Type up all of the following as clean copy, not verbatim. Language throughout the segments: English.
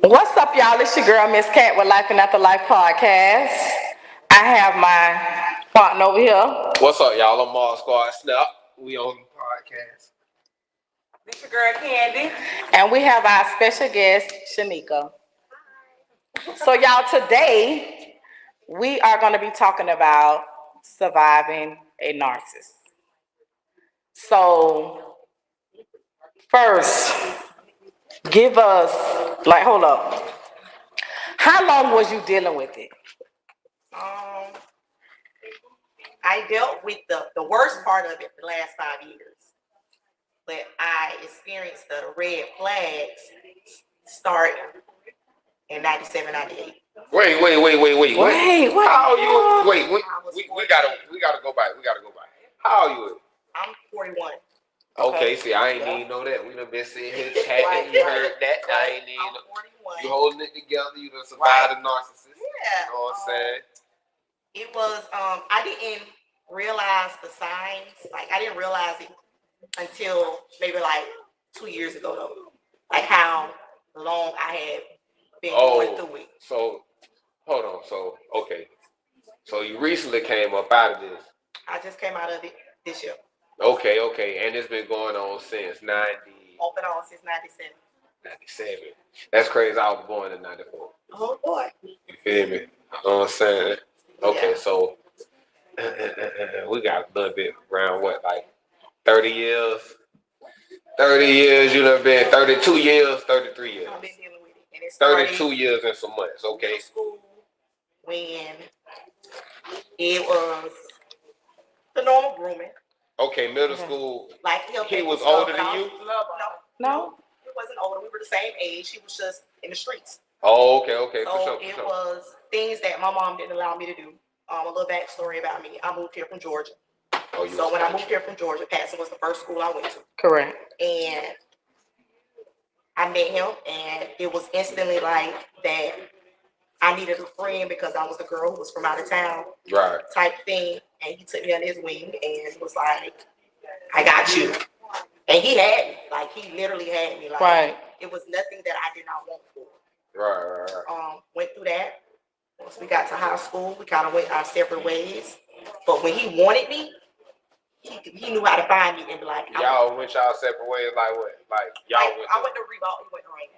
What's up, y'all? It's your girl, Miss Cat with Life and After Life podcast. I have my partner over here. What's up, y'all? I'm Mall Squad Snap. We on the podcast. This your girl Candy. And we have our special guest, Shanika. So, y'all, today we are going to be talking about surviving a narcissist. So, first, give us, hold up. How long was you dealing with it? I dealt with the worst part of it the last 5 years, but I experienced the red flags start in 97, 98. Wait. What? How old you? Wait. We gotta go back. How old you? I'm 41. Okay. See, I ain't even know that. We done been sitting here chatting. You heard that? I ain't even. I'm 41. You holding it together. You done survived a narcissist. Yeah. You know what I'm saying? It was. I didn't realize the signs. Like I didn't realize it until maybe like 2 years ago, though. Like how long I had been going through it. So, hold on. So, okay. So you recently came up out of this. I just came out of it this year. Okay. And it's been going on since 90. Off and on since 97. 97. That's crazy. I was born in 94. Oh, boy. You feel me? You know what I'm saying? Okay, Yeah. so we got a little bit around what, like 30 years? 30 years, you done been 32 years, 33 years. I've been dealing with it. And it started 32 years and some months, okay. middle school when it was the normal grooming. Okay, middle school. Like He was older than you? No, he wasn't older. We were the same age. He was just in the streets. Oh, okay, for So sure. it was things that my mom didn't allow me to do. A little backstory about me. I moved here from Georgia. Oh, So when I moved here from Georgia, Patson was the first school I went to. Correct. And I met him, and it was instantly like that I needed a friend because I was the girl who was from out of town. Right. Type thing. And he took me under his wing and was like, I got you. And he had me. Like, he literally had me. Like, Right. It was nothing that I did not want for. Right. Went through that. Once we got to high school, we kind of went our separate ways. But when he wanted me, he knew how to find me and be like, Y'all went y'all separate ways, like what? Like, y'all went I went to Reebok, he went to Rains.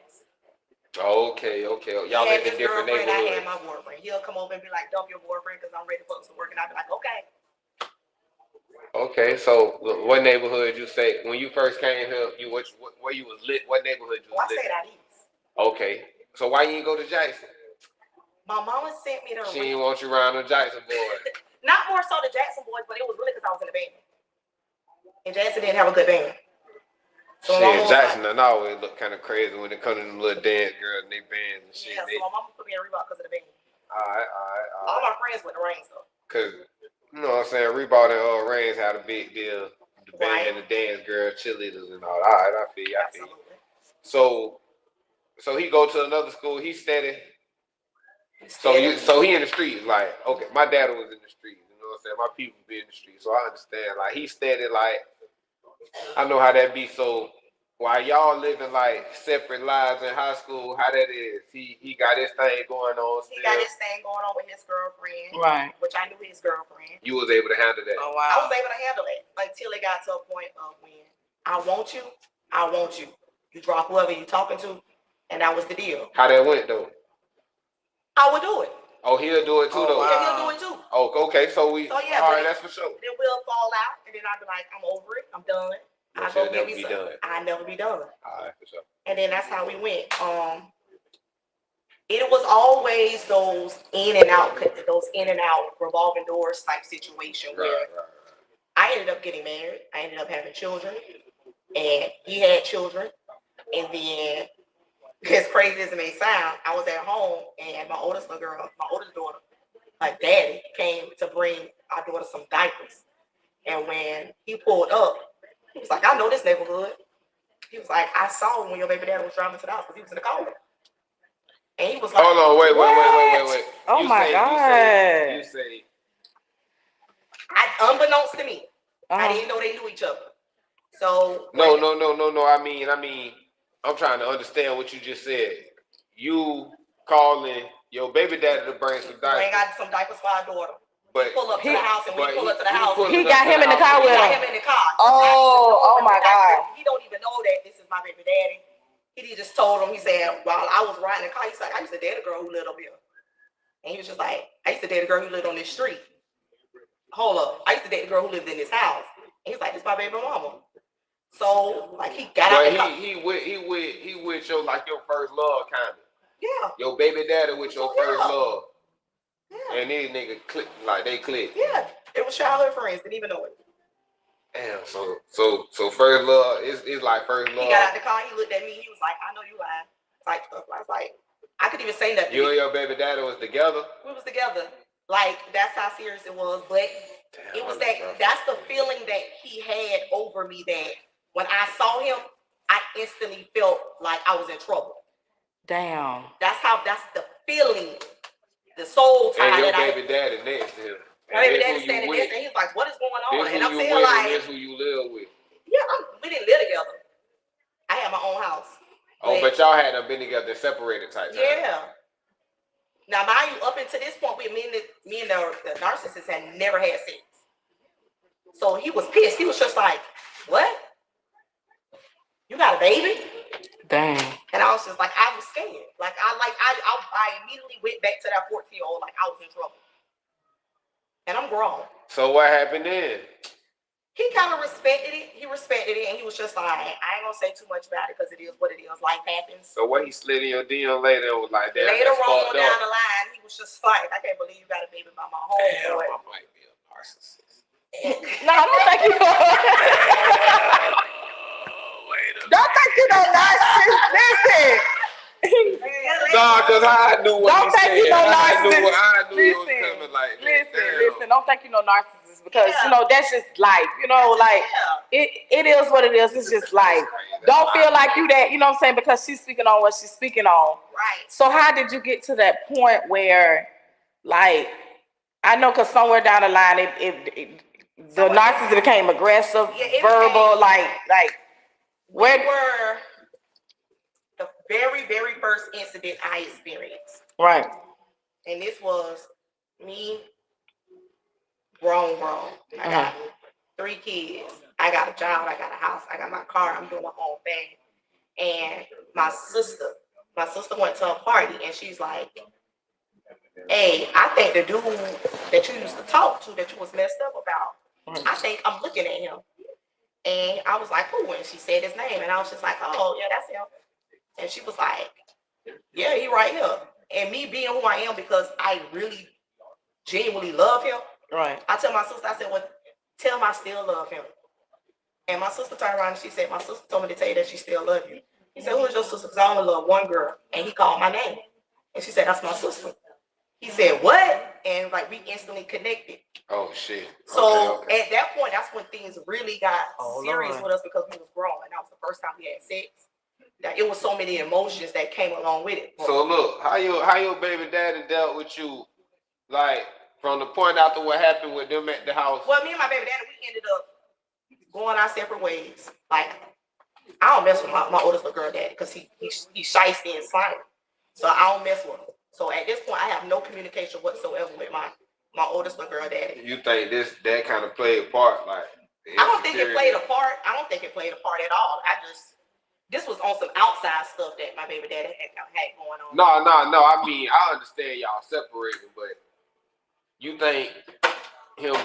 Okay. Y'all lived in different I neighborhoods. had my boyfriend. He'll come over and be like, dump your boyfriend because I'm ready to fuck some work. And I'll be like, okay. Okay, so what neighborhood you say when you first came here? Where you was lit? What neighborhood you was I lit? stayed out east. Okay, so why you didn't go to Jackson? My mama sent me to She didn't want you around the Jackson boys. Not more so the Jackson boys, but it was really because I was in the band. And Jackson didn't have a good band. So shit, Jackson done always look kind of crazy when it comes to them little dance girls and they bands and shit. Yeah, so my mama put me in Reebok because of the band. Alright. All my friends went to Rains though. Cause you know what I'm saying, Reebok and Reigns had a big deal. The band and the dance girls, cheerleaders and all. Alright, I feel you. So he go to another school. He steady. So he in the streets. Like, okay, my dad was in the streets. You know what I'm saying? My people be in the streets, so I understand. Like, he steady. Like, I know how that be. So while y'all living like separate lives in high school, how that is? He got his thing going on. Still. He got his thing going on with his girlfriend. Right. Which I knew his girlfriend. You was able to handle that. Oh I wow. was able to handle it until it got to a point of when I want you. You drop whoever you talking to, and that was the deal. How that went though? I would do it. Oh, he'll do it too though. Yeah, he'll do it too. Oh, okay. So yeah, all right, that's for sure. Then we'll fall out, and then I'll be like, I'm over it. I'm done. I'll never be done. I'll never be done. All right, for sure. And then that's how we went. It was always those in and out revolving doors type situation where I ended up getting married. I ended up having children, and he had children. And then, as crazy as it may sound, I was at home, and my oldest daughter, my daddy came to bring our daughter some diapers. And when he pulled up, he was like, I know this neighborhood. He was like, I saw him when your baby daddy was driving to the house because he was in the car. And he was like, hold on, wait. Oh my God. You say. Unbeknownst to me, I didn't know they knew each other. So No. I mean, I'm trying to understand what you just said. you calling your baby daddy to bring some Bring diapers. out some diapers for our daughter. But Pull up to the house, and when he pull up to the house, he got him in the car he with got him. him in the car. Oh my God. He don't even know that this is my baby daddy. He just told him, he said, while I was riding the car, he's like, I used to date a girl who lived up here. And he was just like, I used to date a girl who lived on this street. Hold up. I used to date a girl who lived in this house. And he's like, this is my baby mama. So, like, he got out the car. He with your, like, your first love, kind of. Yeah. Your baby daddy with your first love. Yeah. And these niggas click, like, they click. Yeah. It was childhood friends. Didn't even know it. Damn, so first love is like first love. He got out the car, he looked at me, he was like, I know you lying. Type stuff. I was like, I could even say nothing. You and your baby daddy was together? We was together. Like, that's how serious it was. But it was that's the feeling that he had over me, that when I saw him, I instantly felt like I was in trouble. Damn. That's the feeling, the soul tie. And your baby daddy next to him. My baby daddy standing next to him, he's like, what is going on? And I'm saying, like, this who you live with. Yeah, we didn't live together. I had my own house. Oh, but y'all had been together, separated type time. Yeah. Now, mind you, up until this point, me and the narcissist had never had sex. So he was pissed. He was just like, what? You got a baby? Dang. And I was just like, I was scared. Like, I immediately went back to that 14-year-old, like I was in trouble. And I'm grown. So what happened then? He kind of respected it. He respected it, and he was just like, I ain't gonna say too much about it because it is what it is. Life happens. So what, he slid in your DM later and was like, damn, later that's on fucked down up. the line, he was just like, I can't believe you got a baby by my homeboy. I might be a narcissist. No, I don't think you don't think you know narcissist. Listen. Nah, cause I knew what Don't he think said. you know I knew narcissist. it was coming like that. Listen. Don't think you know narcissist because you know that's just life. You know, like it is what it is. It's just life. Don't feel like you that. You know what I'm saying? Because she's speaking on what she's speaking on. Right. So how did you get to that point where, like, I know because somewhere down the line the narcissist became aggressive, verbal, like where were the very, very first incident I experienced. Right. And this was me, grown. I got 3 kids. I got a job. I got a house. I got my car. I'm doing my own thing. And my sister went to a party and she's like, hey, I think the dude that you used to talk to that you was messed up about, I think I'm looking at him. And I was like, who? And she said his name. And I was just like, oh, yeah, that's him. And she was like, yeah, he right here. And me being who I am, because I really genuinely love him. Right. I tell my sister, I said, well, tell him I still love him. And my sister turned around and she said, my sister told me to tell you that she still loves you. He said, who is your sister? Because I only love one girl. And he called my name. And she said, that's my sister. He said, what? And like we instantly connected. Oh shit. So okay. At that point, that's when things really got serious Lord. with us because we was grown. And that was the first time we had sex. That it was so many emotions that came along with it. So look, how your baby daddy dealt with you, like from the point after what happened with them at the house? Well, me and my baby daddy, we ended up going our separate ways. Like, I don't mess with my oldest little girl daddy because he's shysty and slimy. So I don't mess with him. So at this point, I have no communication whatsoever with my oldest little girl daddy. You think that kind of played a part? Like, I don't think it played a part. I don't think it played a part at all. This was on some outside stuff that my baby daddy had going on. No. I mean, I understand y'all separated, but you think him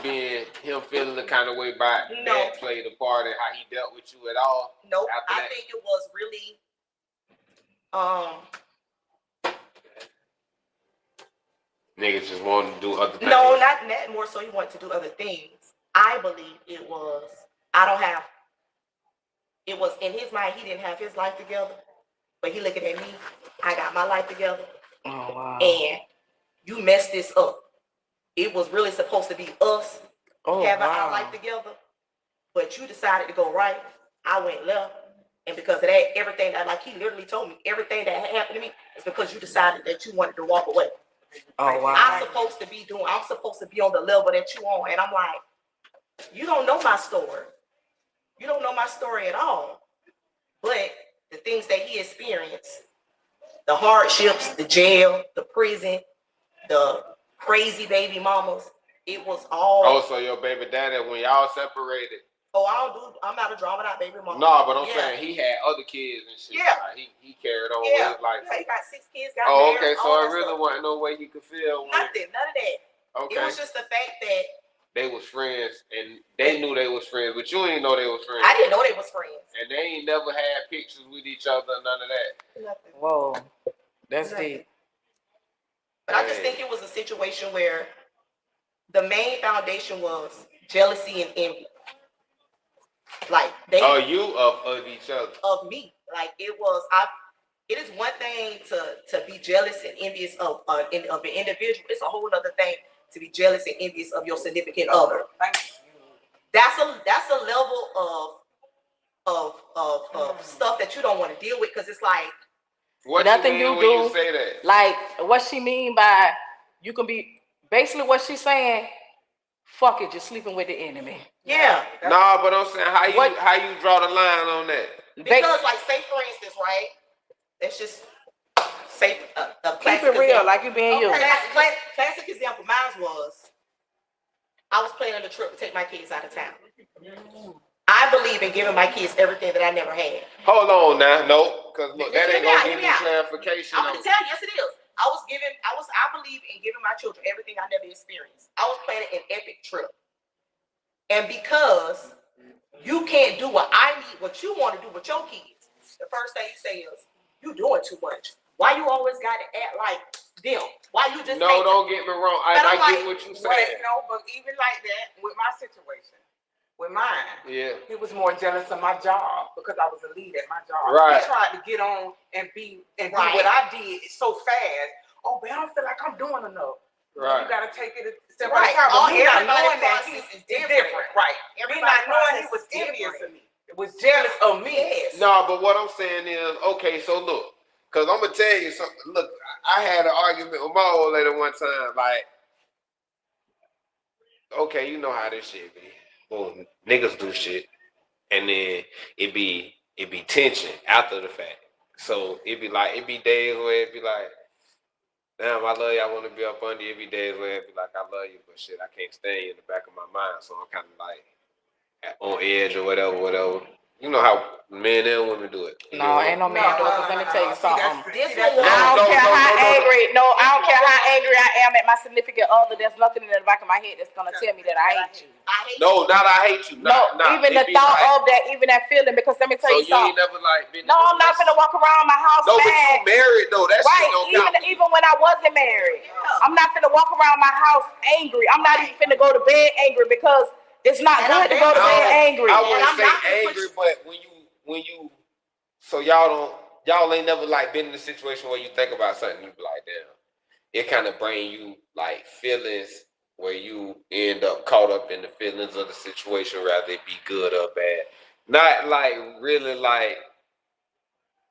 feeling the kind of way about that played a part in how he dealt with you at all? Nope. I think it was really niggas just wanted to do other things. No, not that, more so he wanted to do other things. I believe it was in his mind, he didn't have his life together, but he looking at me, I got my life together. Oh, wow. And you messed this up. It was really supposed to be us having our life together, but you decided to go right. I went left. And because of that, everything that, like he literally told me, everything that happened to me is because you decided that you wanted to walk away. Oh, wow. I'm supposed to be on the level that you on. And I'm like, you don't know my story. You don't know my story at all. But the things that he experienced, the hardships, the jail, the prison, the crazy baby mamas. It was all. Oh, so your baby daddy, when y'all separated. Oh, I'm not a drama out baby mama. No, but I'm saying he had other kids and shit. Yeah. Like, he carried on Yeah. with his life. Yeah, he got 6 kids, got married. Okay, so all it that really stuff. wasn't no way he could feel when Nothing, none of that. Okay. It was just the fact that they was friends and they knew they was friends, but you ain't know they was friends. I didn't know they was friends. And they ain't never had pictures with each other, none of that. Nothing. Whoa, that's deep. But I just think it was a situation where the main foundation was jealousy and envy. Like they you of each other. Of me. Like it is one thing to be jealous and envious of an individual. It's a whole other thing to be jealous and envious of your significant other. That's a level of stuff that you don't want to deal with, because it's like what nothing you mean you do. When you say that? Like what she mean by you can be basically what she's saying. Fuck it, you're sleeping with the enemy. Yeah. Nah, but I'm saying how you draw the line on that? Because like say for instance, right? Let's just say a keep it real, example. like you being you. Classic example. Mine was I was planning a trip to take my kids out of town. I believe in giving my kids everything that I never had. Hold on now, no, because look, that ain't gonna give you clarification. I'm gonna tell you, yes it is. I believe in giving my children everything I never experienced. I was planning an epic trip. And because you can't do what I need, what you want to do with your kids, the first thing you say is, you doing too much. Why you always got to act like them? Why you just don't get me wrong. I get what you saying. No, but even like that, with my situation, with mine, he was more jealous of my job because I was a lead at my job. Right. He tried to get on and do what I did so fast. Oh, but I don't feel like I'm doing enough. Right. You got to take it a step at a time. But me not knowing that is different. Right. Me not knowing he was envious of me. It was jealous of me. Yes. No, but what I'm saying is, okay, so look, because I'm going to tell you something. Look, I had an argument with my old lady one time, like, okay, you know how this shit be. Well, niggas do shit, and then it be tension after the fact. So it be days where it be like, damn, I love you, I want to be up under you. It be days where it be like, I love you, but shit, I can't stay in the back of my mind. So I'm kind of like on edge or whatever. You know how men and women do it. No, ain't no man do it. Cause let me tell you something. I No, don't care how angry. No, I don't care how angry I am at my significant other. There's nothing in the back of my head that's gonna tell me that I hate you. No, not I hate you. Even the thought of that, even that feeling. Because let me tell you something. So you ain't never like been. No, I'm not gonna walk around my house No, but mad. you married though. That's right. Even when I wasn't married, I'm not gonna walk around my house angry. I'm not even gonna go to bed angry because it's not good to go to bed angry. I wouldn't say angry, but when you, so y'all ain't never like been in a situation where you think about something, you be like, damn, it kind of bring you like feelings where you end up caught up in the feelings of the situation, rather it be good or bad. Not like really like,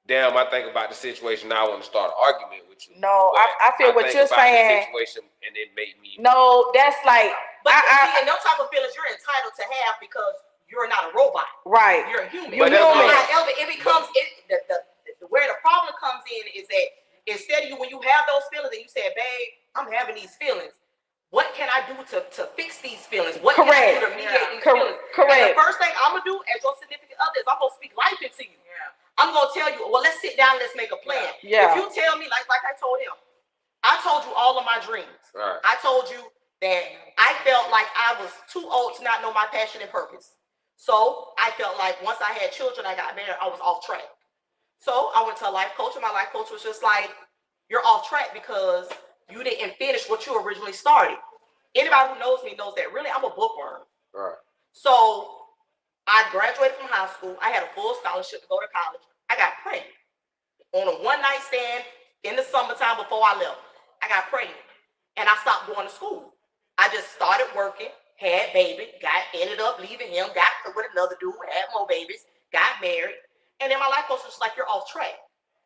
damn, I think about the situation, now I want to start an argument with you. No, I feel what you're saying. The situation and it made me. No, that's like. But see, and those type of feelings you're entitled to have because you're not a robot. Right. You're a human. But however, it becomes where the problem comes in is that instead of when you have those feelings and you say, babe, I'm having these feelings. What can I do to fix these feelings? What can I do to mediate these feelings? Correct. And the first thing I'm gonna do as your significant other is I'm gonna speak life into you. Yeah. I'm gonna tell you, well, let's sit down, let's make a plan. Yeah. If you tell me, like I told him, I told you all of my dreams. Right. I told you that I felt like I was too old to not know my passion and purpose. So I felt like once I had children, I got married, I was off track. So I went to a life coach, and my life coach was just like, you're off track because you didn't finish what you originally started. Anybody who knows me knows that really I'm a bookworm. Right. So I graduated from high school. I had a full scholarship to go to college. I got pregnant on a one-night stand in the summertime before I left. I got pregnant and I stopped going to school. I just started working, had baby, ended up leaving him, got with another dude, had more babies, got married. And then my life coach was like, you're off track.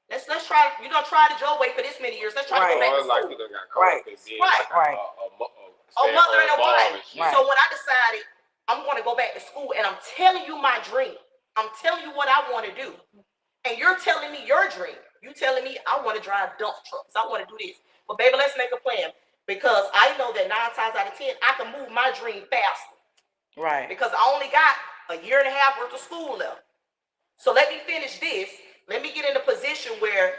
Let's try, you don't try it your way for this many years. Let's try to go back to school. Like you done got caught up in being a mother and a wife. So when I decided I'm going to go back to school and I'm telling you my dream, I'm telling you what I want to do, and you're telling me your dream, You telling me I want to drive dump trucks. I want to do this. But baby, let's make a plan. Because I know that 9 times out of 10, I can move my dream faster. Right. Because I only got a year and a half worth of school left. So let me finish this. Let me get in a position where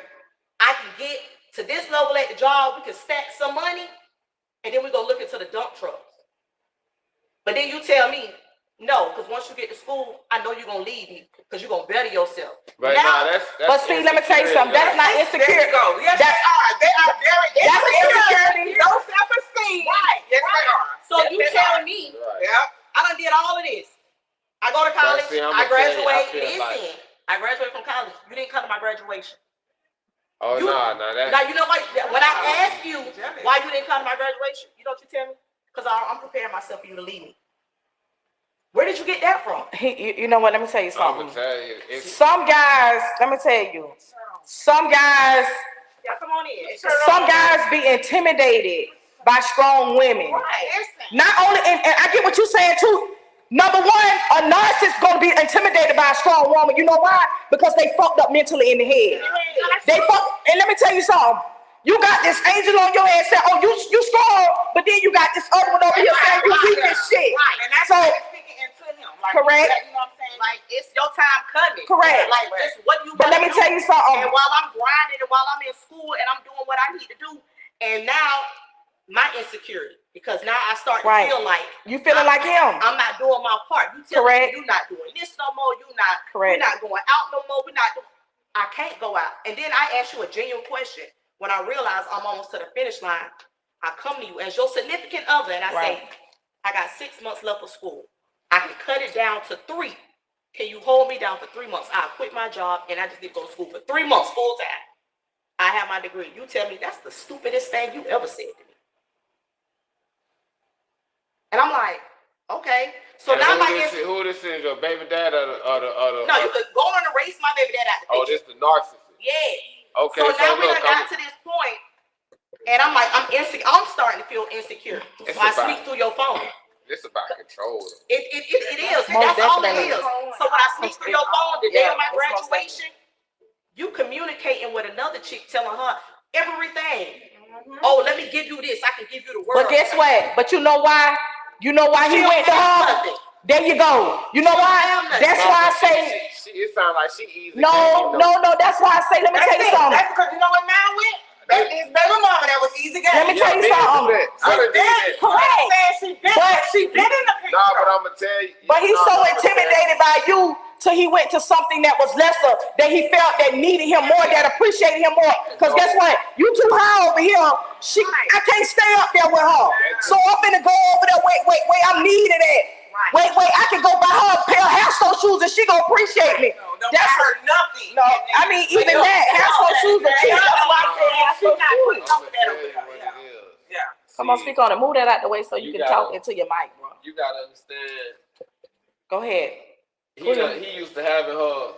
I can get to this level at the job. We can stack some money. And then we go look into the dump trucks. But then you tell me, no, because once you get to school, I know you're going to leave me because you're going to better yourself. But now, that's but see, let me tell you something. That's not insecure. There you go. Yes, they are. They are very insecure. No self-esteem. Right. Yes, they are. So you telling me, I done did all of this. I go to college. See, I graduate. like, I graduated from college. You didn't come to my graduation. Oh, no. Now, you know what? When I ask you why you didn't come to my graduation, you know what you tell me? Because I'm preparing myself for you to leave me. Where did you get that from? You know what? Let me tell you something. I'm gonna tell you, some guys, let me tell you, some guys, Come on in. some guys be intimidated by strong women. Right. Not only, and I get what you're saying too. Number one, a narcissist gonna be intimidated by a strong woman. You know why? Because they fucked up mentally in the head. And let me tell you something. You got this angel on your head saying, "Oh, you strong," but then you got this other one over here saying you weak as shit. Right, and that's so speaking into him. Like, correct. You know what I'm saying? Like, it's your time coming. Correct. Like, this what you. But let me tell you something. And while I'm grinding and while I'm in school and I'm doing what I need to do, and now my insecurity, because now I start to feel like you feeling like him. I'm not doing my part. You tell me you're not doing this no more. You're not. Correct. We're not going out no more. We're not doing. I can't go out. And then I ask you a genuine question. When I realize I'm almost to the finish line, I come to you as your significant other and I say, I got 6 months left of school. I can cut it down to 3. Can you hold me down for 3 months? I'll quit my job and I just need to go to school for 3 months full time. I have my degree. You tell me that's the stupidest thing you ever said to me. And I'm like, okay. So and now who this is, your baby dad or the No, you could go on and erase my baby dad out the picture. Oh, this the narcissist. Yes. Okay, so now we look, done got to this point, and I'm like, I'm insecure. I'm starting to feel insecure. So I sneak through your phone. It's about control. It is. That's all it is. So when I sneak through your phone the day of my graduation, you communicating with another chick, telling her everything. Oh, let me give you this. I can give you the world. But guess what? But you know why? You know why he went to her? There you go. You know why? That's why I say. It sounds like she easy. No. That's why I say. Let me tell you something. That's because you know what now went? That is baby mama that was easy game. Let me tell you something. Correct. She been in the picture. Nah, but I'm gonna tell you. But he's so intimidated by you till he went to something that was lesser, that he felt that needed him more, that appreciated him more. Because guess what? You too high over here. I can't stay up there with her. So I'm finna go over there. Wait. I'm needing it. Wait, I can go buy her a pair of hairstone shoes and she gonna appreciate me. That's her nothing. No, I mean even that hairstone shoes are cheap. That's why I say hairstone shoes. Come on, speak on it. Move that out the way so you can talk into your mic, bro. You gotta understand. Go ahead. He used to having her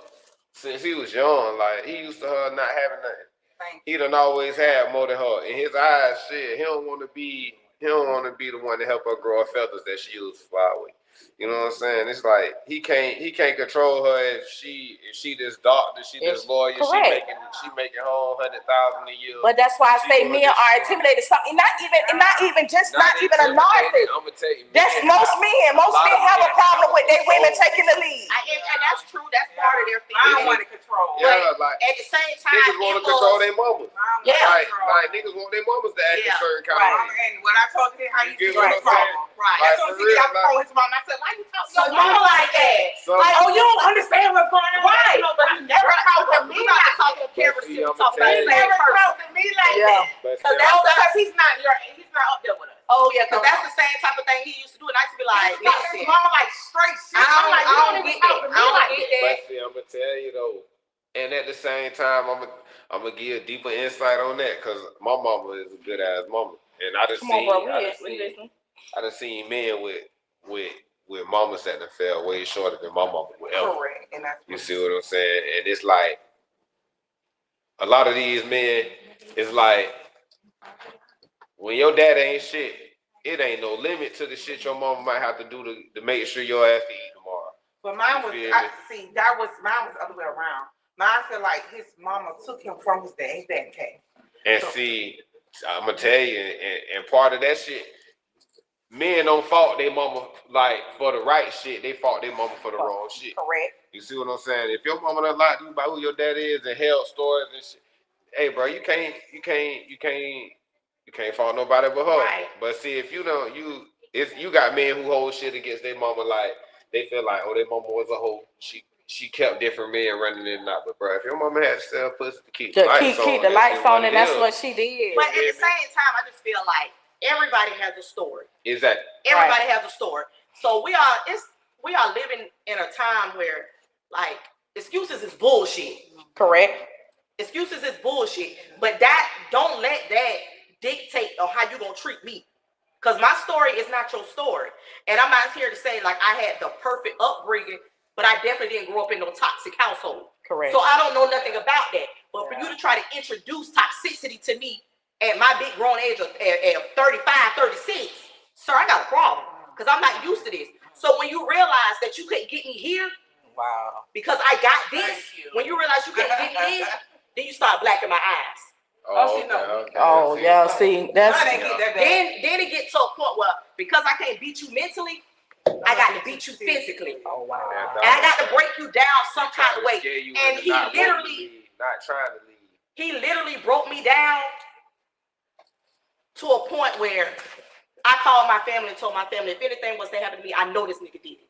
since he was young. Like he used to her not having nothing. He done always had more than her. In his eyes, shit, he don't want to be the one to help her grow her feathers that she used to fly with. You know what I'm saying? It's like he can't control her if she this doctor, she this lawyer, she making her own $100,000 a year. But that's why I say men are intimidated. Something not even a narcissist. I'm gonna tell you, that's most men. Most men have a problem with their women taking the lead. And that's true. That's part of their thing. I don't want to control. Yeah, like at the same time, niggas want to control their mamas. Yeah, like niggas want their mamas to act a certain kind of way. And when I told him how you get what I'm saying? Right. Like, That's what he got to call his mom. I said, why you talking so mama like that? Like, oh, you don't understand what's going on. Right. But you never talk to me like that. Talking to Karen, you talk about He never talked to me like that. Because he's not up there with us. Oh yeah, because that's the same type of thing he used to do. And I used to be like, listen, mama like straight shit. I don't get that. But see, I'm gonna tell you though, and at the same time, I'm gonna give a deeper insight on that because my mama is a good ass mama, and I done seen men with mamas that done fell way shorter than my mama would ever. Correct. And that's you see what I'm saying? And it's like a lot of these men, it's like when your dad ain't shit, it ain't no limit to the shit your mama might have to do to make sure your ass can eat tomorrow. But mine was, mine was the other way around. Mine feel like his mama took him from his dad. His dad came. And see, I'm gonna tell you, and part of that shit, men don't fault their mama like for the right shit. They fault their mama for the wrong shit. Correct. You see what I'm saying? If your mama done lied to you about who your dad is and held stories and shit, hey, bro, you can't fault nobody but her. Right. But see, if you don't, you got men who hold shit against their mama like they feel like, oh, their mama was a hoe. She kept different men running in and out. But bro, if your mama had to sell pussy to keep the lights on, and that's what she did. But at the same time, I just feel like everybody has a story. Exactly. Everybody has a story. So we are living in a time where like excuses is bullshit. Correct. Excuses is bullshit. But that don't let that dictate on how you gonna treat me. Because my story is not your story. And I'm not here to say like I had the perfect upbringing, but I definitely didn't grow up in no toxic household. Correct. So I don't know nothing about that. But for you to try to introduce toxicity to me at my big grown age of at 35, 36, sir, I got a problem. Because I'm not used to this. So when you realize that you couldn't get me here, Wow. because I got this, when you realize you couldn't get me here, then you start blacking my eyes. Yeah. See, that's Then it gets to a point where because I can't beat you mentally, I got to beat you physically. oh wow. And I got to break you down some kind of way. And he not trying to leave. He literally broke me down to a point where I called my family and told my family if anything was to happen to me, I know this nigga did it.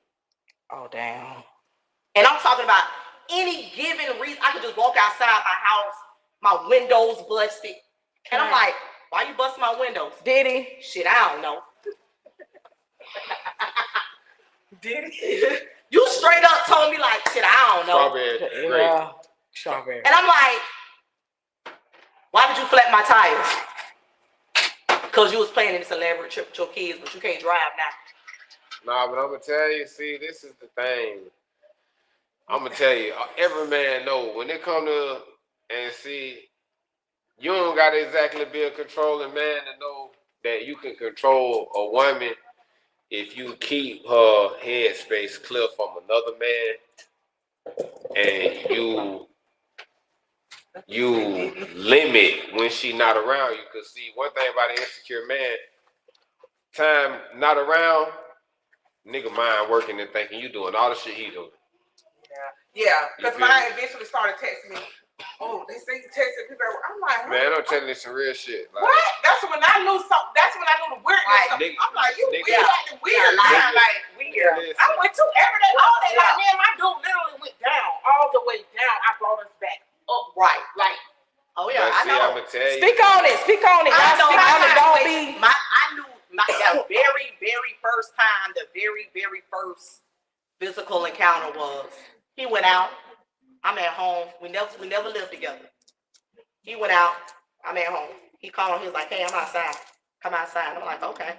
Oh damn. And I'm talking about any given reason. I could just walk outside my house, my windows busted. And I'm like, why you busting my windows? Did he? Shit, I don't know. Did he? You straight up told me like, shit, I don't know. Strawberry. Yeah. Strawberry. And I'm like, why did you flat my tires? Because you was planning this elaborate trip with your kids, but you can't drive now. Nah, but I'm gonna tell you, see, this is the thing. I'm gonna tell you, every man know when it come to and see, you don't gotta exactly be a controlling man to know that you can control a woman if you keep her headspace clear from another man and you limit when she not around you. Cause see, one thing about an insecure man, time not around, nigga mind working and thinking you doing all the shit he doing. Yeah, because mine eventually started texting me. Oh, they say you texting people. I'm like, huh? Man, I'm telling you some real shit. Like, what? That's when I knew something. That's when I knew the weirdness. Nigga, I'm like, you nigga, weird, acting weird. Like weird. I went to every day, all day. Like, man, my dude literally went down, all the way down. I brought us back upright. Like, oh yeah, but I see, know. I'm gonna tell you. Speak on it. Speak on it. I know. Don't be. I knew the very, very first time, the very, very first physical encounter was he went out. I'm at home. We never lived together. He went out. I'm at home. He called. He was like, "Hey, I'm outside. Come outside." I'm like, "Okay."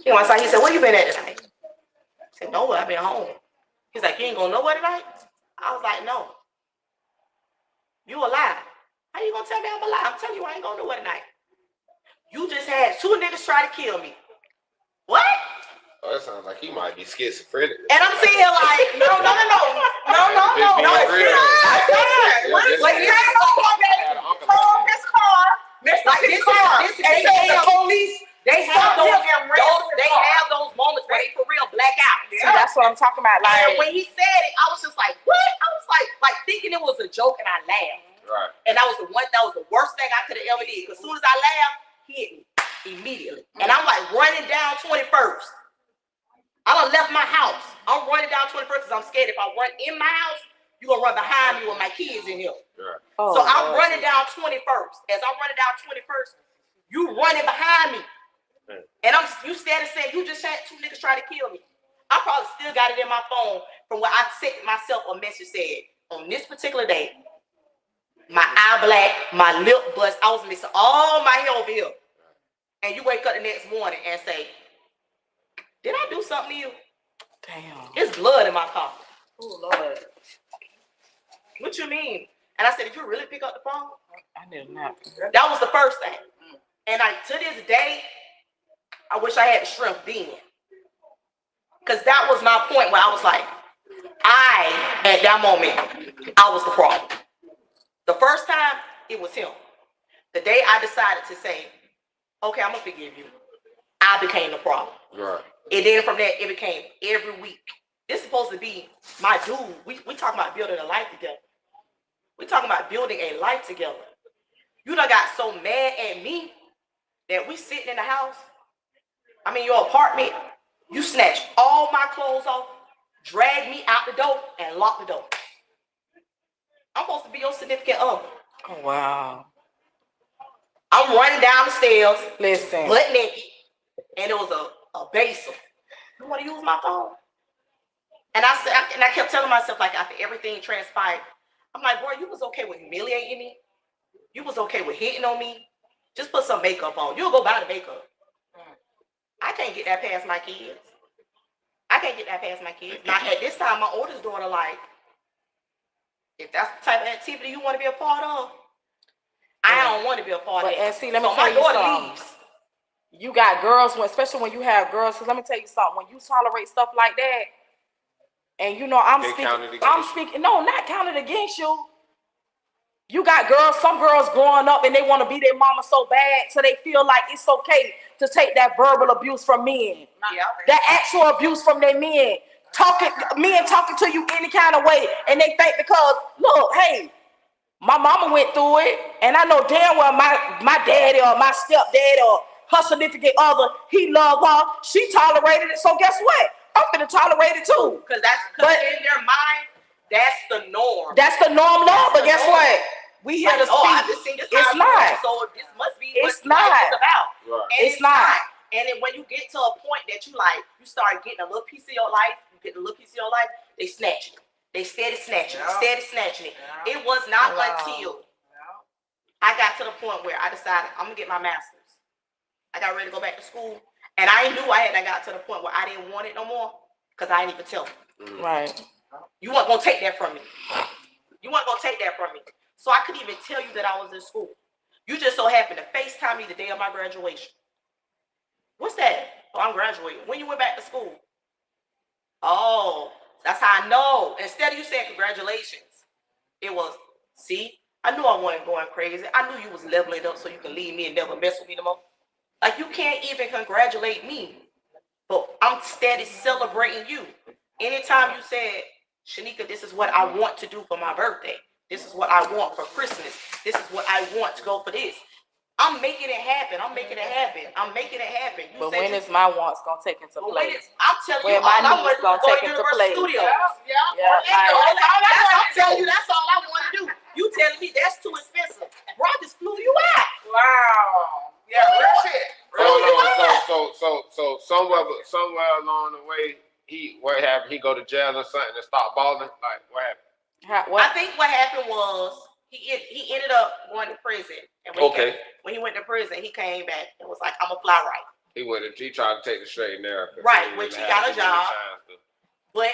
He went outside. He said, "Where you been at tonight?" I said, "Nowhere. I've been home." He's like, "You ain't going nowhere tonight?" I was like, "No." You a lie. How you gonna tell me I'm a lie? I'm telling you I ain't going nowhere tonight. You just had 2 niggas try to kill me. What? Oh, that sounds like he might be schizophrenic. And I'm sitting here like, no. Just be real. Like, he ain't no one that told his car. Like, this is police. They have those moments where they for real black out. See, that's what I'm talking about. Like, And when he said it, I was just like, what? I was like thinking it was a joke, and I laughed. Right. And that was the worst thing I could have ever did. Because as soon as I laughed, he hit me immediately. And I'm like running down 21st. I done left my house. I'm running down 21st because I'm scared if I run in my house, you gonna run behind me with my kids in here. Right. oh, So I'm Lord. running down 21st. As I'm running down 21st, you running behind me. And you standing saying you just had 2 niggas try to kill me. I probably still got it in my phone from where I sent myself a message said, on this particular day, my eye black, my lip bust, I was missing all my hair over here. And you wake up the next morning and say, did I do something to you? Damn. It's blood in my car. Oh Lord. What you mean? And I said, did you really pick up the phone? I did not. That was the first thing. And to this day, I wish I had the strength then. Because that was my point where I was like, at that moment, I was the problem. The first time, it was him. The day I decided to say, okay, I'm gonna forgive you, I became the problem. Right. And then from that, it became every week. This is supposed to be my dude. We talking about building a life together. We talking about building a life together. You done got so mad at me that we sitting in the house, your apartment, you snatched all my clothes off, dragged me out the door, and locked the door. I'm supposed to be your significant other. Oh, wow. I'm running down the stairs, Listen. butt naked, and it was a basin. You want to use my phone? And I kept telling myself, like, after everything transpired, I'm like, boy, you was okay with humiliating me. You was okay with hitting on me. Just put some makeup on. You'll go buy the makeup. I can't get that past my kids. Now, at this time, my oldest daughter, like, if that's the type of activity you want to be a part of, I don't want to be a part of it. And see, let me so tell my you daughter something. leaves. You got girls, especially when you have girls, because let me tell you something. When you tolerate stuff like that, and I'm speaking, no, not counted against you. You got girls, some girls growing up and they want to be their mama so bad, so they feel like it's okay to take that verbal abuse from men. That actual abuse from their men. Men talking to you any kind of way, and they think because, look, hey, my mama went through it, and I know damn well my daddy or my stepdad or her significant other, he loved her, she tolerated it, so guess what? I'm gonna tolerate it too. Because in their mind, that's the norm. That's the norm now, but guess what? We here to speak. It's not. So this must be what life is about. Right. And It's not. And then when you get to a point that you start getting a little piece of your life, they snatch it. They steady snatching it. It was not until I got to the point where I decided I'm gonna get my master's. I got ready to go back to school, and I knew I got to the point where I didn't want it no more because I didn't even tell them. Right. You weren't gonna take that from me. So I couldn't even tell you that I was in school. You just so happened to FaceTime me the day of my graduation. What's that? Oh, I'm graduating. When you went back to school? Oh, that's how I know. Instead of you saying congratulations, it was, see, I knew I wasn't going crazy. I knew you was leveling up so you can leave me and never mess with me no more. Like, you can't even congratulate me, but I'm steady celebrating you. Anytime you said, Shanika, this is what I want to do for my birthday. This is what I want for Christmas. This is what I want to go for this. I'm making it happen. You But said when is my wants gonna take into place? I'm telling you, When my all I needs want to do gonna is go take to into Universal place. Studios. Yeah. I'm telling you, that's all I want to do. You telling me that's too expensive? Bro, I just flew you out. Wow. Yeah, real shit. So somewhere along the way, what happened? He go to jail or something and stop balling. Like, what happened? I think what happened was he ended up going to prison. And when he went to prison, he came back and was like, I'm a fly right. He tried to take the straight and narrow. Right, which he got a job. But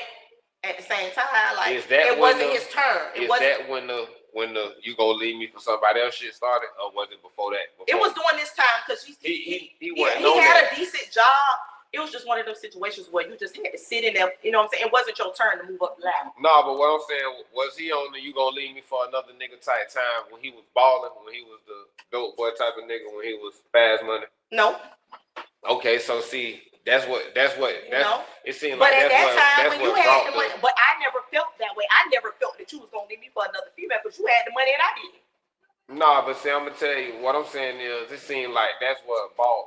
at the same time, like, it wasn't his turn. That when the you gonna leave me for somebody else shit started, or was it before that? It was during this time because he had a decent job. It was just one of those situations where you just had to sit in there. You know what I'm saying? It wasn't your turn to move up the ladder. No, but what I'm saying, was he on the you gonna leave me for another nigga type time when he was balling, when he was the dope boy type of nigga, when he was fast money? No. Okay, so see, that's what it seemed but like. But at that time when you had the money, them. but I never felt that way. I never felt that you was gonna leave me for another female because you had the money and I didn't. Nah, but see, I'm gonna tell you what I'm saying is it seemed like that's what bought.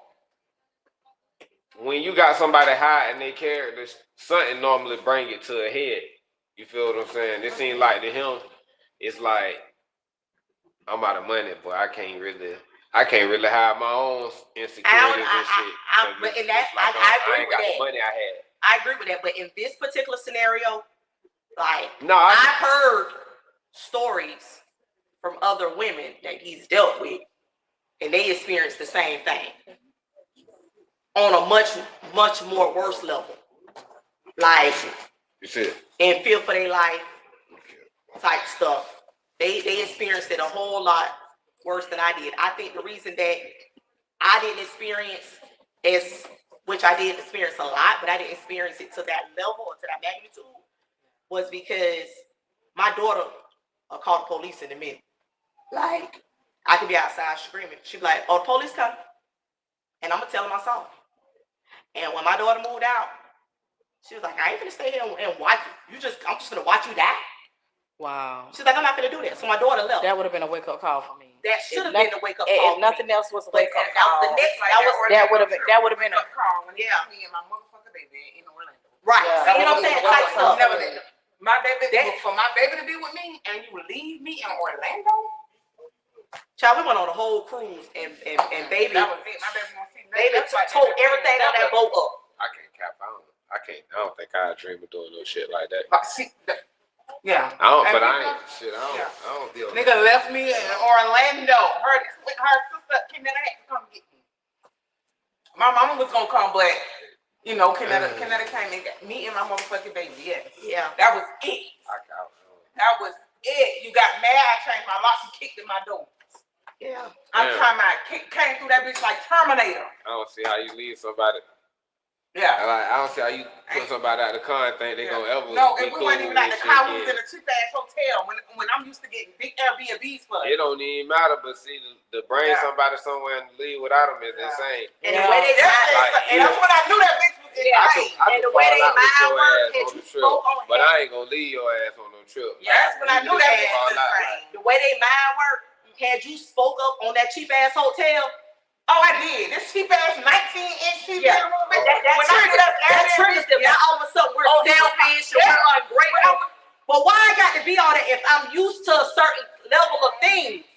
When you got somebody high and they character, something normally bring it to a head. You feel what I'm saying? It seems like to him, it's like I'm out of money, but I can't really hide my own insecurities and shit. I agree with that. The money I had. I agree with that, but in this particular scenario, like, I've heard stories from other women that he's dealt with, and they experienced the same thing on a much more worse level. Like, and feel for their life type stuff. They experienced it a whole lot worse than I did. I think the reason that I didn't experience which I did experience a lot, but I didn't experience it to that level or to that magnitude, was because my daughter called the police in a minute. Like, I could be outside screaming. She'd be like, oh, the police coming. And I'm going to tell her my song. And when my daughter moved out, she was like, I ain't gonna stay here and watch you. I'm just gonna watch you die. Wow. She's like, I'm not gonna do that. So my daughter left. That would have been a wake up call for me. That should have been a wake up call. If nothing else was a wake up call. The next, that would have been a call when me and my motherfucker baby in Orlando. right. Yeah. So, you know what I'm saying? Type stuff. Never did. My baby, for my baby to be with me and you leave me in Orlando. Child, we went on a whole cruise and baby, That was it. My baby won't see baby tore everything on that boat up. I can't cap. I don't think I dream of doing no shit like that. Yeah. I don't. And But we I go- ain't. Shit. I don't deal with Nigga left me in Orlando. Her sister Kenetta had to come get me. My mama was gonna come, but you know, Kenetta came and got me and my motherfucking baby. Yeah, that was it. That was it. You got mad. I changed my lock. She kicked in my door. Yeah. I'm talking about came through that bitch like Terminator. I don't see how you leave somebody. Yeah. Like, I don't see how you put somebody out of the car and think they gonna ever. No, be and we cool weren't even with at the this car. shit, We was yeah. in a cheap ass hotel when I'm used to getting big Airbnbs for It don't even matter, but see, to bring somebody somewhere and leave without them is insane. And the way they and that's when I knew that bitch was I insane. can And the way fall they out with your mind work, ass and on you the trip, spoke on but it. I ain't gonna leave your ass on no trip. Yeah, that's when I knew that bitch fall was out, insane. The way they mind work, had you spoke up on that cheap ass hotel. Oh, I did. This cheap ass 19-inch TV Yeah. room, That bitch. When I get up that triggers them. Now all of a sudden we're selfish or we're ungrateful. But why I got to be on it if I'm used to a certain level of things?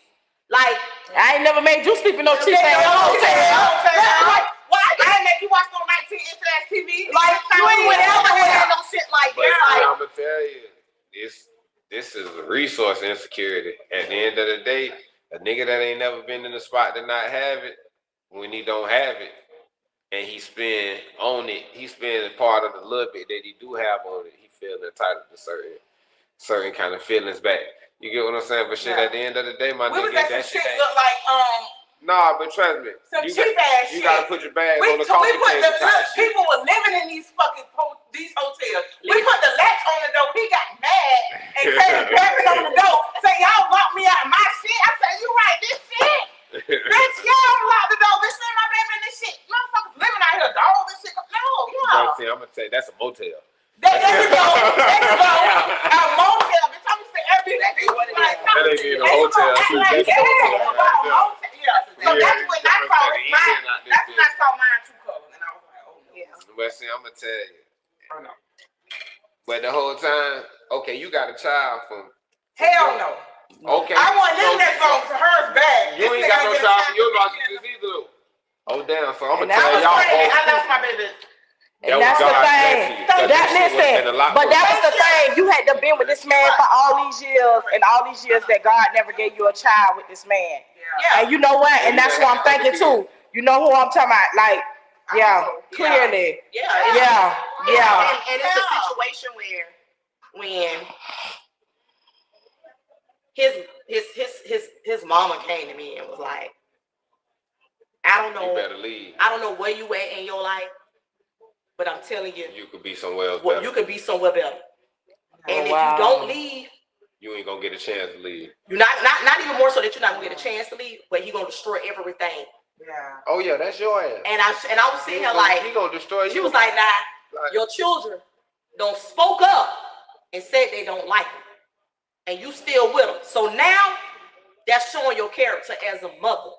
Like, I ain't never made you sleep in no cheap Yeah, ass hotel. like, why I I got didn't make you watch no 19-inch ass TV. like you ain't never had no shit like But this. see, Like, I'm gonna tell you, this is a resource insecurity. At the end of the day, a nigga that ain't never been in the spot to not have it, when he don't have it, and he spend on it, he spend part of the little bit that he do have on it, he feel entitled to certain kind of feelings back. You get what I'm saying? But shit, Yeah. at the end of the day, my We was nigga, at that some shit shit ain't. look like Nah, but trust me, some you cheap got, ass you shit. gotta put your bags We on the put coffee the table type shit. people were living in these fucking these hotels. We put the latch on the door. He got mad and came rapping on the door. Say y'all locked me out of my shit. I said you right this shit. Bitch, y'all locked the door. Bitch, send my baby in this shit. Motherfuckers living out here, dogs and shit. No, But see, I'm gonna tell you, that's a motel. There you go. A motel. Bitch, I'm saying everything. Like, That ain't even a hotel. That's a hotel. Yeah. So that's when I saw it. That's when I saw mine too color, and I was like, oh yeah. But see, I'm gonna tell you. Oh no. But the whole time, okay, you got a child from. Hell no. Okay. I want living that song to hers bad. You ain't got no child from your narcissist either. Oh damn! So I'm gonna And tell I was y'all I both. lost my baby. And that's the thing. But that was the thing. You had to been with this man for all these years, and all these years that God never gave you a child with this man. Yeah. And you know what? And that's what I'm thinking too. You know who I'm talking about? Like, yeah, clearly. yeah. Yeah. And it's a situation where when his mama came to me and was like, I don't You know, better leave. I don't know where you at in your life, but I'm telling you, You could be somewhere else well, better. you could be somewhere better. And if wow. you don't leave, You ain't gonna get a chance to leave. you're not even more so that you're not gonna get a chance to leave, but he's gonna destroy everything. Yeah. Oh yeah, that's your ass. And I was sitting here like, he gonna destroy you. she was like, nah, Like, your children don't spoke up and said they don't like him, and you still with them. So now that's showing your character as a mother.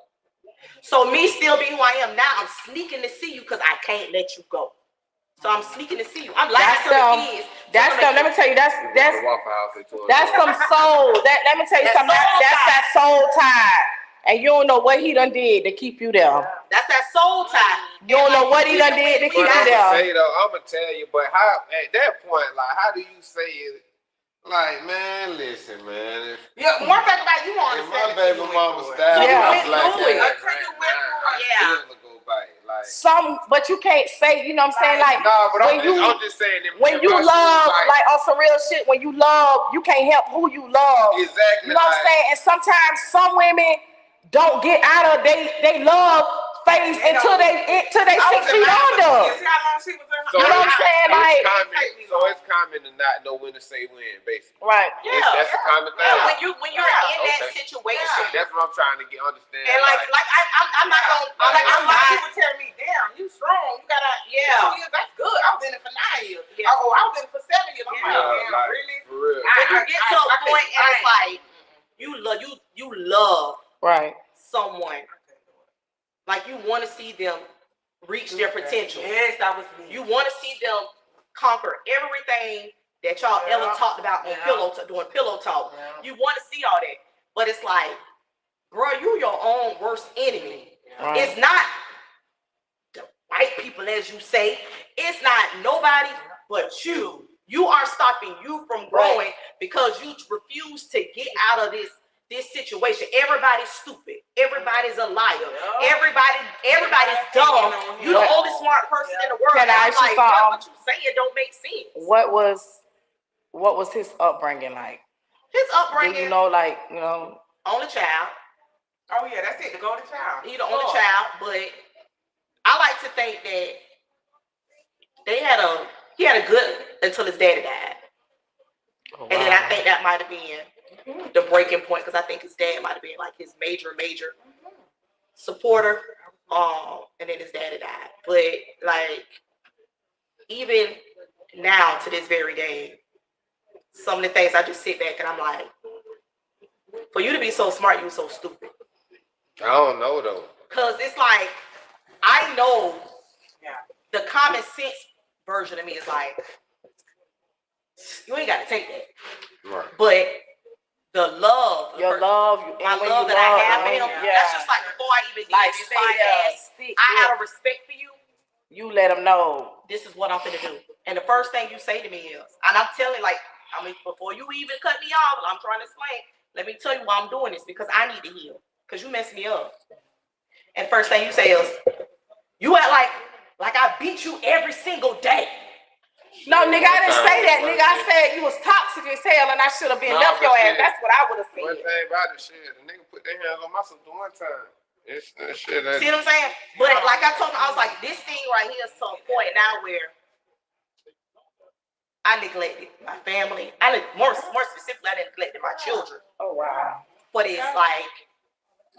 So me still being who I am now, I'm sneaking to see you because I can't let you go. So I'm sneaking to see you. I'm lying to the kids. That's them. Let me tell you, that's Waffle House at 2 that's some soul. Let me tell you something. That's that soul tie. And you don't know what he done did to keep you there. That's that soul tie. You don't know what he done did to keep But you I'm there. say though, I'm gonna tell you. But how at that point, like, how do you say it? Like, man, listen, man. Yeah, one thing about you want If my baby mama style. style, Yeah. I'm like Until you that. went I still go back. Like, But you can't say, you know what I'm saying? Like, nah, but when I'm just saying. when you love, like on some real shit, when you love, you can't help who you love. Exactly. You know what I'm saying? And sometimes some women don't get out of they love face until they 6 feet under. See how long she was in her. So You know what I'm saying? Like, it's common to not know when to say when, basically. right. That's a common thing. Yeah, when you're in that Okay. situation, That's what I'm trying to understand. and I'm not gonna I'm Like she not. would tell me, damn, you strong. You gotta, 2 years, that's good. I was in it for 9 years. Yeah. Oh, I was in it for 7 years. I'm like, damn, like, really? for real. When you get to a I point and it's can't. like you love Right. someone, like you want to see them reach their potential. Yes, that was me. You want to see them conquer everything that y'all ever talked about on during pillow talk. Yeah. You want to see all that, but it's like, girl, you your own worst enemy. Right. It's not the white people, as you say. It's not nobody but you. You are stopping you from growing because you refuse to get out of this situation. Everybody's stupid. Everybody's a liar. Everybody's dumb. You the only smart person in the world. Can I And I'm ask you like, something? girl, what you saying don't make sense. What was his upbringing like? His Do upbringing, you know, like, you know? only child. Oh yeah, that's it. The golden child. He the only child, but I like to think that he had a good until his daddy died. Oh, wow. And then I think that might have been the breaking point because I think his dad might have been like his major supporter. And then his daddy died. But like even now to this very day, some of the things I just sit back and I'm like, for you to be so smart, you so stupid. I don't know though. Cause it's like I know Yeah. the common sense version of me is like, you ain't got to take that. Right. But the love, Your love, my love that I have for him, yeah. that's just like before I even did Like, this say podcast, I had a respect for you. You let them know. This is what I'm finna do. And the first thing you say to me is, and I'm telling like, I mean, before you even cut me off, I'm trying to explain, let me tell you why I'm doing this, because I need to heal. Because you messed me up. And the first thing you say is, you act like I beat you every single day. No, nigga, I didn't say that. Nigga, I said you was toxic as hell and I should have been left your ass. That's what I would have One said. thing about the shit, the nigga put their hands on my sister one time. It's shit. See what I'm saying? But like I told him, I was like, this thing right here is to a point now where I neglected my family. More specifically, I neglected my children. Oh, wow. But it's like,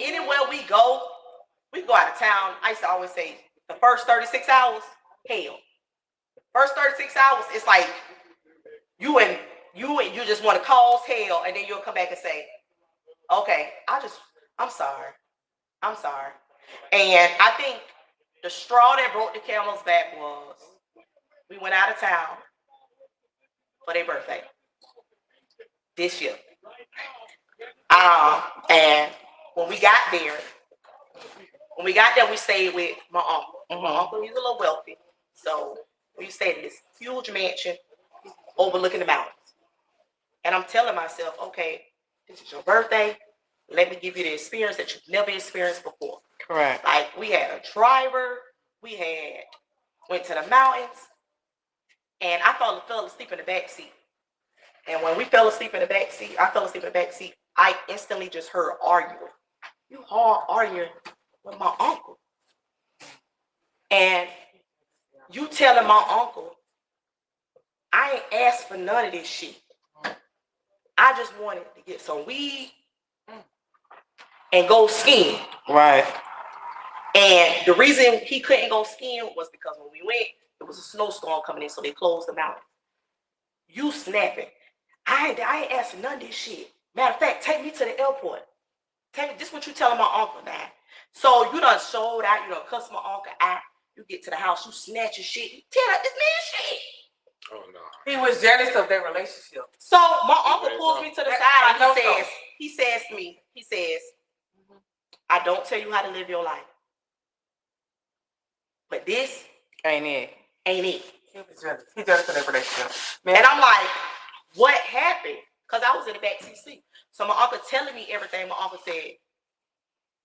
anywhere we go out of town. I used to always say, the first 36 hours, hell. First 36 hours, it's like you just want to cause hell, and then you'll come back and say, okay, I'm sorry. And I think the straw that broke the camel's back was we went out of town for their birthday this year. And when we got there, we stayed with my uncle. Mm-hmm. My uncle, he's a little wealthy. So we stayed in this huge mansion overlooking the mountains. And I'm telling myself, okay, this is your birthday. Let me give you the experience that you've never experienced before. Correct. Like, we had a driver. We went to the mountains. And I fell asleep in the back seat. And when we fell asleep in the back seat, I instantly just heard arguing. You hard arguing with my uncle. And you telling my uncle, I ain't asked for none of this shit. I just wanted to get some weed and go skiing. Right. And the reason he couldn't go skiing was because when we went, it was a snowstorm coming in, so they closed the mountain. You snapping. I ain't asked for none of this shit. Matter of fact, take me to the airport. This what you telling my uncle now. So you done showed out, you done cuss my uncle out. You get to the house, you snatch your shit. You tell this man shit. Oh no. He was jealous of their relationship. So my uncle pulls me to the side and he says to me, I don't tell you how to live your life. But this Ain't it? ain't it. He was jealous. He jealous of their relationship. And I'm like, what happened? Because I was in the backseat seat. So my uncle telling me everything. My uncle said,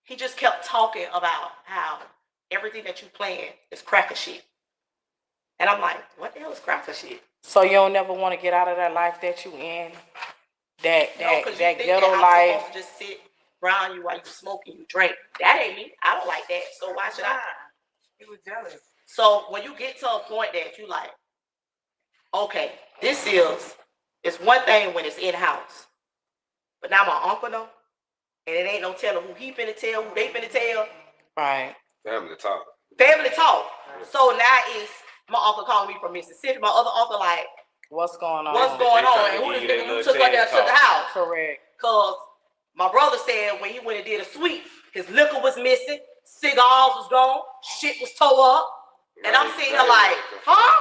he just kept talking about how everything that you plan is cracker shit. And I'm like, what the hell is cracker shit? So you don't never want to get out of that life that you in? That No, 'cause you think ghetto that I'm life? supposed to just sit around you while you smoking, you drink. That ain't me. I don't like that. So why should I? He was jealous. So when you get to a point that you like, okay, it's one thing when it's in-house. But now my uncle know, and it ain't no telling who he finna tell, who they finna tell. Right. Family talk. Family talk. So now it's my uncle calling me from Mississippi. My other uncle like, What's going on? what's going They on? trying And to who this give you that nigga you little took her there TED to the talk. house? Correct. Cause my brother said when he went and did a sweep, his liquor was missing, cigars was gone, shit was tore up. And I'm sitting here like, huh?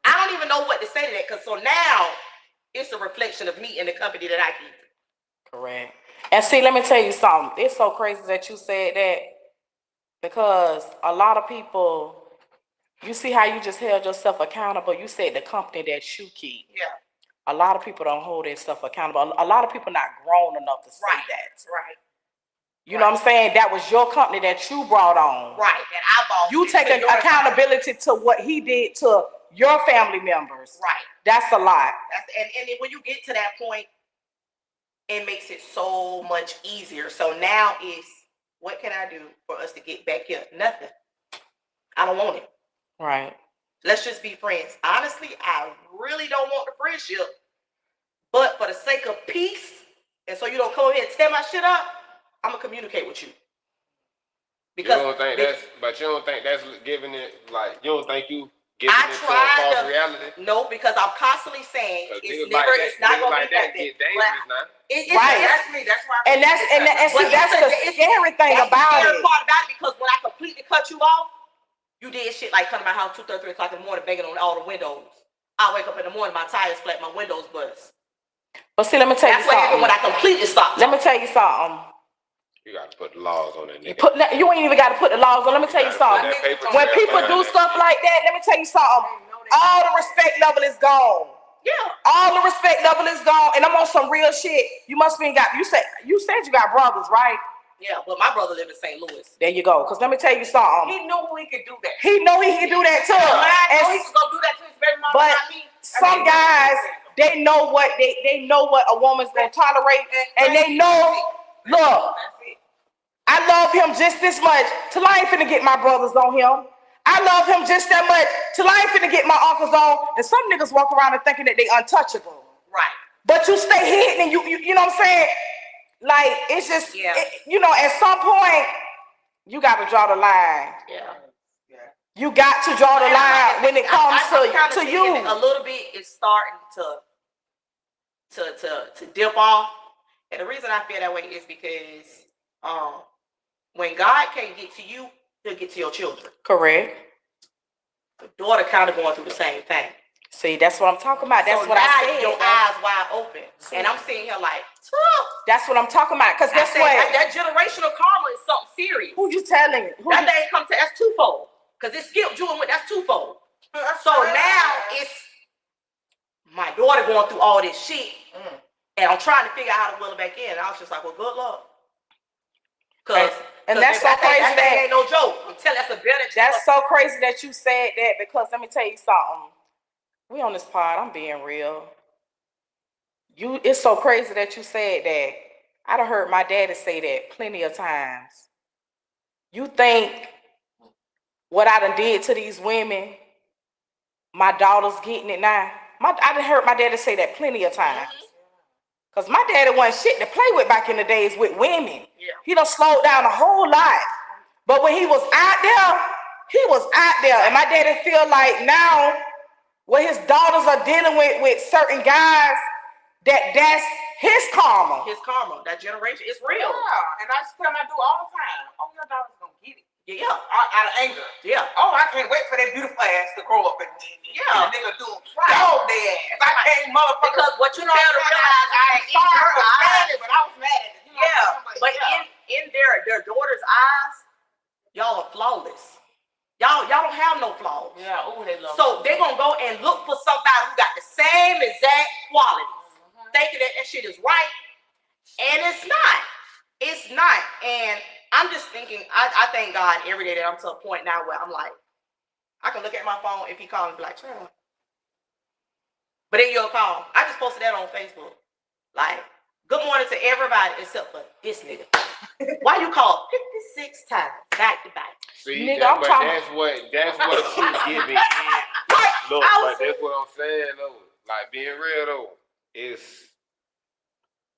I don't even know what to say to that. Cause so now it's a reflection of me and the company that I keep. Correct. And see, let me tell you something. It's so crazy that you said that because a lot of people, you see how you just held yourself accountable. You said the company that you keep. Yeah. A lot of people don't hold themselves accountable. A lot of people not grown enough to say that. Right. You know what I'm saying? That was your company that you brought on. Right. That I bought. You take accountability to what he did to your family members. Right. That's a lot. And then when you get to that point, it makes it so much easier. So now it's, what can I do for us to get back here? Nothing. I don't want it. Right. Let's just be friends. Honestly, I really don't want the friendship. But for the sake of peace, and so you don't come over here and tear my shit up, I'm gonna communicate with you. Because you don't think that's giving it like you don't think you giving it to a false reality? No, because I'm constantly saying it's not gonna be that nothing. get dangerous now. Right. That's me. That's why. And that's the scary thing about it. Part about it because when I completely cut you off, you did shit like come to my house 2:30, 3 o'clock in the morning, banging on all the windows. I wake up in the morning, my tires flat, my windows bust. But see, let me tell you That's what happened something. when I completely stopped. Let me tell you something. You got to put the laws on that nigga. You ain't even got to put the laws on. Let me tell you something. When people do stuff like that, let me tell you something. All the respect level is gone. Yeah. All the respect level is gone. And I'm on some real shit. You must be got. You said you got brothers, right? Yeah, but my brother lived in St. Louis. There you go. Cause let me tell you something. He knew he could do that. He know he can do that too. I know he was gonna do that to his baby mama. But some guys, they know what they know what a woman's gonna tolerate, and they know. Look, I love him just this much till I ain't finna get my brothers on him. I love him just that much till I ain't finna get my uncles on. And some niggas walk around and thinking that they untouchable. Right. But you stay hidden, and you know what I'm saying? Like it's just, at some point, you got to draw the line. Yeah. You got to draw the line when it comes to you. A little bit is starting to dip off, and the reason I feel that way is because when God can't get to you, He'll get to your children. Correct. The daughter kind of going through the same thing. See, that's what I'm talking about. That's so what I said. Your eyes wide open, and I'm sitting here like, that's what I'm talking about. Cause guess what? That generational karma is something serious. Who you telling? That thing come to that's twofold. Cause it skipped you and went. That's twofold. So now it's my daughter going through all this shit, and I'm trying to figure out how to will it back in. And I was just like, well, good luck. Cause that's so crazy. That ain't no joke. I'm telling you, that's a better. That's so crazy that you said that because let me tell you something. We on this pod. I'm being real. It's so crazy that you said that. I done heard my daddy say that plenty of times. You think what I done did to these women, my daughter's getting it now? I done heard my daddy say that plenty of times. Because my daddy wasn't shit to play with back in the days with women. Yeah. He done slowed down a whole lot. But when he was out there, he was out there. And my daddy feel like now, when his daughters are dealing with certain guys, that's his karma. His karma, that generation, it's real. Yeah, and I just tell my dude all the time, oh, your daughter's gonna get it. Yeah. Out of anger. Yeah. Oh, I can't wait for that beautiful ass to grow up and yeah. nigga do dog their ass. I can't motherfucker. Because what you fail to realize, but I was mad at it. You know but in their daughter's eyes, y'all are flawless. Y'all don't have no flaws. Yeah, ooh, they love so they're gonna go and look for somebody who got the same exact qualities. Thinking that shit is right, and it's not. It's not. And I'm just thinking, I thank God every day that I'm to a point now where I'm like, I can look at my phone if he calls and be like, Charlie. But then you'll call. I just posted that on Facebook. Like, good morning to everybody except for this nigga. Why you call 56 times back to back? See, Nigga, that, I'm but trying- that's what you giving in. Look, but that's what I'm saying though. Like being real though, it's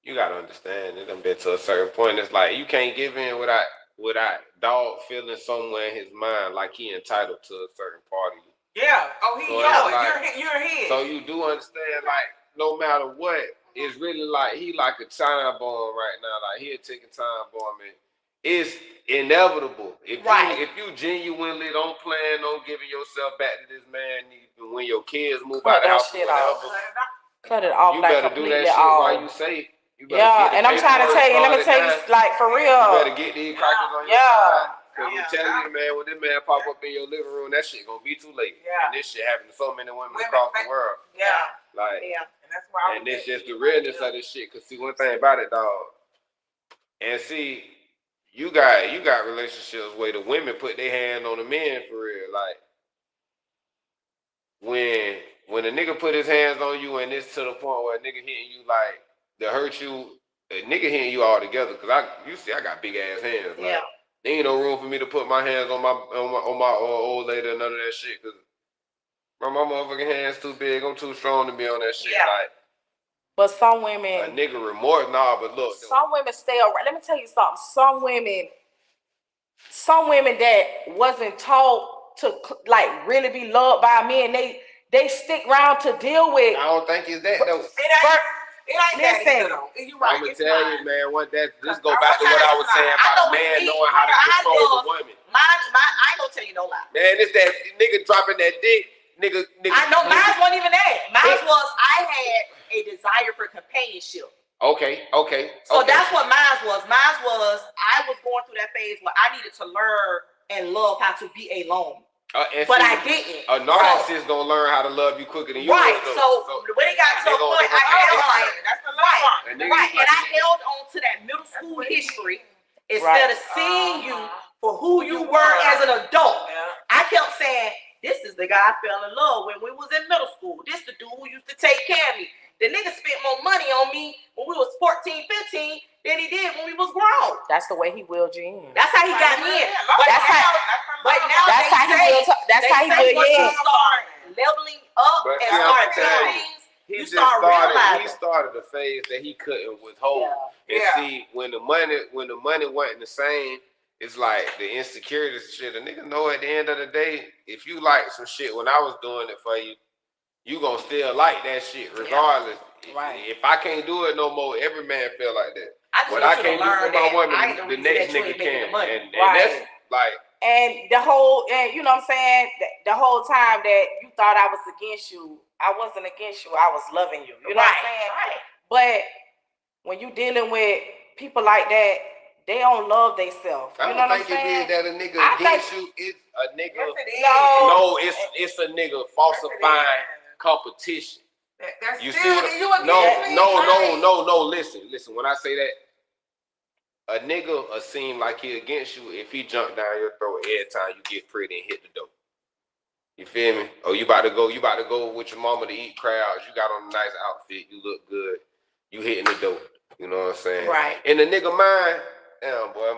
you gotta understand it done been to a certain point. It's like you can't give in without dog feeling somewhere in his mind like he entitled to a certain part of you. Yeah. Oh, he So yours. like- You're his. So you do understand, like, no matter what, it's really like he like a time bomb right now. Like he a ticking time bomb, and it's inevitable. If you genuinely don't plan on giving yourself back to this man, even when your kids move Cut out the that house, or shit whatever, off. Cut it off you like better do completely that shit off. while you safe. You better Yeah, get the and I'm trying to paperwork tell you, let me started tell you, now. like for You real. better get these crackers on your Yeah. side. Cause Yeah. I'm telling you, man, when this man pop up in your living room, that shit gonna be too late. Yeah. And this shit happen to so many women Women, across the world. Yeah. Like, Yeah. And that's why. and it's just the realness of this shit. Cause see, one thing about it, dog. And see, you got relationships where the women put their hand on the men for real. Like, when a nigga put his hands on you, and it's to the point where a nigga hitting you like to hurt you, a nigga hitting you all together. Cause I got big ass hands. Like, Yeah. there ain't no room for me to put my hands on my old lady or none of that shit. Cause my motherfucking hands too big. I'm too strong to be on that shit. Yeah. Like But some a women, nigga remorse, nah. But look, some women stay around. Let me tell you something. Some women that wasn't taught to like really be loved by men, they stick around to deal with. I don't think it's that though. It ain't that Listen. either, though. You right. I'm gonna It's tell not. you, man. This go back to what I was saying about a man knowing how to control the women. I ain't gonna tell you no lie. Man, it's that nigga dropping that dick, nigga. I know mine wasn't even that. Mine was I had a desire for companionship. Okay. So that's what mine was. Mine was I was going through that phase where I needed to learn and love how to be alone. But I didn't. A narcissist gonna learn how to love you quicker than you. Right. will, So when it got to a point, I held like That's the love part. And right, and I held on to that middle school history instead of seeing you for who you were as an adult. I kept saying, this is the guy I fell in love with when we was in middle school. This the dude who used to take care of me. The nigga spent more money on me when we was 14, 15 than he did when we was grown. That's the way he willed you in. That's how he got me in. But That's now, but now That's how he will. That's how he will. once you Yeah. start leveling up But and see, I'm start telling doing you, things, He you just start started. realizing. He started a phase that he couldn't withhold. And Yeah. see, when the money wasn't the same, it's like the insecurity shit. A nigga know at the end of the day, if you like some shit when I was doing it for you, you gonna still like that shit regardless. Right. If I can't do it no more, every man feel like that. I just What want I you can't to do learn for my that I ain't woman, the the reason next that you nigga ain't making can. the money. And Right. that's like, And the whole, and you know what I'm saying? The whole time that you thought I was against you, I wasn't against you. I was loving you. You know what I'm saying? Right. But when you dealing with people like that, they don't love themselves. I You know don't what I'm think it saying? is that a nigga I against you. It's a nigga. Yes, it is. No. No, it's a nigga falsifying competition. That's You still see, you against me. no. Listen. When I say that, a nigga will seem like he against you if he jump down your throat every time you get pretty and hit the door. You feel me? Oh, you about to go with your mama to eat crowds. You got on a nice outfit. You look good. You hitting the door. You know what I'm saying? Right. In the nigga mind, damn boy,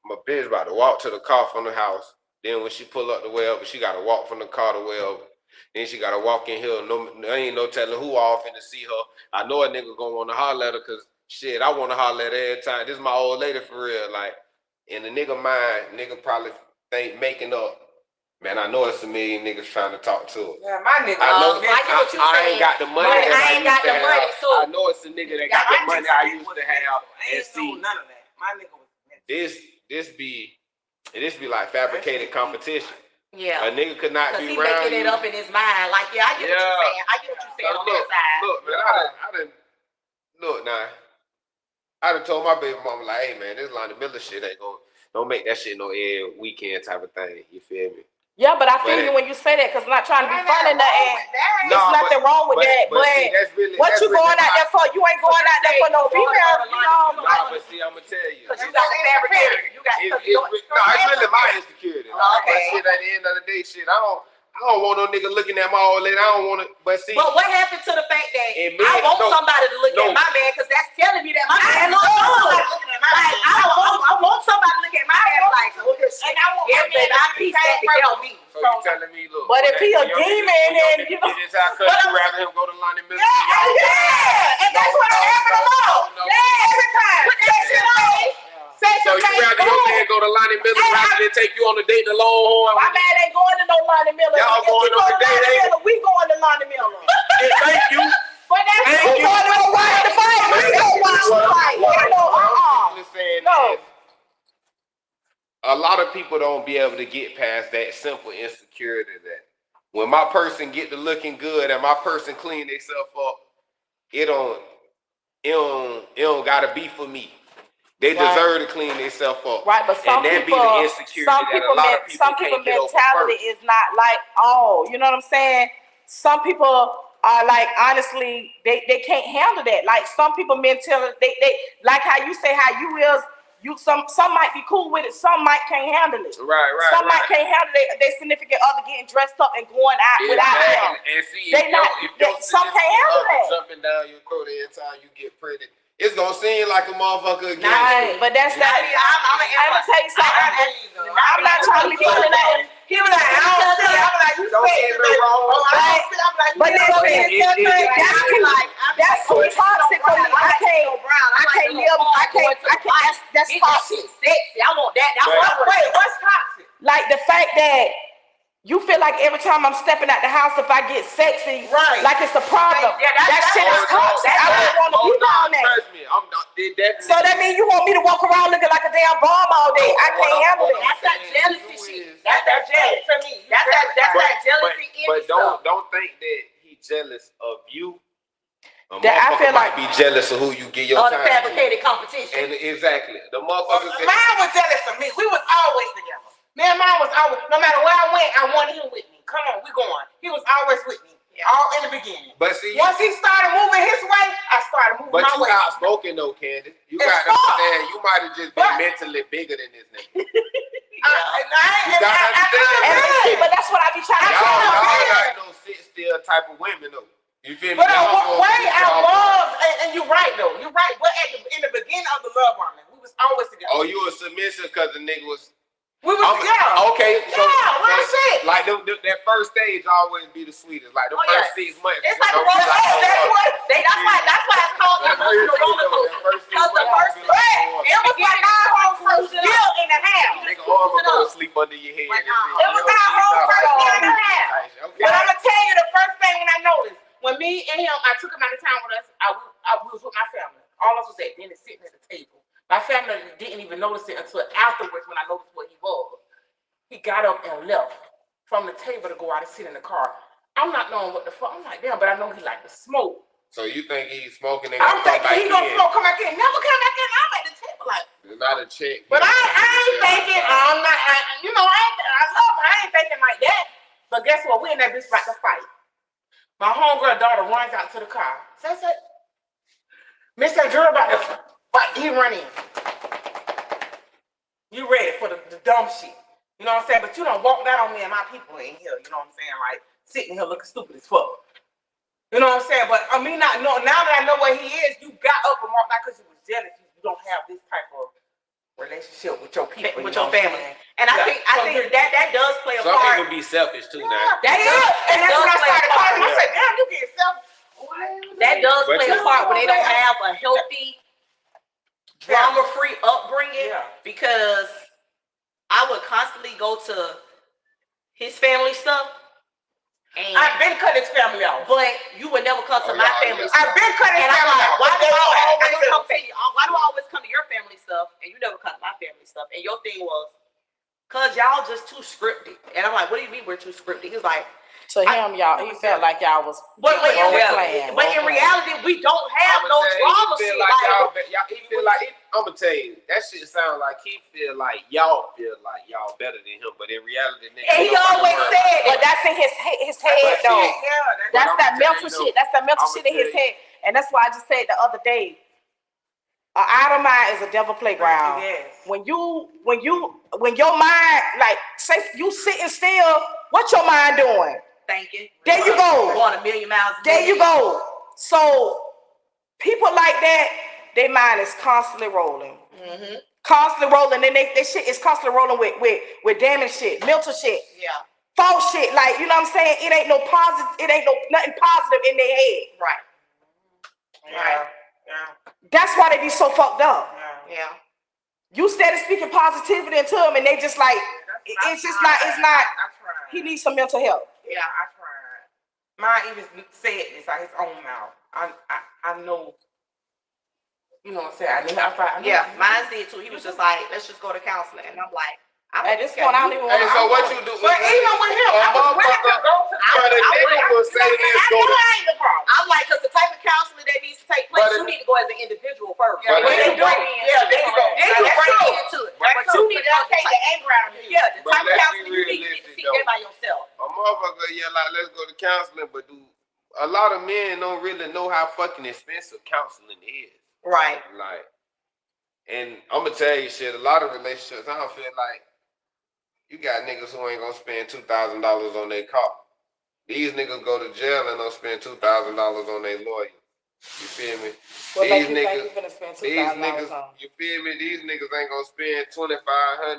my bitch about to walk to the car from the house. Then when she pull up the way over, she got to walk from the car to way over. Then she got to walk in here. No, there ain't no telling who all finna see her. I know a nigga gonna want to holler at her because shit, I want to holler at her every time. This is my old lady for real. Like, in the nigga mind, nigga probably think making up. Man, I know it's a million niggas trying to talk to her. Yeah, my nigga. I know I get what you I saying, ain't got the money but that I ain't got used to the money, have. so- I know it's a nigga that got the money I used to have. And see, none of that. My nigga was this be like fabricated competition. Yeah. A nigga could not Because be he around making you. it up in his mind. Like, yeah, I get what you're saying. I get what you're saying on that side. Look, man, I done look now. I done told my baby mama like, hey man, this Lonnie Miller shit ain't don't make that shit no every weekend type of thing. You feel me? Yeah, but I feel But you when you say that because I'm not trying to be funny. Nothing. Nah, There's nothing wrong with that. But see, that's really, what that's you really going out there for? You ain't going out there for no female. You know. Nah, but see, I'm gonna tell you. Because you got the fabricator. You got It's really my insecurity. But Okay. shit, at the end of the day, shit, I don't want no nigga looking at my old lady. I don't want to. But see, But what happened to the fact that And me, I want no, somebody to look no. at my man because that's telling me that my man looks good. Like, I want somebody to look at my ass like, oh, this shit. And I want Yeah, my man baby, I to piece be that the same together. way. So you telling me, look. But if he a demon, then you know. This how cut you rather him go to Lonnie Miller. Yeah, and that's what I'm having to know. Yeah, every time. Put that shit on. So you rather your man go to Lonnie Miller rather than take you on a date to Longhorn? My man ain't going to no Lonnie Miller. Y'all If going we on go a to date, Lonnie ain't Miller, we going to Lonnie Miller. Thank you. But that's Thank we you. going to go watch the fight. We gonna watch the fight. No. A lot of people don't be able to get past that simple insecurity that when my person get to looking good and my person clean themselves up, it don't gotta be for me. They deserve to clean themselves up. Right, but some and that people, be the insecurity some that people, a lot of people some people can't get over mentality first. is not like, oh, you know what I'm saying? Some people are like, honestly, they can't handle that. Like some people mentality, they like how you say how you is. Some might be cool with it, some might can't handle it. Right. Some might can't handle their significant other getting dressed up and going out without them. And see, They some can't handle that. Jumping down your throat every time you get pretty, it's gonna seem like a motherfucker again. Right, but that's not. I'm gonna tell you something. I'm not trying to be funny. He was like, I don't see. I'm like, you Don't say get me wrong. But that's too toxic for me. I can't live. That's toxic. Sexy. I want that. That's what I want. Wait, what's toxic? Like the fact that you feel like every time I'm stepping out the house, if I get sexy, Right. like it's a problem. Yeah, that shit is toxic. I don't want to be on that. Trust me, I'm not. So that means you want me to walk around looking like a damn bomb all day. I can't handle it. That's that jealousy shit. That's that jealous to me. That's that jealousy But stuff. don't think that he jealous of you. That I feel might like- be jealous of who you get your Or the time to. fabricated competition. And exactly, the motherfuckers. Mine was jealous of me. We was always together. Me and mine was always, no matter where I went, I wanted him with me. Come on, we going. He was always with me. All in the beginning. But see, Once he started moving his way, I started moving but my you way. outspoken though, Candy. You It's got to fuck. understand. You might have just been But- mentally bigger than this nigga. And see, but that's what I be trying to Y'all tell you. got no sit still type of women though. You feel me? But Y'all what gonna way keep I y'all- was, and you're right though. You're right. But in the beginning of the love bombing, we was always together. Oh, you was submissive because the nigga was. We was together. Okay, so, Yeah, real shit. like that first stage always be the sweetest. Like the Oh, first yeah. 6 months. It's like a don't be roller coaster. That's why it's called the emotional roller coaster. Because the first It was like our whole first year and a half. Nigga arm will go to sleep under your head. Like, and shit. it was our whole first year and a half. Okay. But I'm gonna tell you the first thing when I noticed, when me and him, I took him out of town with us. I was with my family. All of us was at dinner sitting at the table. My family didn't even notice it until afterwards when I noticed what he was. He got up and left from the table to go out and sit in the car. I'm not knowing what the fuck. I'm like, damn, but I know he like to smoke. So you think he's smoking and I'm gonna come back thinking he gonna in? smoke, come back in. Never come back in. I'm at the table like, It's not a check. but I ain't thinking, I'm not, I love him. I ain't thinking like that. But guess what? We in that bitch about to fight. My homegirl daughter runs out to the car. Says it. Mr. Drew about to fight. He run in. You ready for the dumb shit. You know what I'm saying? But you don't walk that on me and my people in here. You know what I'm saying? Like, sitting here looking stupid as fuck. You know what I'm saying? But me not know, now that I know where he is, you got up and walked out because you was jealous. You don't have this type of relationship with your people. with you know your what I'm family. saying? And I Yeah. think So that does play a Some part. people be selfish too now. That Yeah, and that's when I started calling him. I said, damn, you get self. That does But play you- a part when they don't have a healthy, drama-free upbringing. Yeah. Because I would constantly go to his family stuff, and I've been cutting his family off. but you would never come to Oh, my y'all family listen. stuff. I've been cutting his And I'm family like, off. why do I always I come to you? Why do I always come to your family stuff and you never come to my family stuff? And your thing was, cause y'all just too scripted. And I'm like, what do you mean we're too scripted? He's like, To him, he felt like y'all was but role playing. in reality, we don't have no drama shit. He feel like I'm gonna tell you that shit sound like he feel like y'all better than him, but in reality, nigga, And he always said, But that's in his head though. That's that mental shit. That's that mental shit in his head. And that's why I just said the other day, an idle mind is a devil playground. Yes. When your mind, like, say you sitting still, what your mind doing? thinking. There you go. Going a million miles a There day. you go. So people like that, their mind is constantly rolling. Constantly rolling, and they shit is constantly rolling with damaged shit, mental shit, false shit. Like, you know what I'm saying? It ain't no positive. It ain't no nothing positive in their head. Right. Yeah. That's why they be so fucked up. Yeah. You started speaking positivity into them, and they just like it's just not. It's not. I tried. He needs some mental help. Yeah, I tried. Mine even said this out his own mouth. I know. You know what I'm saying? Yeah, mine did too. He was just like, let's just go to counseling. And I'm like, At this point, I don't even want Hey, so what you do? But even with him, I was willing to go to But a nigga will say let's go to. I'm like, because the type of counseling that needs to take place, But you need to go as an individual first. But Then you it- bring in, then you bring into it. But you need to take the anger out of it. Yeah, the But type of let's counseling be you need to realistic, see that by yourself. A motherfucker, yeah, like let's go to counseling, but a lot of men don't really know how fucking expensive counseling is. Right. Like, and I'm gonna tell you shit. A lot of relationships, I don't feel like you got niggas who ain't gonna spend $2,000 on their car. These niggas go to jail and don't spend $2,000 on their lawyer. You feel me? What These make you think niggas, you finna spend these $2,000 niggas, on? you feel me? These niggas ain't gonna spend $2,500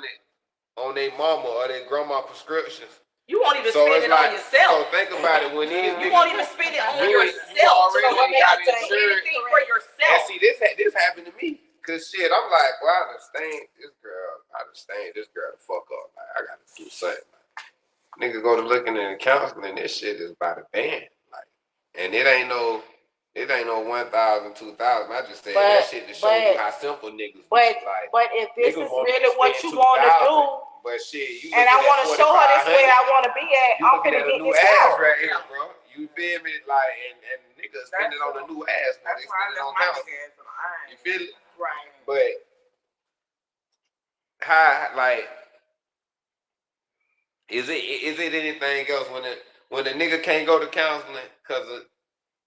on their mama or their grandma prescriptions. You won't even So spend it's it on like, yourself. so think about it. When these You niggas, won't even spend it on You yourself. already So what got they do insurance. anything for and yourself. see, this happened to me. Cause shit, I'm like, well, I done stained this girl the fuck up. Like, I gotta do something. Like, niggas go to looking at counseling, this shit is by the band. Like, and it ain't no 1,000, 2,000. I just said that shit to show you how simple niggas be. Like, But if this niggas is want really to what spend you want to 2,000, do, but shit, you and I want to show her this way I want to be at, You I'm looking finna at a get new this ass out. right here, bro. You feel me? Like, and niggas spend it on a new ass when they That's why I spend it on left my counseling. nigga ass on the iron. You feel it? Right. But how, like, is it anything else when a nigga can't go to counseling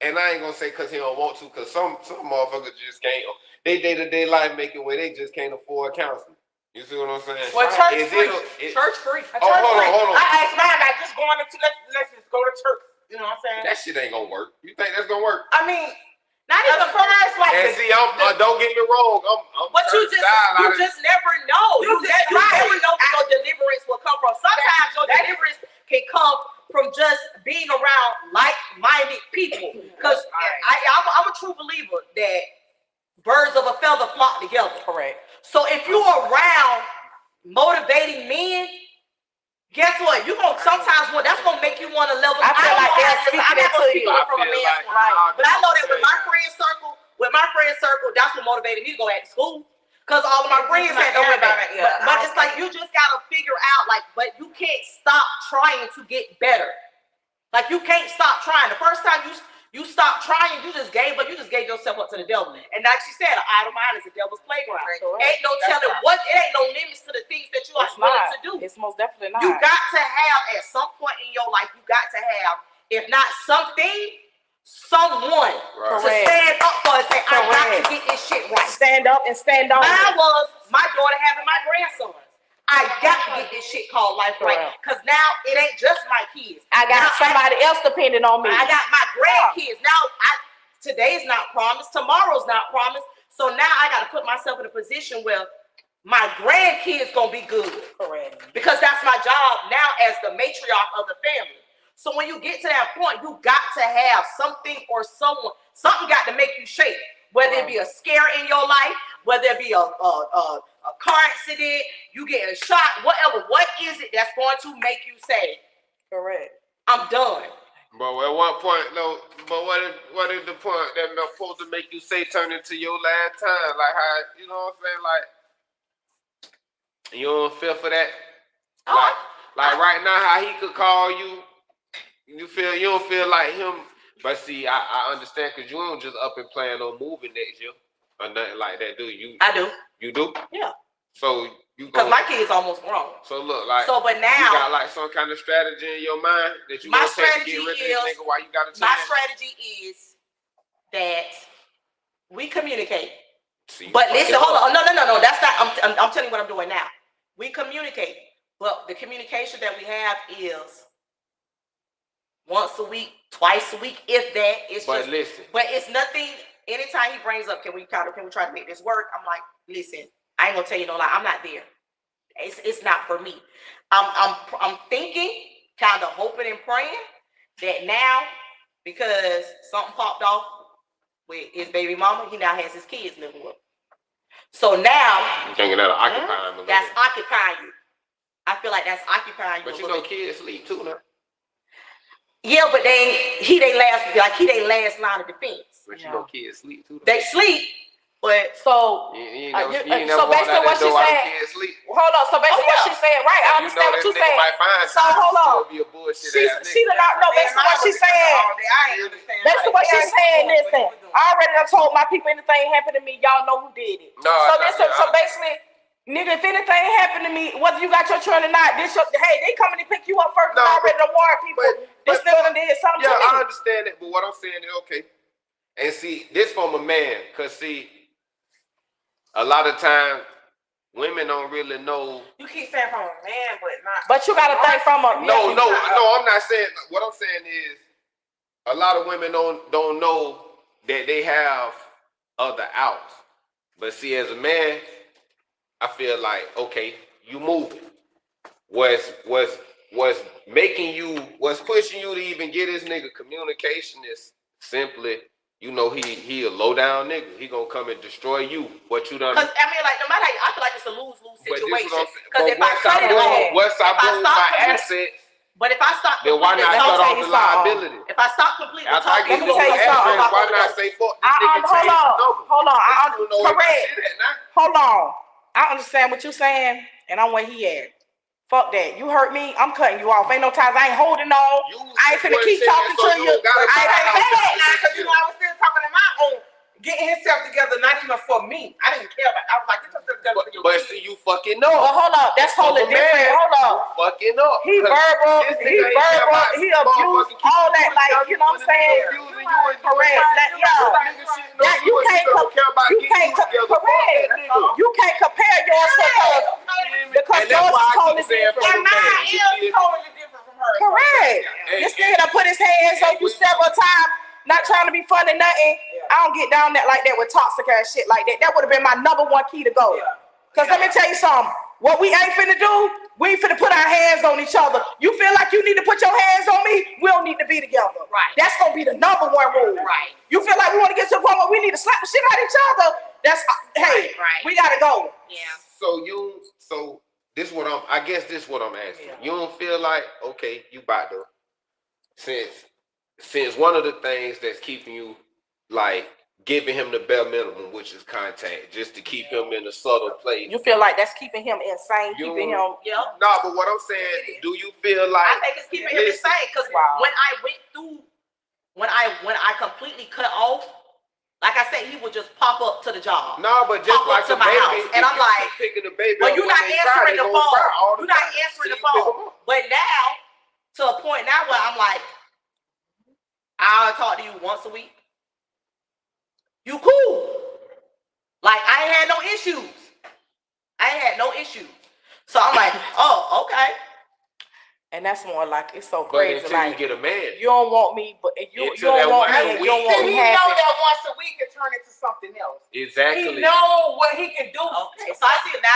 and I ain't gonna say cause he don't want to, cause some motherfuckers just can't. They day-to-day life making where they just can't afford counseling. You see what I'm saying? Well, church Is free. Church free. hold on. I asked mine about just going to let's just go to church. You know what I'm saying? That shit ain't gonna work. You think that's gonna work? I mean, not even first like And see, don't get me wrong. I'm But you just never know. You never know where your deliverance will come from. Sometimes your deliverance can come from just being around like-minded people. Because I'm a true believer that birds of a feather flock together. Correct. So if you're around motivating men, guess what? That's gonna make you want to level. I feel like they're speaking I'm not gonna to speak you. on it from a man's like- point, but I know that with my friend circle, that's what motivated me to go back to school. Cause all of my friends had to went back. But it's like you just gotta figure out, like, but you can't stop trying to get better. Like you can't stop trying. The first time you stopped trying, you just gave up. You just gave yourself up to the devil. And like she said, an idle mind is the devil's playground. Ain't no telling what. It ain't no limits to the things that you are willing to do. It's most definitely not. You got to have at some point in your life. You got to have, if not something, someone to stand up for and say, I got to get this shit right. Stand up and stand on. Mine was my daughter having my grandsons. I got to get this shit called life right. Because now it ain't just my kids. I got somebody else depending on me. I got my grandkids. Now, today's not promised. Tomorrow's not promised. So now I got to put myself in a position where my grandkids going to be good. Correct. Because that's my job now as the matriarch of the family. So when you get to that point, you got to have something or someone. Something got to make you shake. Whether it be a scare in your life, whether it be a car accident, you getting shot, whatever. What is it that's going to make you say, correct, I'm done? But at one point, no. But what is the point that's supposed to make you say turn into your last time? Like how, you know what I'm saying? Like you don't feel for that. Like right now, how he could call you. You don't feel like him. But see, I understand because you don't just up and plan on moving next year or nothing like that, do you? I do. You do? Yeah. So you because my kid's almost grown. So look, like but now you got like some kind of strategy in your mind that you gonna take to get rid of this nigga while you got a chance. My strategy is that we communicate. See, but listen, hold on. No. That's not. I'm telling you what I'm doing now. We communicate, but the communication that we have is once a week, twice a week, if that. But it's nothing. Anytime he brings up, can we try to make this work? I'm like, listen, I ain't gonna tell you no lie. I'm not there. It's not for me. I'm thinking, kind of hoping and praying that now, because something popped off with his baby mama, he now has his kids living with him. So now, You thinking that'll occupy him a little that's bit. occupying you. I feel like that's occupying you. But you know, kids sleep too now. Yeah, but he they last line of defense. But you know, kids sleep too. They sleep, but So, You so ain't never walked basically out what that she door while said. the kids sleep. Hold on. So basically what she said, right? I understand what you said. saying. So hold on. Be a bullshit She ass did nigga. not know basically what she said. Basically what she said. Listen, I already done told my people anything happened to me, y'all know who did it. No, So basically, nigga, if anything happened to me, whether you got your children or not, hey, they coming to pick you up first. No, I already done warn people. This nigga done did something to me. Yeah, I understand that, but what I'm saying is okay. And see, this from a man, cause see, a lot of times women don't really know. You keep saying from a man, but not. But you gotta think from a No, I'm not saying. What I'm saying is, a lot of women don't know that they have other outs. But see, as a man, I feel like okay, you moving. What's pushing you to even get this nigga communication is simply, you know, he a low down nigga. He gonna come and destroy you. What you done? Because I mean, like no matter how, I feel like it's a lose-lose situation. But Because if I cut it off, once I move my assets, but if I stop, then why not cut off the liability? If I stop completely After I talking, get this address, why not say fuck this nigga? Hold on. Correct. Now. Hold on. I understand what you're saying, and I'm where he at. Fuck that. You hurt me, I'm cutting you off. Ain't no times I ain't holding on. I ain't finna keep talking to you. I ain't say that now because you know I was still talking to my own, getting himself together, not even for me. I didn't care about. I was like, get yourself together for your But kids. see, you fucking know. But hold up, that's totally different. Hold up. Fucking up. He verbal, he abused, all that, like, you know what I'm saying? Correct. You can't compare yours because yours is totally different. And mine is totally different from hers. Correct. This nigga done put his hands on you several times, not trying to be funny, nothing. I don't get down that like that with toxic ass shit like that. That would have been my number one key to go. Cause let me tell you something. What we ain't finna do, we ain't finna put our hands on each other. You feel like you need to put your hands on me, we don't need to be together. Right. That's gonna be the number one rule. Right. You feel like we want to get to the point where we need to slap the shit out of each other. That's we gotta go. Yeah. So this what I guess this what I'm asking. You don't feel like, okay, you about to, since one of the things that's keeping you like giving him the bare minimum, which is contact, just to keep him in a subtle place. You feel like that's keeping him insane, keeping him. Yep. No, but what I'm saying, do you feel like? I think it's keeping him insane because when I went through, when I completely cut off, like I said, he would just pop up to the job. No, but just pop like up to the my baby, house, and I'm like, picking the baby well, up you're when not they answering cry, the phone. You're not time. answering the So you pick 'em phone. up. But now, to a point now where I'm like, I'll talk to you once a week. You cool. Like, I ain't had no issues. So I'm like, oh, okay. And that's more like, it's so But crazy. until Like, you get a man, you don't want me, but you don't want me, and you don't want He me know happy. that once a week can turn into something else. exactly. He know what he can do. Okay. So I see it now.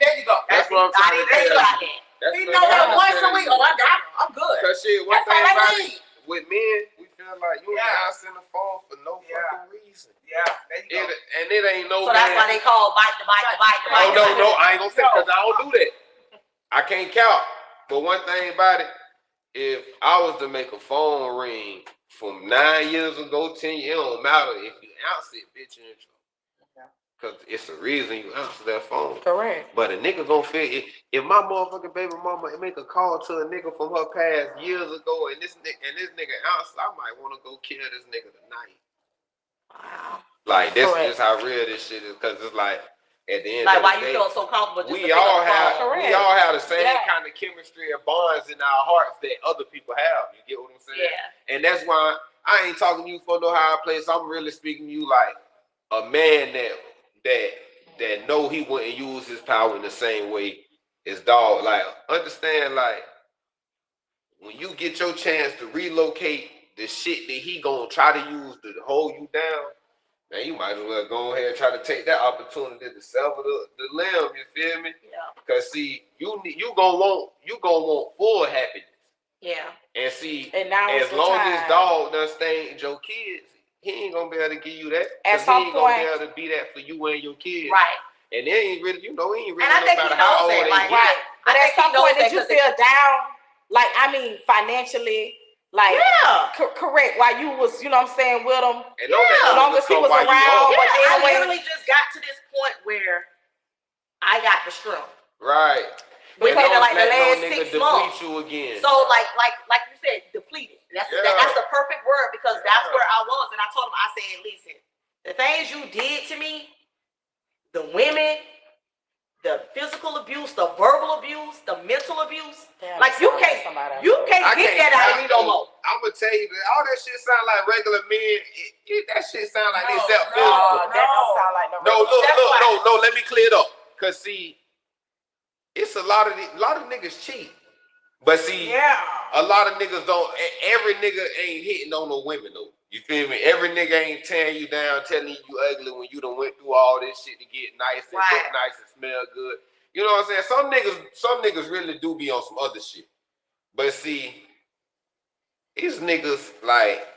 There you go. That's what I'm I trying didn't to think tell about you. that. He know that once a week. Oh, I got him. I'm good. Cause shit, one That's thing all I about need. it, with men, we feel like you ain't answering the phone for no fucking reason. Yeah, there you go. And it ain't no. So that's why they call bite the bite. Oh no, I ain't gonna say because I don't do that. I can't count. But one thing about it, if I was to make a phone ring from 9 years ago, 10 years, it don't matter if you answer it, bitch, you're in trouble. Cause it's a reason you answer that phone. Correct. But a nigga gonna feel it. If my motherfucking baby mama make a call to a nigga from her past years ago, and this nigga answer, I might want to go kill this nigga tonight. Wow. Like this is how real this shit is. Cause it's like at the end Like of the why day, you felt so comfortable just we all have the same Yeah. kind of chemistry and bonds in our hearts that other people have. You get what I'm saying? Yeah. And that's why I ain't talking to you for no higher place. I'm really speaking to you like a man that know he wouldn't use his power in the same way as dog. Like understand, like when you get your chance to relocate the shit that he gonna try to use to hold you down, Man, you might as well go ahead and try to take that opportunity to sever the limb. You feel me? Yeah. Cause see, you gonna want full happiness. Yeah. And see, And now as it's the long time. as dog done stained your kids, he ain't gonna be able to give you that. At Cause some he ain't gonna be point- able to be that for you and your kids. Right. And they ain't really, he ain't really And I no think he matter how knows old that, they like, get. Right. But I at think he some knows point, that did you 'cause feel down? Like, I mean, financially, like, Yeah. correct, while you was, you know what I'm saying, with him. And don't let Yeah. no As long nigga as he come was while you around, up. but Yeah, then I when- literally just got to this point where I got the strength. Right. Within And don't like the let no last nigga 6 deplete months. you again. So like you said, depleted. That's the perfect word because that's Yeah. where I was. And I told him, I said, listen, the things you did to me, the women, the physical abuse, the verbal abuse, the mental abuse, Damn, like you sound like can't somebody I get that out of me no more. I'm gonna tell you that all that shit sound like regular men. That shit sound like they No, self No, physical. that don't sound like no. No, regular- look, let me clear it up. Cause see, it's a lot of niggas cheat. But see, Yeah. a lot of niggas don't. Every nigga ain't hitting on no women though. You feel me? Every nigga ain't tearing you down, telling you ugly when you done went through all this shit to get nice and Right. look nice and smell good. You know what I'm saying? Some niggas really do be on some other shit. But see, these niggas like,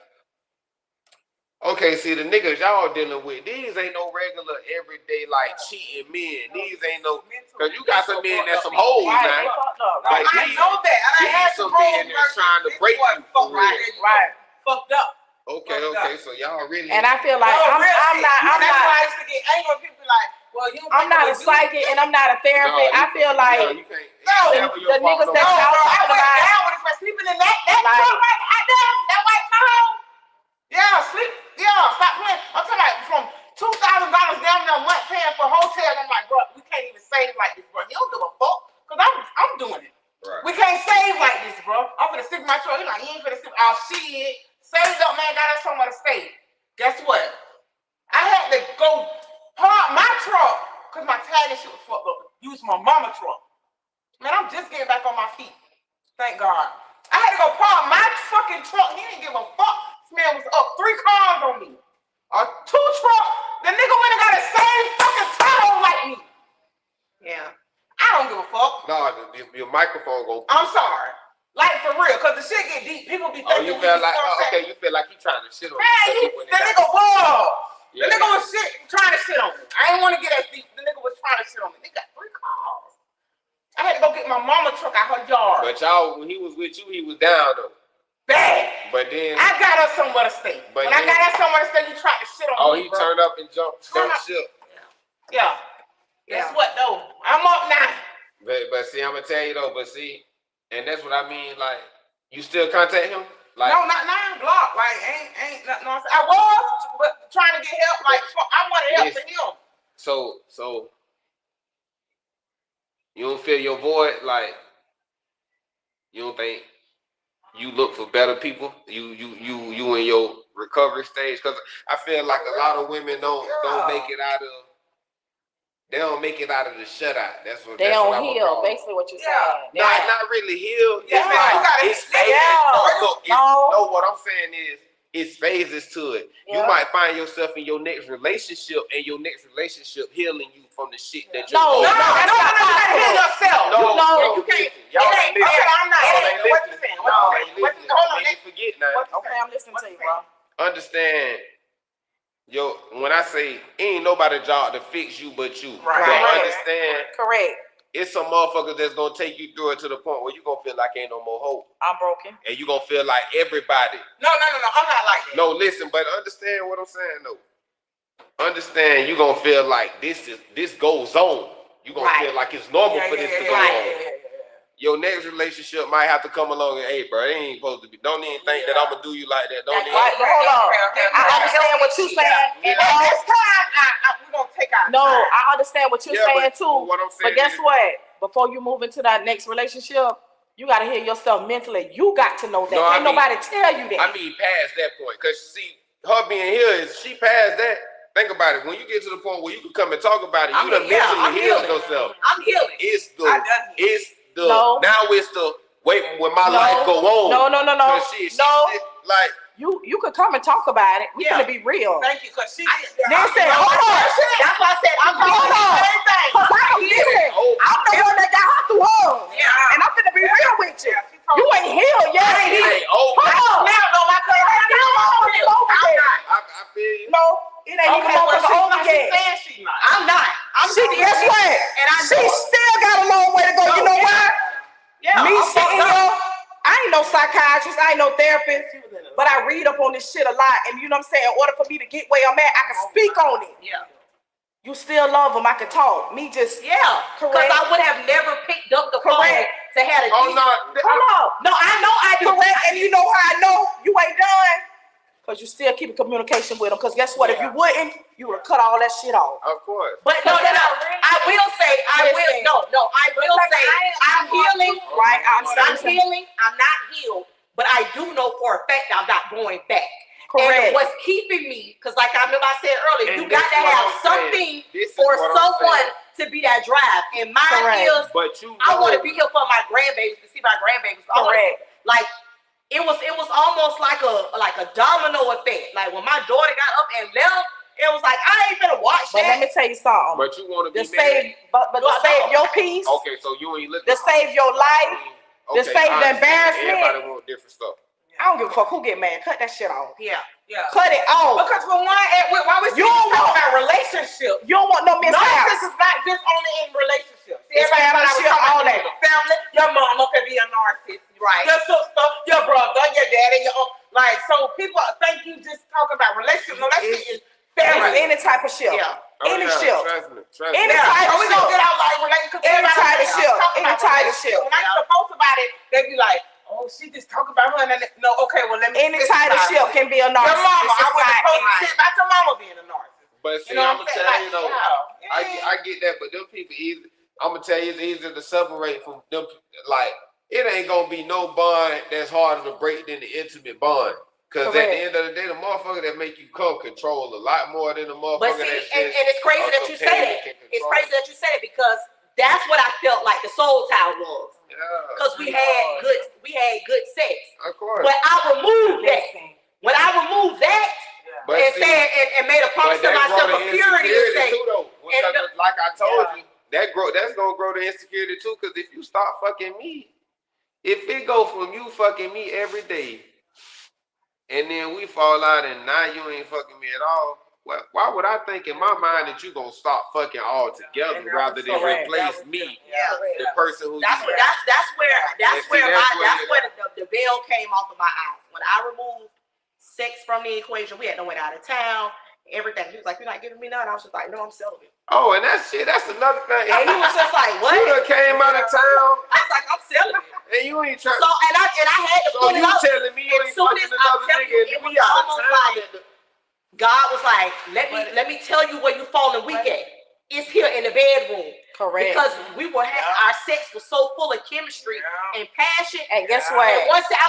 okay, see the niggas y'all dealing with, these ain't no regular everyday like cheating men. These ain't no, cause you got some men that's some hoes, Right, man. they fucked up, Like, right? I know that. And I had some some men that's trying to break you for real. Right. Fucked up. Okay, so y'all really. And I feel like No, I'm real shit. not, That's why I used to get angry when people be like, well, you don't I'm think not it a was psychic and I'm not a therapist. I feel like you can't. No, the niggas No, that bro, y'all I talking went about, down with it for sleeping in that Like- truck right out there, that white Tahoe. Yeah, sleep. Yeah, stop playing. I'm talking about from $2,000 down there a month paying for hotels. I'm like, bro, we can't even save like this, bro. He don't give a fuck, cause I'm doing it. Right. We can't save like this, bro. I'm gonna stick my truck. He's like, you ain't gonna stick. Oh shit, saved up, man. Got us somewhere to stay. Guess what? I had to go park my truck because my tag and shit was fucked up. Use my mama truck. Man, I'm just getting back on my feet. Thank God. I had to go park my fucking truck. He didn't give a fuck. This man was up 3 cars on me. 2 trucks. The nigga went and got the same fucking Tahoe like me. Yeah. I don't give a fuck. No, your microphone go. I'm sorry. Like for real, cause the shit get deep. People be Oh, thinking you feel like you know what I'm saying? okay? You feel like he trying to shit on Man, you. the nigga was. Yeah. The nigga was trying to shit on me. I didn't want to get as deep. The nigga was trying to shit on me. They got 3 cars. I had to go get my mama truck out her yard. But y'all, when he was with you, he was down though. Bad. But then, I got us somewhere to stay. But when I then- got us somewhere to stay, you tried to shit on oh, me, he bro. turned up and jumped ship. Yeah. Guess what though? I'm up now. But see, I'm gonna tell you though. But see, and that's what I mean. Like, you still contact him? Like, No, not now. I'm blocked. Like, ain't nothing. I was, but trying to get help. Like, I wanted help for him. So you don't feel your void? Like, you don't think you look for better people? You in your recovery stage? Because I feel like a lot of women don't make it out of. They don't make it out of the shutout. That's what they that's don't what I'm heal. call it. Basically, what you're Yeah. saying. Not really healed. Yeah, It's man, like you gotta it's hit- phases. Yeah. Look, No. what I'm saying is it's phases to it. You Yeah. might find yourself in your next relationship, and your next relationship healing you from the shit that you're No, going no, through. that's you not gotta heal yourself. No, you can't. Y'all It ain't ain't. listening. Okay, I'm not. Y'all It ain't ain't. What you listening. saying? Y'all What ain't you saying? listening. Hold on. Make you forget now. Okay, I'm listening to you, bro. Understand, when I say ain't nobody job to fix you but you. Right. But Right. understand, Correct. it's some motherfuckers that's gonna take you through it to the point where you gonna feel like ain't no more hope, I'm broken. and you gonna feel like everybody. No. I'm not like that. No, listen, but understand what I'm saying though. Understand, you gonna feel like this goes on. You gonna feel like it's normal for this to go on. Your next relationship might have to come along and, hey, bro, it ain't supposed to be. Don't even think that I'm gonna do you like that. Don't even. Right, but hold on. I understand what you're saying. And this time, we're gonna take our No, time. I understand what you're saying but too. what I'm saying But guess is- what? Before you move into that next relationship, you gotta hear yourself mentally. You got to know that. No, I Can't mean- nobody tell you that. I mean, past that point, cause see, her being here she passed that. Think about it. When you get to the point where you can come and talk about it, you done mentally healed yourself. I'm healing. It's the I done healed. it's the No. now it's the wait when my life go on. No. Cause shit, No. like you could come and talk about it. We gonna be real. Thank you, cause she. Then said, hold on. That's why I said I'm Hold doing on. the same thing. Cause I'm the one that got her through hers. Yeah. And I'm finna be real with you. You ain't healed yet. hey, oh, Hold on. Now, though, my cousin, I feel you. No, it ain't even over yet. I'm not. She, guess what? And I She still got a long way to go. You know why? Yeah. Me sitting here, I ain't no psychiatrist, I ain't no therapist, but I read up on this shit a lot. And you know what I'm saying? In order for me to get where I'm at, I can speak on it. Yeah. You still love them, I can talk. Me just, Yeah. Because correct. I would have never picked up the phone Correct. to have a Oh decent. no, hold on. No, I know I do. Correct. And you know how I know you ain't done? Because you still keeping communication with them. Because guess what? If you wouldn't, you would have cut all that shit off. of course. But no. I will say, I will say, I'm healing. Right, I'm healing. I'm not healed. But I do know for a fact I'm not going back. Correct. And what's keeping me, because like I remember I said earlier, And you got to this is what have I'm saying. something This is for what I'm someone saying. to be that drive. And mine Correct. is, But you I want to know- be here for my grandbabies, to see my grandbabies. Correct. Like, it was almost like a domino effect. Like when my daughter got up and left, it was like I ain't gonna watch But that. let me tell you something. But you want to be To save, but to save your peace, Okay, so you ain't looking. to save your life, to save the embarrassment. Everybody want different stuff. I don't give a fuck who get mad. Cut that shit off. Yeah. Cut it off. Because for one, why was You you don't talking want- about relationships? You don't want no Narcissism mishaps. is not just only in relationships. It's Everybody family was shit, talking all about that. your family, your mama could be a narcissist, Right. your sister, your brother, your daddy, your uncle. Like, so people think you just talking about relationships. No, that shit is It's family. any type of shit. Yeah. Any yeah, shit. Trust Any me. type So of we gonna shit. get out like relationships. Any Everybody type of talking shit. about Any type of shit. When I used to post about it, they be like, "Oh, she just talking about her." And then, no, okay, well let me. Any type of shit can be a Your narcissist. mama, I It's wouldn't not post any- shit about your mama being a narcissist. But see, You know I'm what gonna I'm tell saying? you though, Yeah. I get that, but them people easy. I'm gonna tell you, it's easier to separate from them. Like, it ain't gonna be no bond that's harder to break than the intimate bond. Cause at the Correct. end of the day, the motherfucker that make you come control a lot more than the motherfucker But see, that's and it's crazy that you say that. It's crazy that you say it because that's what I felt like the soul tie was. Yeah, Because we had good sex. of course. But I removed that. When I removed that But and see, said and made a promise but to that myself grow of the purity and insecurity say, too, though. and Because like I told you, that's gonna grow the insecurity too. Because if you start fucking me, if it go from you fucking me every day, and then we fall out and now you ain't fucking me at all, well, why would I think in my mind that you gonna stop fucking altogether rather than correct. replace me, yeah. the person who That's you where the veil came off of my eyes. When I removed sex from the equation, we had no went out of town, everything. He was like, "You're not giving me none." I was just like, "No, I'm celibate." Oh, and that's another thing. And he was just like, "What?" You done came out of town I was like, "I'm celibate." and you ain't trying. So and I had to So put it you up. telling me you As ain't soon fucking as I'm another telling nigga you, and it we was out of almost town? like God was like, let me tell you where you falling weak at. It's here in the bedroom. Correct. Because we were our sex was so full of chemistry and passion. And guess And what? once I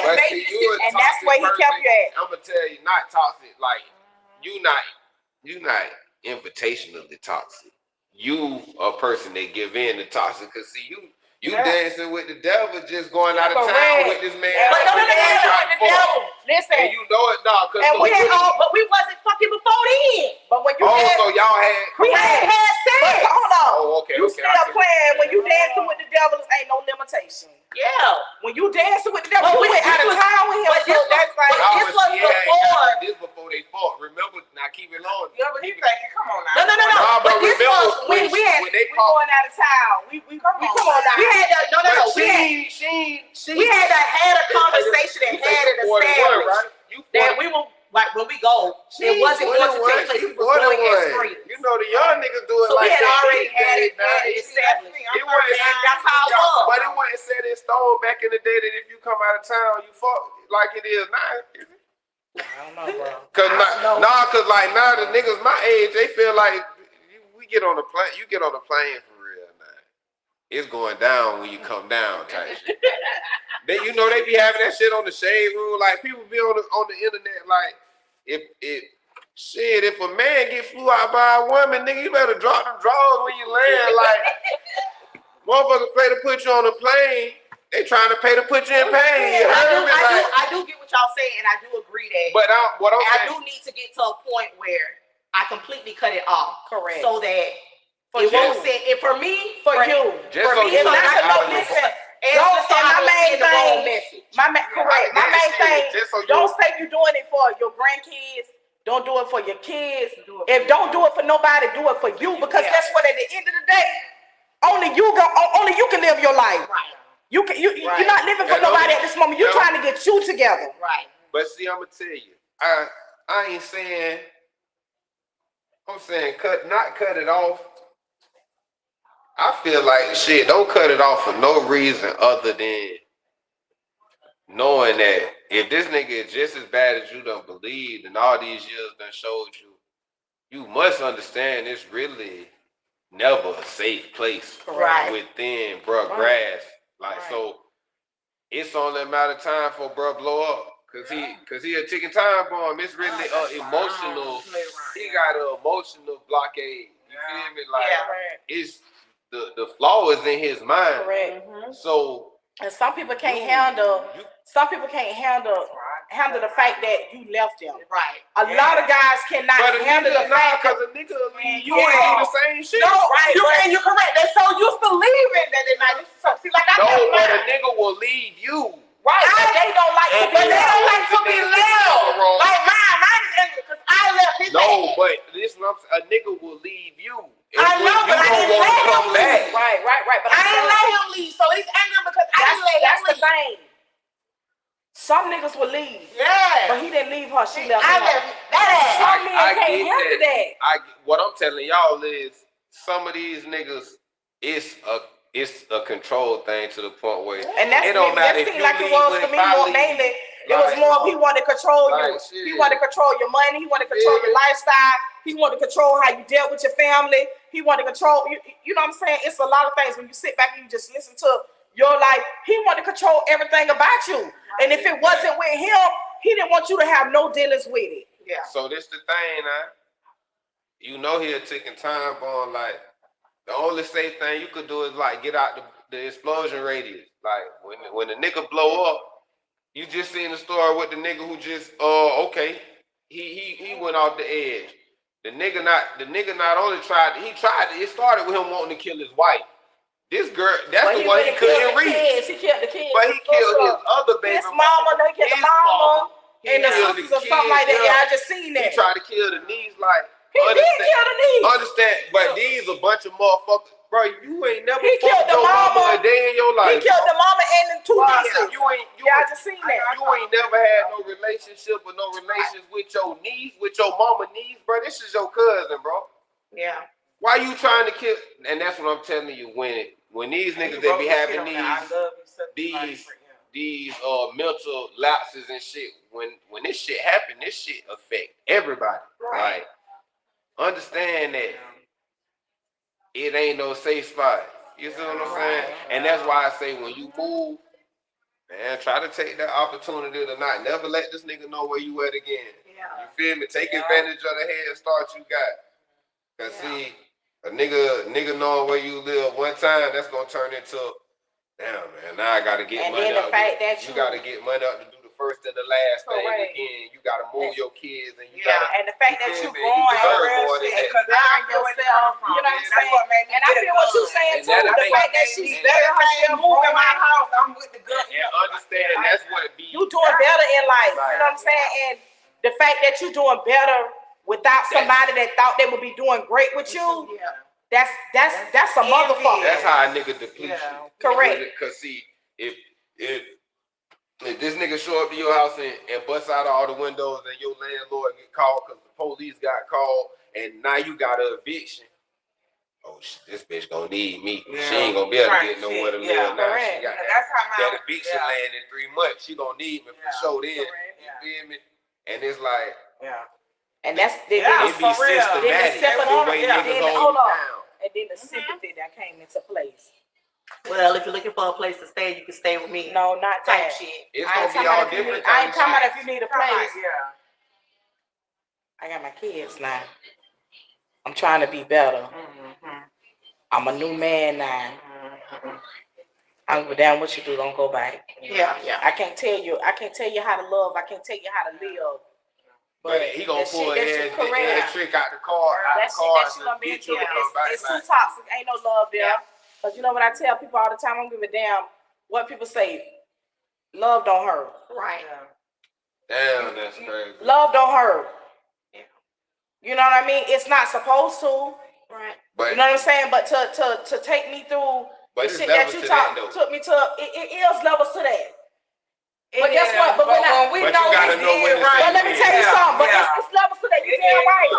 But made see, the you decision, a And that's toxic where he person. kept you at. I'm gonna tell you, not toxic. Like you not invitationally toxic. You a person that give in to toxic. Cause see, you dancing with the devil, just going out of town Correct. with this man. but no, Listen, And you know it now, cause And so we had you- but we wasn't fucking before then. but when you oh, dance, so y'all had. We had sex. but hold on. Oh, okay, You okay. still playing when you dancing with the devil. Ain't no limitation. Yeah. When you dancing with the devil, But you went this out of was- town with him. but So this that's like was- this was before. This before they fought. Remember, now keep it long. Yeah, but he thinking, come on now. No. Nah, but this remember was when we had when they we fought. going out of town. We come on now. we had to, no. But We had to had a conversation and had it established that we were like when we go, it wasn't going to take place. We was going as straight. You know the young niggas do it So we like had that. already had it established. It wasn't, That's how it was. but it wasn't set in stone back in the day that if you come out of town, you fuck like it is now. Is it? I don't know, bro. Cause like now the niggas my age, they feel like we get on the plane. You get on the plane for real now. It's going down when you come down, type shit. They be having that shit on the shade room. Like people be on the internet. Like if a man get flew out by a woman, nigga, you better drop them drawers when you land. Like motherfuckers play to put you on the plane. They trying to pay to put you in pain. You I heard me? Like, do get what y'all saying, and I do agree that. but what I'm I saying, do need to get to a point where I completely cut it off. Correct. So that For it won't say it for me. For you. just for so me, you so know, not it's to out know of this. report. Don't say my main thing. Message. Correct. My That main shit, thing. just so you Don't say you doing it for your grandkids. Don't do it for your kids. If don't do it for nobody, do it for you. Because guess what? At the end of the day, only you can live your life. Right. You're not living for nobody at this moment. You're trying to get you together. Right. But see, I'm gonna tell you, I ain't saying. I'm saying not cut it off. I feel like shit. Don't cut it off for no reason other than knowing that if this nigga is just as bad as you done believed and all these years done showed you, you must understand it's really never a safe place within grass. Like so, it's only a matter of time for bruh blow up. Cause he a ticking time bomb. It's really emotional. He got an emotional blockade. You feel me? Like it's the flaw is in his mind. Correct. So and some people can't handle. Some people can't handle the fact that you left them. Right. A lot of guys cannot handle the fact because a nigga leave you ain't do the same shit. No, and you're correct. They're so used to leaving that they're not used to. See, like I know but a nigga will leave you. Right, but they don't like to be left. Like mine is angry because I left his ass. But this a nigga will leave you. I know, but I didn't let him leave. Right. But I didn't let him leave, so he's angry because I didn't let him leave. That's the thing. Some niggas will leave. Yeah. But he didn't leave her. She left I him. left that ass. Some men can't handle that. What I'm telling y'all is some of these niggas, it's a control thing to the point where and that's it don't matter if seemed you like it was for me more mainly. It was more of he wanted to control you. He wanted to control your money. He wanted to control your lifestyle. He wanted to control how you dealt with your family. He wanted to control you. You know what I'm saying? It's a lot of things when you sit back and you just listen to your life. He wanted to control everything about you. And if it wasn't with him, he didn't want you to have no dealings with it. Yeah. So this the thing, you know he a ticking time bomb. Like the only safe thing you could do is like get out the explosion radius. Like when the nigga blow up, you just seen the story with the nigga who just he went off the edge. The nigga not only tried it started with him wanting to kill his wife. This girl, that's the one he couldn't reach. He killed the kids. But he killed his other baby. His mama, they killed the mama. And the sisters or something like that. Yeah, I just seen that. He tried to kill the niece, like he did kill the niece. Understand, but these a bunch of motherfuckers. Bro, you ain't never killed the mama a day in your life. He killed the mama and the two nieces. I just seen that. You ain't never had no relationship or no relations with your niece, with your mama niece, bro. This is your cousin, bro. Yeah. Why you trying to kill? And that's what I'm telling you. When these niggas they be having these mental lapses and shit. When this shit happen, this shit affect everybody. Right. Like, understand that it ain't no safe spot. You see what I'm saying? And that's why I say when you move, man, try to take that opportunity to not never let this nigga know where you at again. Yeah. You feel me? Take advantage of the head start you got. Cause see, a nigga knowing where you live one time, that's gonna turn into, damn man, now I gotta get money up. You gotta get money up to do the first and the last thing again. You gotta move your kids and you gotta. And the fact that you growing real shit, considering yourself, you know what I'm saying? And I feel what you're saying too. The fact that she's better herself, moving my house, I'm with the good. And understand that's what it be. You doing better in life, you know what I'm saying? And the fact that you doing better without somebody that thought they would be doing great with you, that's a motherfucker. That's how a nigga deplete you. Correct. Cause see, if this nigga show up to your house and bust out all the windows and your landlord get called because the police got called and now you got an eviction. Oh, this bitch gonna need me. She ain't gonna be able to get nowhere to live now. She got that eviction land in 3 months. She gonna need me for sure then. You feel me? And it's like, and that's it be systematic the way niggas hold you down. And then the sympathy that came into place. Well, if you're looking for a place to stay, you can stay with me. No, not type that shit. It's gonna be all different. I ain't talking about if you need a place. Yeah. I got my kids now. I'm trying to be better. I'm a new man now. I don't give a damn what you do, don't go back. Yeah. I can't tell you how to love, I can't tell you how to live. But he gonna that pull shit his that you correct. trick out the car, That shit you gonna be into, it's too toxic. Ain't no love there. Cause you know what I tell people all the time, I don't give a damn what people say. Love don't hurt. Right. Damn, that's crazy. Love don't hurt. You know what I mean? It's not supposed to. Right. But you know what I'm saying? But to take me through the shit that you took me to, it is levels to that. But guess what? But when you gotta know when to say but let me tell you something. But it's levels to that. You damn right.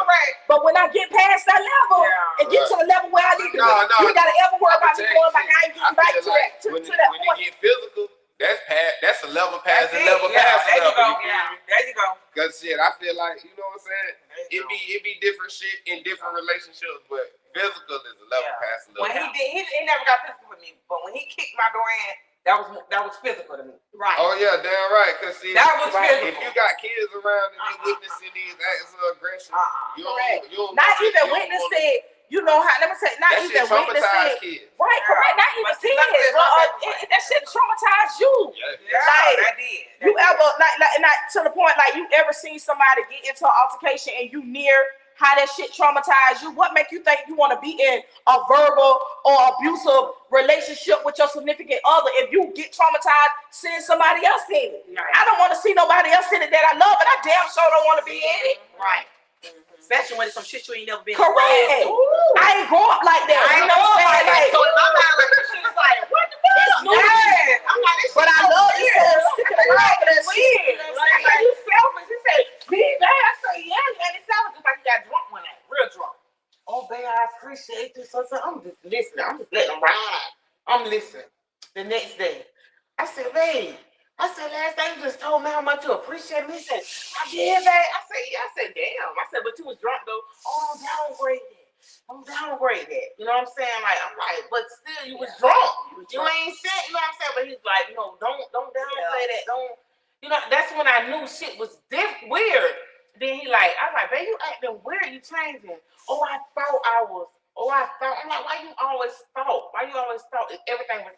But when I get past that level and get to the level where I need to be, you ain't gotta ever worry about me going back. I ain't getting back to that to that point. When you get physical, that's a level past the level past the level. There you go. Cause shit, I feel like, you know what I'm saying? It be different shit in different relationships, but physical is a level past the level. When he never got physical with me, but when he kicked my door in, that was physical to me. Right. Oh yeah, damn right. Cause see, that was physical. If you got kids around and they witnessing these acts of aggression, you don't not even witnessing. You know how? Let me say, not even witnessing. Kids. Right, correct. Not even kids. That shit traumatized you. Yeah, like, that did. You ever like to the point like you ever seen somebody get into an altercation and you near how that shit traumatized you? What make you think you want to be in a verbal or abusive relationship with your significant other if you get traumatized seeing somebody else in it? Right. I don't want to see nobody else in it that I love, but I damn sure don't want to be in it. Right. Especially when it's some shit you ain't never been Correct. I ain't grow up like that. I know. Like, so in my mind, like, she was like, what the fuck? It's new. I'm like, this but I love you. It's weird. Like, are you selfish? He said, be bad. I said, yeah, and it sounded just like he got drunk one night. Real drunk. Oh, babe, I appreciate you. So I'm just listening. I'm just letting them ride. I'm listening. The next day, I said, babe, last time you just told me how much you appreciate me. He said, I did, babe. I said, yeah. I said, damn. I said, but you was drunk, though. Oh, don't downgrade that. Don't downgrade that. You know what I'm saying? Like, I'm like, but still, you was drunk. You ain't said, you know what I'm saying? But he's like, no, don't downplay that. Don't, you know, that's when I knew shit was weird. Then he like, I'm like, babe, you acting weird. You changing. I thought. I'm like, why you always thought? Why you always thought? Everything was,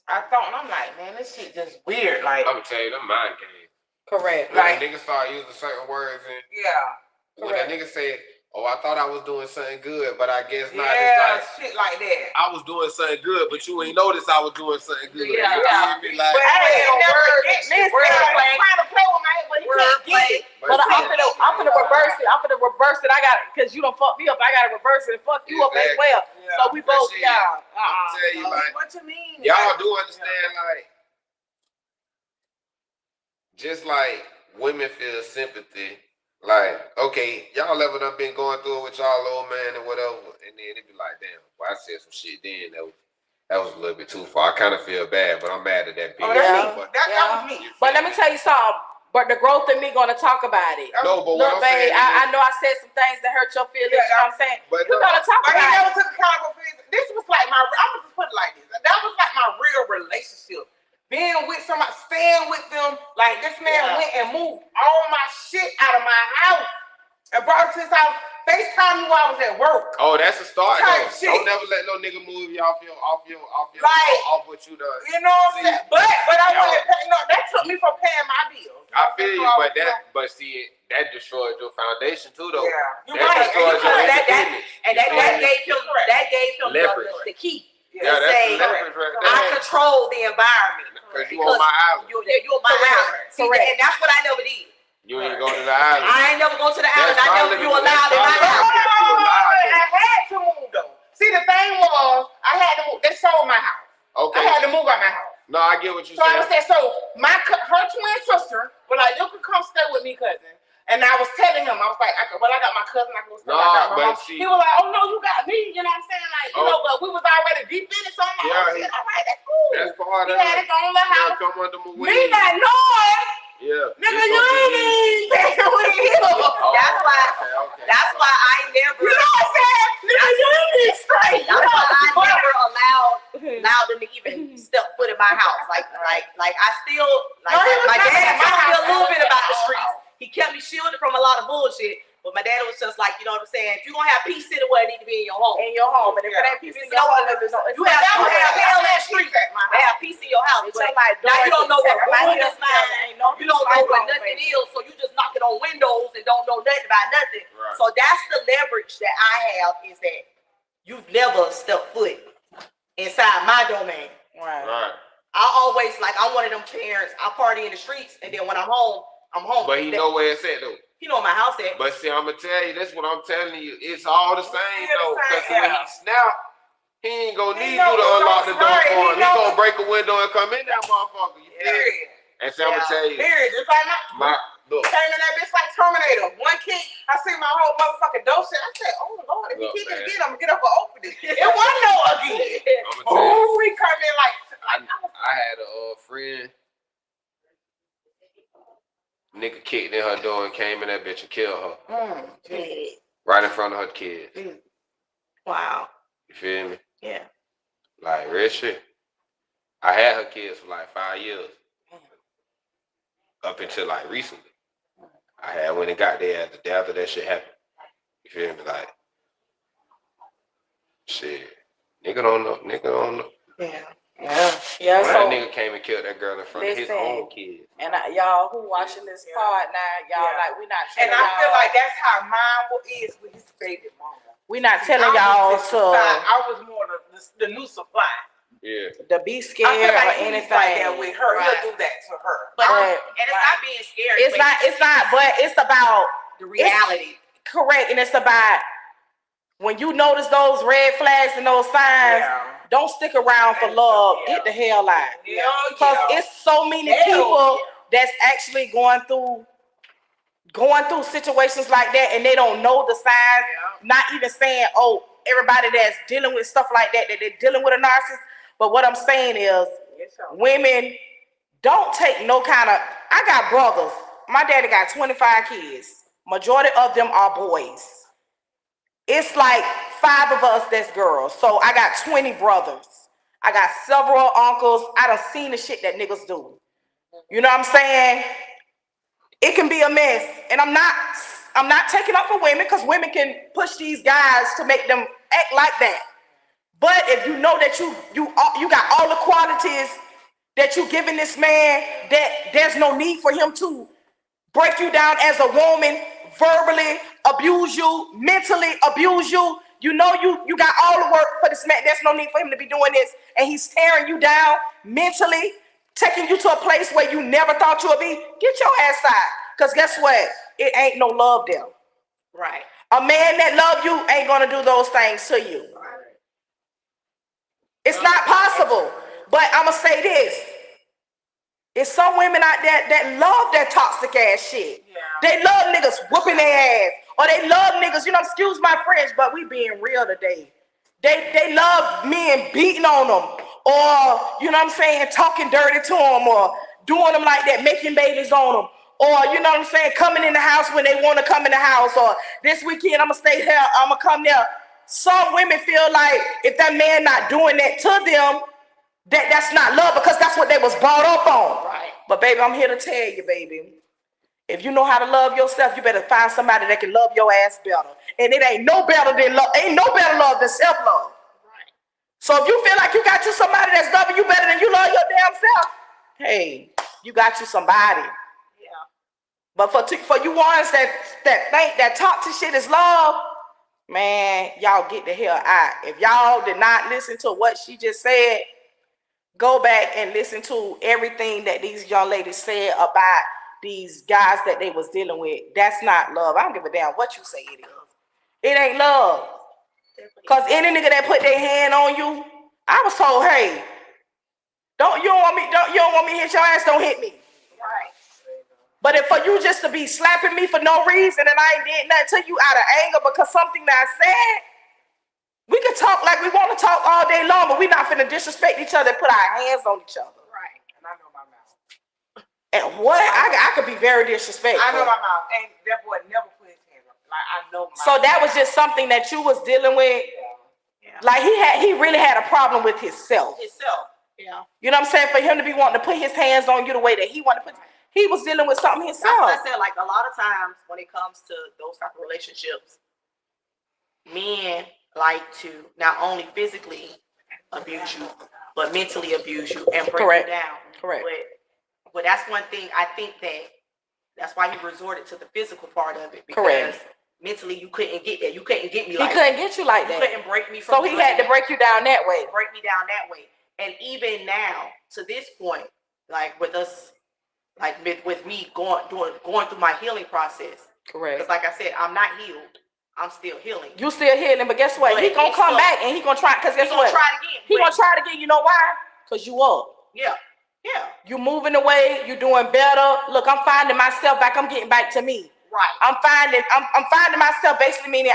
I thought, and I'm like, man, this shit just weird. Like, I'm gonna tell you, them mind games. Correct. Like niggas start using certain words and when that nigga said, oh, I thought I was doing something good, but I guess not. Yeah, it's like, shit like that. I was doing something good, but you ain't noticed I was doing something good. Yeah. You hear me? Like, But I ain't trying to play with my head, but he can't get it. But I'm gonna reverse it. I got it because you don't fuck me up. I gotta reverse it and fuck you up as well. Yeah. So we both down. I'm gonna tell you, like, What you mean? y'all do understand, like, just like women feel sympathy. Like, okay, y'all ever done been going through it with y'all old man and whatever, and then it be like, damn, well, I said some shit then that was a little bit too far. I kind of feel bad, but I'm mad at that bitch. Oh, that's me. That was me. But let me tell you something. But the growth in me gonna talk about it. No, but look, what I'm saying, I know I said some things that hurt your feelings. You know what I'm saying? But we gotta talk But he about never it. took accountability. This was like I'm gonna just put it like this. That was like my real relationship. Being with somebody, staying with them. Like this man went and moved all my shit out of my house and brought it to his house. FaceTime me while I was at work. Oh, that's a start though. Shit. Don't never let no nigga move you off what you done. You know what I'm saying? But I wanted to pay, that took me from paying my bills. I feel you, but see, that destroyed your foundation too, though. Yeah, that destroyed your independence. That gave him the key. Yeah, that's say, the leverage right there. I control the environment. Because you on my island. You're on my island. See, and that's what I never did. You ain't go to the island. I ain't never go to the island. I never you allowed in my house. I had to move though. See, the thing was, I had to move. They sold my house. Okay. I had to move out my house. No, I get what you're saying. So I was saying, so her twin sister was like, you can come stay with me, cousin. And I was telling him, I was like, I got my cousin, I can stay. No, I got my but mom. see, he was like, oh no, you got me. You know what I'm saying? Like, you know, but we was already deep in it, so I'm like, all right, that's cool. That's part of it. He had his own little house. Come under my wing. Me not knowing. Yeah. Nigga, you ain't with him. That's why I never. You know what I'm saying? Nigga, you ain't straight. That's why I never allowed them to even step foot in my house. Like I still my dad taught me a little bit about the streets. He kept me shielded from a lot of bullshit. But my dad was just like, you know what I'm saying? If you're gonna have peace anywhere, it need to be in your home. In your home. And if it ain't peace in your home, you have hell in the street. but my now you don't know what my room is mine. You don't know what nothing is, so you just knocking on windows and don't know nothing about nothing. Right. So that's the leverage that I have, is that you've never stepped foot inside my domain. Right. I always, like, I'm one of them parents, I party in the streets, and then when I'm home, I'm home. But he know where it's at though. He know where my house at. But see, I'm gonna tell you, that's what I'm telling you. It's all the same though. Because Yeah. when he snap, he ain't gonna He need know you to what's unlock the door right. for him. He He know gonna break a window and come in that motherfucker. You feel me? Period. And so I'm gonna tell you, Period. Just like my look. came in that bitch like Terminator. One kick, I see my whole motherfucking door shit. I said, oh Lord, if he Look, kick it man. again, I'm gonna get up and open it. It wasn't no again. I'm gonna tell you, Oh, he come in like I had a friend. Nigga kicked in her door and came in that bitch and killed her. Right in front of her kids. Wow. You feel me? Yeah. Like, real shit. I had her kids for like 5 years. Up until like recently. I had when it got there the day after that shit happened. You feel me? Like, shit. Nigga don't know. Yeah. Yeah. That So nigga came and killed that girl in front of his own kids. and y'all who watching this part now, y'all like we not and telling I y'all. feel like that's how mine is with his baby mama. We not telling y'all to I was more the new supply. Yeah. be I scared feel like or he's anything. like that with her. Right. He'll do that to her. But But- and it's not being scary. It's not, but it's about the reality. correct, and it's about when you notice those red flags and those signs, don't stick around for love. Get the hell out. Because it's so many people that's actually going through situations like that, and they don't know the signs. Not even saying, oh, everybody that's dealing with stuff like that they're dealing with a narcissist. But what I'm saying is, women don't take no kind of. I got brothers. My daddy got 25 kids. Majority of them are boys. It's like 5 of us that's girls. So I got 20 brothers. I got several uncles. I done seen the shit that niggas do. You know what I'm saying? It can be a mess. And I'm not taking up for women, because women can push these guys to make them act like that. But if you know that you got all the qualities that you giving this man, that there's no need for him to break you down as a woman, verbally abuse you, mentally abuse you. You know you got all the work for this man. There's no need for him to be doing this. And he's tearing you down mentally, taking you to a place where you never thought you would be. Get your ass out. Because guess what? It ain't no love there. Right. A man that love you ain't gonna do those things to you. It's not possible. But I'ma say this. It's some women out there that love that toxic ass shit. They love niggas whooping their ass. Or they love niggas, excuse my French, but we being real today. They love men beating on them. Or, you know what I'm saying, talking dirty to them. Or doing them like that, making babies on them. Or, you know what I'm saying, coming in the house when they want to come in the house. Or this weekend, I'm going to stay here, I'm going to come there. Some women feel like if that man not doing that to them, that's not love, because that's what they was brought up on. Right. But baby, I'm here to tell you, baby, if you know how to love yourself, you better find somebody that can love your ass better. And it ain't no better love than self-love. Right. So if you feel like you got you somebody that's loving you better than you love your damn self, hey, you got you somebody. Yeah. But for you ones that think that toxic shit is love, man, y'all get the hell out. If y'all did not listen to what she just said, go back and listen to everything that these young ladies said about these guys that they was dealing with. That's not love. I don't give a damn what you say it is. It ain't love. Because any nigga that put their hand on you, I was told, hey, you don't want me to hit your ass, don't hit me. Right. But if for you just to be slapping me for no reason and I ain't did nothing to you out of anger because something that I said, we can talk like we want to talk all day long, but we not finna disrespect each other and put our hands on each other. Right. And I know my mouth. And what? I could be very disrespectful. I know my mouth. And that boy never put his hands up. Like, I know my So that was just something that you was dealing with. Yeah. Like he really had a problem with himself. Yeah. You know what I'm saying? For him to be wanting to put his hands on you the way that he wanted to put, he was dealing with something That's himself. what I said. Like, a lot of times when it comes to those type of relationships, men like to not only physically abuse you, but mentally abuse you and break Correct. you down. Correct. But that's one thing I think that's why he resorted to the physical part of it, because Correct. mentally you couldn't get that. You couldn't get me like He couldn't get you like you that. couldn't break me from So he had to break you down that way. break me down that way. And even now, to this point, like with us, like with me going through my healing process. Correct. Because like I said, I'm not healed. I'm still healing. You still healing, but guess what? But He gonna come back and he gonna try. Cause guess He what? gonna try it again. He gonna try it again. You know why? Cause you up. Yeah. Yeah. You moving away. You doing better. Look, I'm finding myself back. I'm getting back to me. Right. I'm finding myself. Basically meaning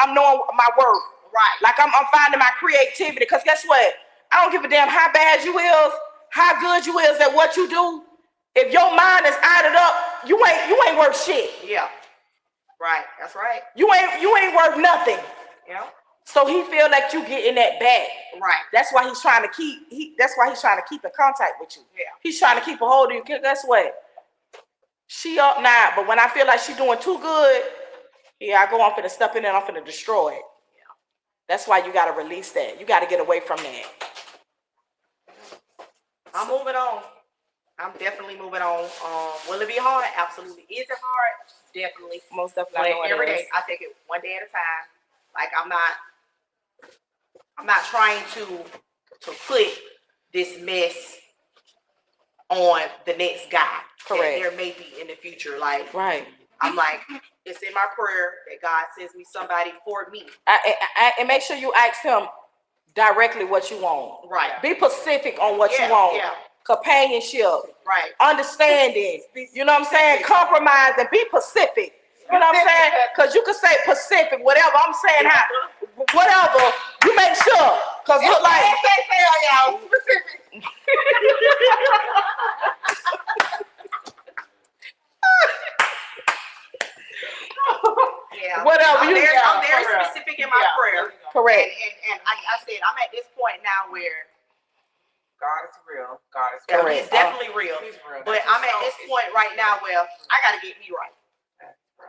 I'm knowing my worth. Right. Like I'm finding my creativity. Cause guess what? I don't give a damn how bad you is, how good you is at what you do. If your mind is added up, you ain't worth shit. Yeah. Right. That's right. You ain't worth nothing. Yeah. So he feel like you getting that back. Right. That's why he's trying to keep. That's why he's trying to keep in contact with you. Yeah. He's trying to keep a hold of you. Guess what? She up now, but when I feel like she doing too good, yeah, I go on for the step in and I'm finna destroy it. Yeah. That's why you gotta release that. You gotta get away from that. I'm moving on. I'm definitely moving on. Will it be hard? Absolutely. Is it hard? Definitely. Most But definitely. every day, I take it one day at a time. Like I'm not trying to put this mess on the next guy. Correct. That there may be in the future. Like Right. I'm like, it's in my prayer that God sends me somebody for me. And make sure you ask him directly what you want. Right. Be specific on what Yeah, you want. yeah. Companionship. Right. Understanding. You know what I'm saying? Compromise and be Pacific. You know what I'm saying? Because you can say Pacific, whatever. I'm saying how, whatever. You make sure. Because look like. y'all. Specific. Yeah. Whatever. I'm very for real. specific in my prayer. Correct. And I said, I'm at this point now where God is real. God is Correct. he's definitely real. He's real. But I'm at this point right now where I gotta get me right.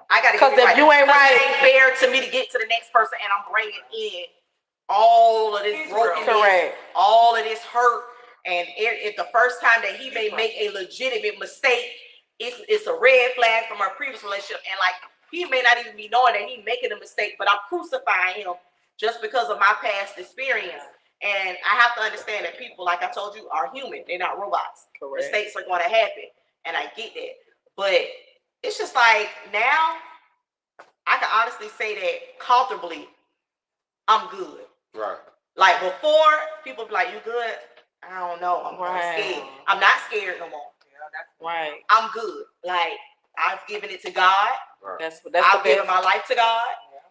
I gotta get 'Cause me if right. you ain't right- it ain't fair to me to get to the next person and I'm bringing in all of this He's brokenness, Correct. all of this hurt. And if the first time that he may make a legitimate mistake, it's a red flag from our previous relationship. And like he may not even be knowing that he's making a mistake, but I'm crucifying him just because of my past experience. And I have to understand that people, like I told you, are human. They're not robots. Correct. Mistakes are going to happen. And I get that. But it's just like now, I can honestly say that comfortably, I'm good. Right. Like before, people be like, you good? I don't know. I'm Right. scared. I'm not scared no more. Right. I'm good. Like I've given it to God. Right. That's I've the given best. my life to God.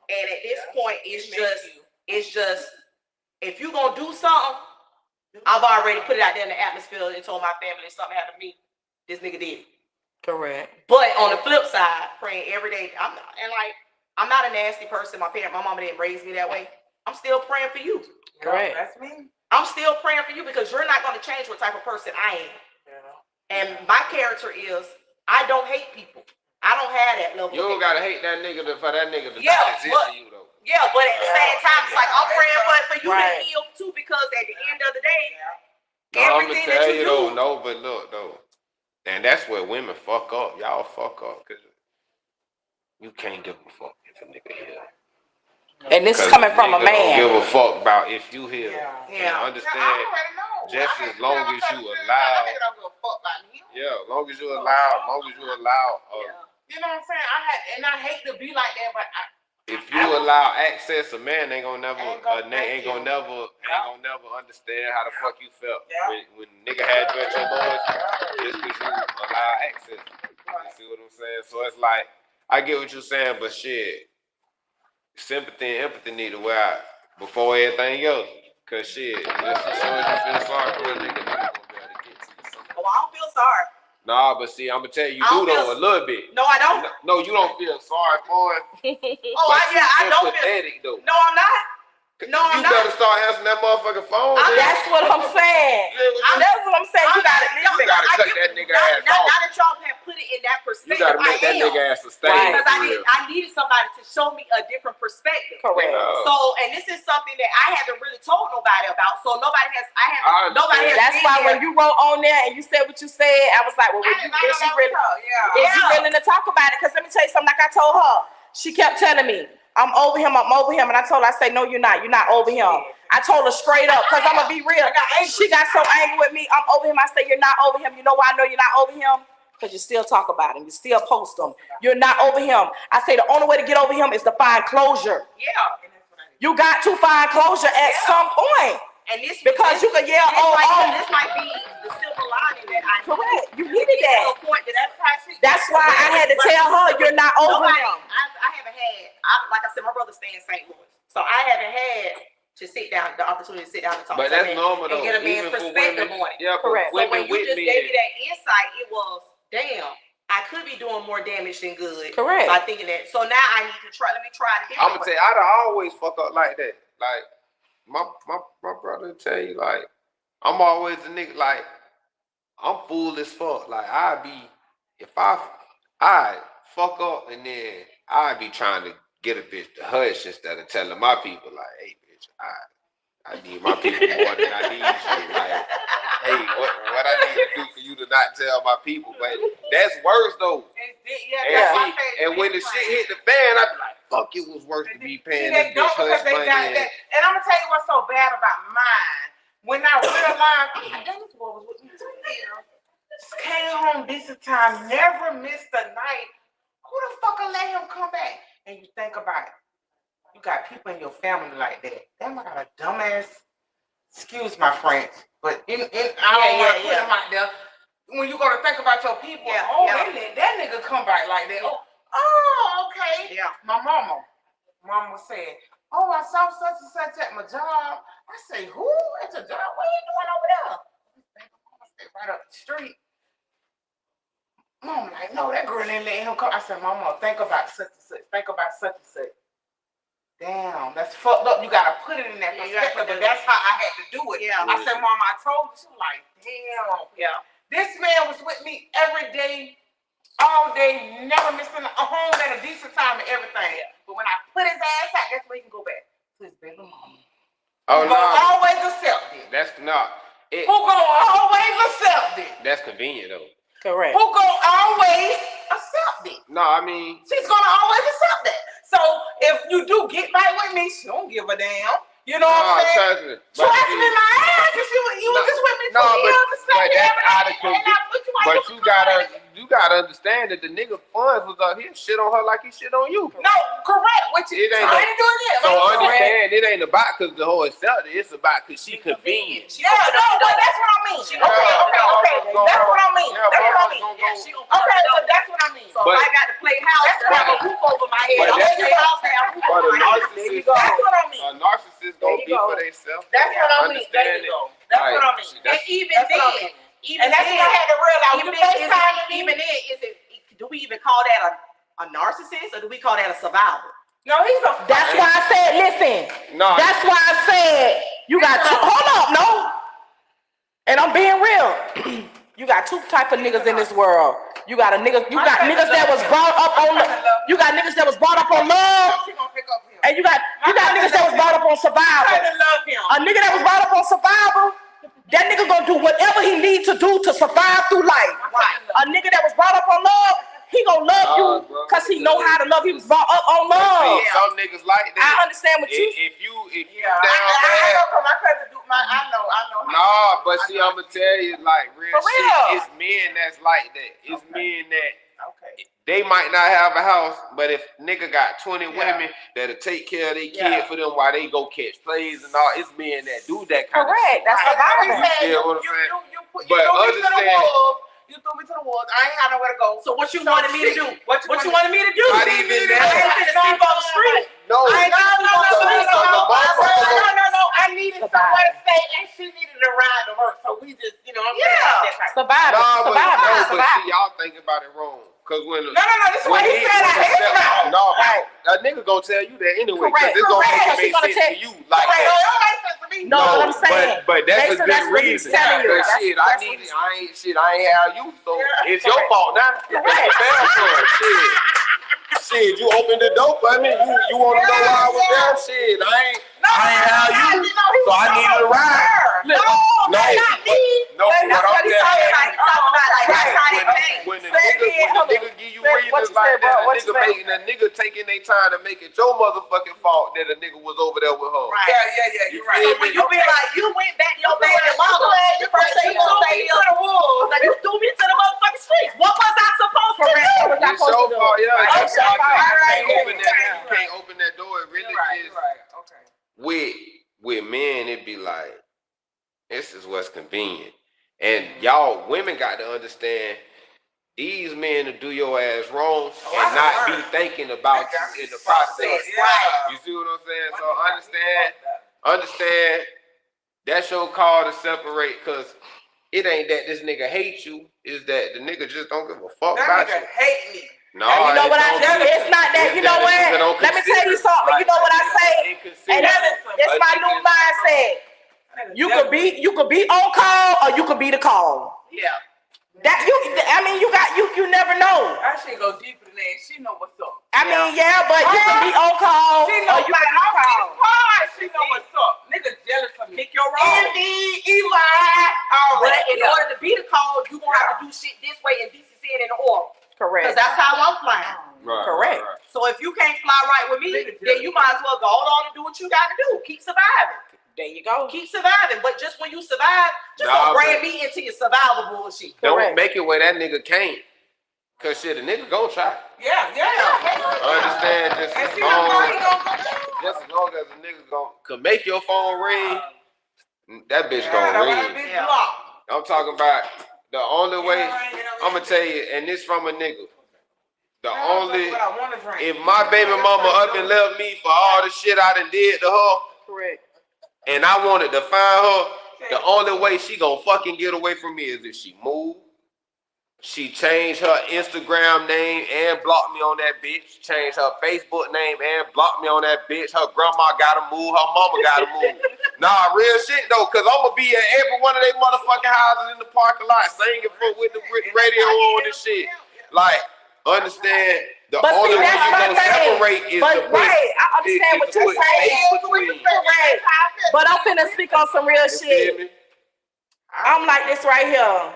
And at this point, it's just if you're gonna do something, I've already put it out there in the atmosphere and told my family if something happened to me, this nigga did it. Correct. But on the flip side, praying every day. I'm not a nasty person. My mama didn't raise me that way. I'm still praying for you. Correct. That's me. I'm still praying for you because you're not going to change what type of person I am. And my character is I don't hate people. I don't have that level. You don't gotta hate that nigga for that nigga to Yeah, not exist but- to you though. Yeah, but at the same time, it's like I'm praying for you Right. to heal too, because at the end of the day, No, I'm everything gonna tell that you you though, do. no, but look though, and that's where women fuck up. Y'all fuck up because you can't give a fuck if a nigga here. And this is 'Cause coming from a nigga don't man. give a fuck about if you here. Yeah. And understand, just as long as you allow, yeah, as long as you allow, You know what I'm saying? I hate to be like that, but if you allow access, a man ain't gonna never, Ain't gonna ain't gonna never understand how the fuck you felt Yeah. when nigga had you at your lowest, just because you allow access. You see what I'm saying? So it's like, I get what you're saying, but shit, sympathy and empathy need to wear out before everything else. Cause shit, just as soon as you feel sorry for a nigga gonna be able to get to you. Oh, I don't feel sorry. Nah, but see, I'm gonna tell you, I don't do though feel- a little bit. No, I don't. No, you don't feel sorry for him. Oh, I don't feel. Sympathetic though. No, I'm not. No, I'm You not. better start answering that motherfucking phone. I'm then. That's what I'm saying. That's what I'm saying. You gotta You gotta cut that nigga ass now off. that y'all have put it in that You perspective, gotta make that I am. nigga ass a Stay. because I needed somebody to show me a different perspective. Correct. So, and this is something that I haven't really told nobody about. So nobody has. Nobody has. That's why when you wrote on there and you said what you said, I was like, well, is you willing to talk about it? Because let me tell you something. Like I told her, she kept telling me, I'm over him, and I told her, I said, no, you're not over him. I told her straight up, because I'm going to be real. She got so angry with me, I'm over him. I said, you're not over him. You know why I know you're not over him? Because you still talk about him. You still post him. You're not over him. I say the only way to get over him is to find closure. Yeah. You got to find closure at some point. And this because you can yell, this might be the silver lining that I correct. You needed that. That's why I had to tell her you're not over him. I haven't had, like I said, my brother stay in St. Louis, so I haven't had to sit down, the opportunity to sit down and talk to him. But that's normal though. And get a man's perspective on it. Yeah, correct. So when you just gave me that insight, it was, damn, I could be doing more damage than good. Correct. By thinking that. So now I need to try. Let me try it. I'm gonna tell you, I'd always fuck up like that. Like my brother tell you, like I'm always a nigga. Like I'm fool as fuck. Like if I fuck up and then I be trying to get a bitch to hush instead of telling my people like, hey bitch, I need my people more than I need you. Like, hey, what I need to do for you to not tell my people? But that's worse though. And when the shit hit the fan, I be like, fuck, it was worse to be paying this bitch hush money. And I'm gonna tell you what's so bad about mine. When I realized, I think this boy was with me 2 years. Came home decent time, never missed a night. Who the fuck will let him come back? And you think about it. You got people in your family like that. Damn, I got a dumbass. Excuse my French, but I don't want to put him out there. When you go to think about your people, that nigga come back like that. Oh, okay. Yeah. My mama said, oh, I saw such and such at my job. I say, who at your job? What are you doing over there? I stay right up the street. Mom like, no, that girl didn't let him come. I said, Mama, think about such and such. Think about such and such. Damn, that's fucked up. You gotta put it in that perspective, but that's how I had to do it. Yeah. I said, Mom, I told you, like, damn. Yeah. This man was with me every day, all day, never missing a home at a decent time and everything. But when I put his ass out, that's where he can go back to his baby mama. Oh, no. Always accept it. That's not. Who gonna always accept it? That's convenient though. Correct. Who gonna always accept it? No, I mean. She's gonna always accept that. So if you do get right with me, she don't give a damn. You know what I'm saying? Trust me, my ass. You was just with me 2 years. But that's out of conviction. But you gotta understand that the nigga funds was out here shit on her like he shit on you. No, correct. Which is I ain't doing it. So understand, it ain't about because the whole accepted. It's about because she convenient. Yeah, no, but that's what I mean. Okay. That's what I mean. That's what I mean. Okay, so that's what I mean. So I got to play house to have a roof over my head. But a narcissist, that's what I mean. A narcissist gonna be for themselves. That's what I mean. There you go. That's what I mean. And even then, and that's what I had to realize. Even then, do we even call that a narcissist or do we call that a survivor? No, he's a. That's why I said, listen. No. That's why I said you got two. Hold up, no. And I'm being real. You got two type of niggas in this world. You got niggas that was brought up on love. And you got niggas that was brought up on survival. A nigga that was brought up on survival, that nigga gonna do whatever he needs to do to survive through life. A nigga that was brought up on love, he gonna love you because he know how to love. He was brought up on love. Some niggas like that. I understand what you. If you down bad. I know. No, but see, I'm gonna tell you, like real shit. It's men that's like that. It's men that they might not have a house, but if nigga got 20 women that'll take care of their kid for them while they go catch plays and all, it's men that do that kind of shit. That's survival. You feel what I'm saying? But understand. You threw me to the wolves. I ain't had nowhere to go. So what you wanted me to do? What you wanted me to do? Not even that. I ain't finna sleep on the street. No. I needed somewhere to stay, and she needed to ride to work. So we just, survival. No, but see, y'all thinking about it wrong. Cause when no, this is what he said. No, a nigga gonna tell you that anyway. Cause it's gonna make sense to you. Like that. No, what I'm saying. But that's a good reason. Cause shit, I ain't have you, so it's your fault now. Shit. Shit, you opened the door for me. You want to know why I was there? Shit, I ain't have you, so I needed a ride. No, not me. No, That's what he's talking about. He's talking about like that's how they pay. When the nigga give you reasons like that, a nigga taking their time to make it your motherfucking fault that a nigga was over there with her. Right. Yeah, you're right. So when you be like, you went back to your baby mama, the first thing you gonna say is, like, you threw me to the motherfucking streets. What was I supposed to do? It's your fault, yeah. It's your fault. You can't open that door. It really is. Okay. With men, it be like, this is what's convenient. And y'all women got to understand, these men to do your ass wrong and not be thinking about you in the process. You see what I'm saying? So understand that's your call to separate, because it ain't that this nigga hates you, it's that the nigga just don't give a fuck about you. That nigga hate me. No, you know what I tell you? It's not that. You know what? Let me tell you something. You know what I say? And that's my new mindset. You could be on call or you could be the call. Yeah. That you never know. I should go deeper than that. She know what's up. I mean, yeah, but you can be on call She or know you can be call. She know what's up. Nigga jealous of me. Pick your role. Indeed, Eli. But in order to be the call, you gonna have to do shit this way and decency and in order. Correct. Because that's how I'm flying. Correct. So if you can't fly right with me, then you might as well go on and do what you got to do. Keep surviving. There you go. Keep surviving. But just when you survive, don't bring me into your survival bullshit. Don't make it where that nigga can't. Cause shit, a nigga gon' try. Yeah. Understand? Just as long as a nigga can make your phone ring, that bitch gon' ring. I'm talking about the only way. I'm gonna tell you, and this from a nigga. If my baby mama up and left me for all the shit I done did to her, Correct. and I wanted to find her, the only way she gonna fucking get away from me is if she move. She changed her Instagram name and blocked me on that bitch. Changed her Facebook name and blocked me on that bitch. Her grandma gotta move. Her mama gotta move. Nah, real shit though, cause I'ma be at every one of they motherfucking houses in the parking lot singing with the radio on and shit. Like, understand the only way you gonna separate is the right. I understand what you're saying. But I'm finna speak on some real shit. I'm like this right here.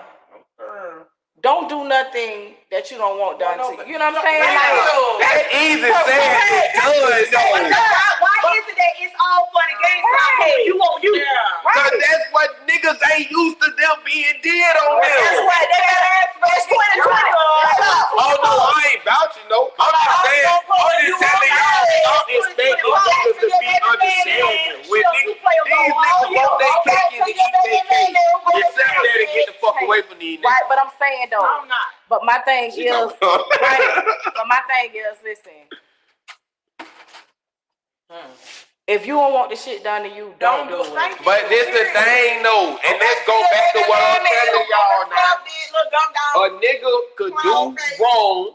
Don't do nothing that you don't want done to you. You know what I'm saying? Like, that's easy saying. Why is it that it's all fun and games? You want you. Cause that's what niggas ain't used to them being did on them. That's why it's 2020. Oh no, I ain't about you, no. I'm just saying, I'm just telling y'all, I'm expecting niggas to be understanding. When these niggas want they cake and eat they cake, you sit there to get the fuck away from these niggas. Right, but I'm saying though. I'm not. But my thing is, listen. If you don't want the shit done to you, don't do it. But this the thing though, and let's go back to what I'm telling y'all now. A nigga could do wrong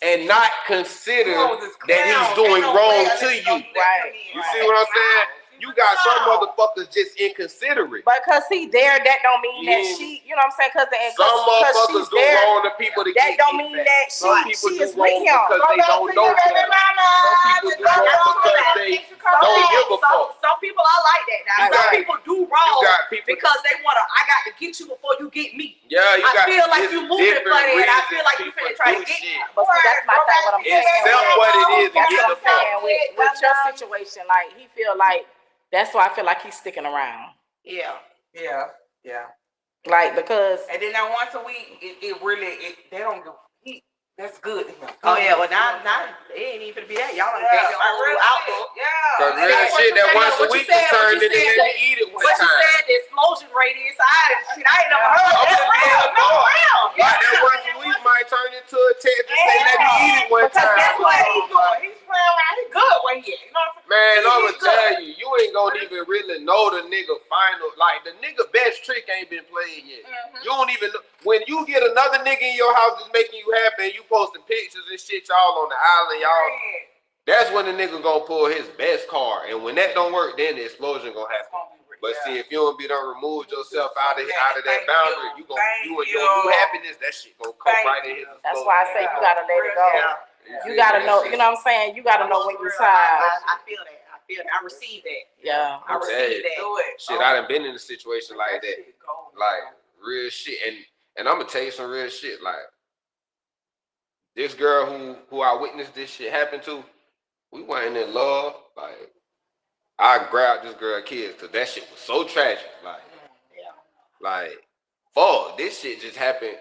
and not consider that he's doing wrong to you. Right. You see what I'm saying? You got some motherfuckers just inconsiderate. Because he there, that don't mean that she, you know what I'm saying? Some motherfuckers do wrong to people to that get don't mean that Some people she do is with wrong him. because they don't know him. Some people do wrong because they don't give a fuck. Some people are like that now. Some people do wrong because they want to, I got to get you before you get me. Yeah, I feel like you moving funny and I feel like you finna try to get me. But see, that's my thing, what I'm saying. Accept what it is and That's get what the I'm saying fuck. with your situation. Like, he feel like, that's why I feel like he's sticking around. Yeah. Like, because. And then that once a week, it really, they don't go. That's good. Oh yeah, well now it ain't even be that. Y'all done gave your whole outlook. Cause real shit that once a week is turned into let me eat it one What you time. said, the explosion radius, I ain't never heard of that. Like that once a week might turn into a text and say let me eat it one time. That's what he's doing. He's playing around. He's good when he is. You know what I'm saying? Man, I'ma tell you, you ain't gonna even really know the nigga final. Like the nigga best trick ain't been played yet. You don't even know. When you get another nigga in your house that's making you happy and you posting pictures and shit, y'all on the island, y'all. That's when the nigga gonna pull his best card. And when that don't work, then the explosion gonna happen. But see, if you don't be done removed yourself out of that boundary, you and your new happiness, that shit gonna come right in his explosion. That's why I say you gotta let it go. You gotta know, you know what I'm saying? You gotta know when you're tired. I feel that. I receive that. Yeah. I receive that. Shit, I done been in a situation like that. Like real shit. And I'm gonna tell you some real shit. Like this girl who I witnessed this shit happen to, we weren't in love. Like I grabbed this girl kids because that shit was so tragic. Like, fuck, this shit just happened.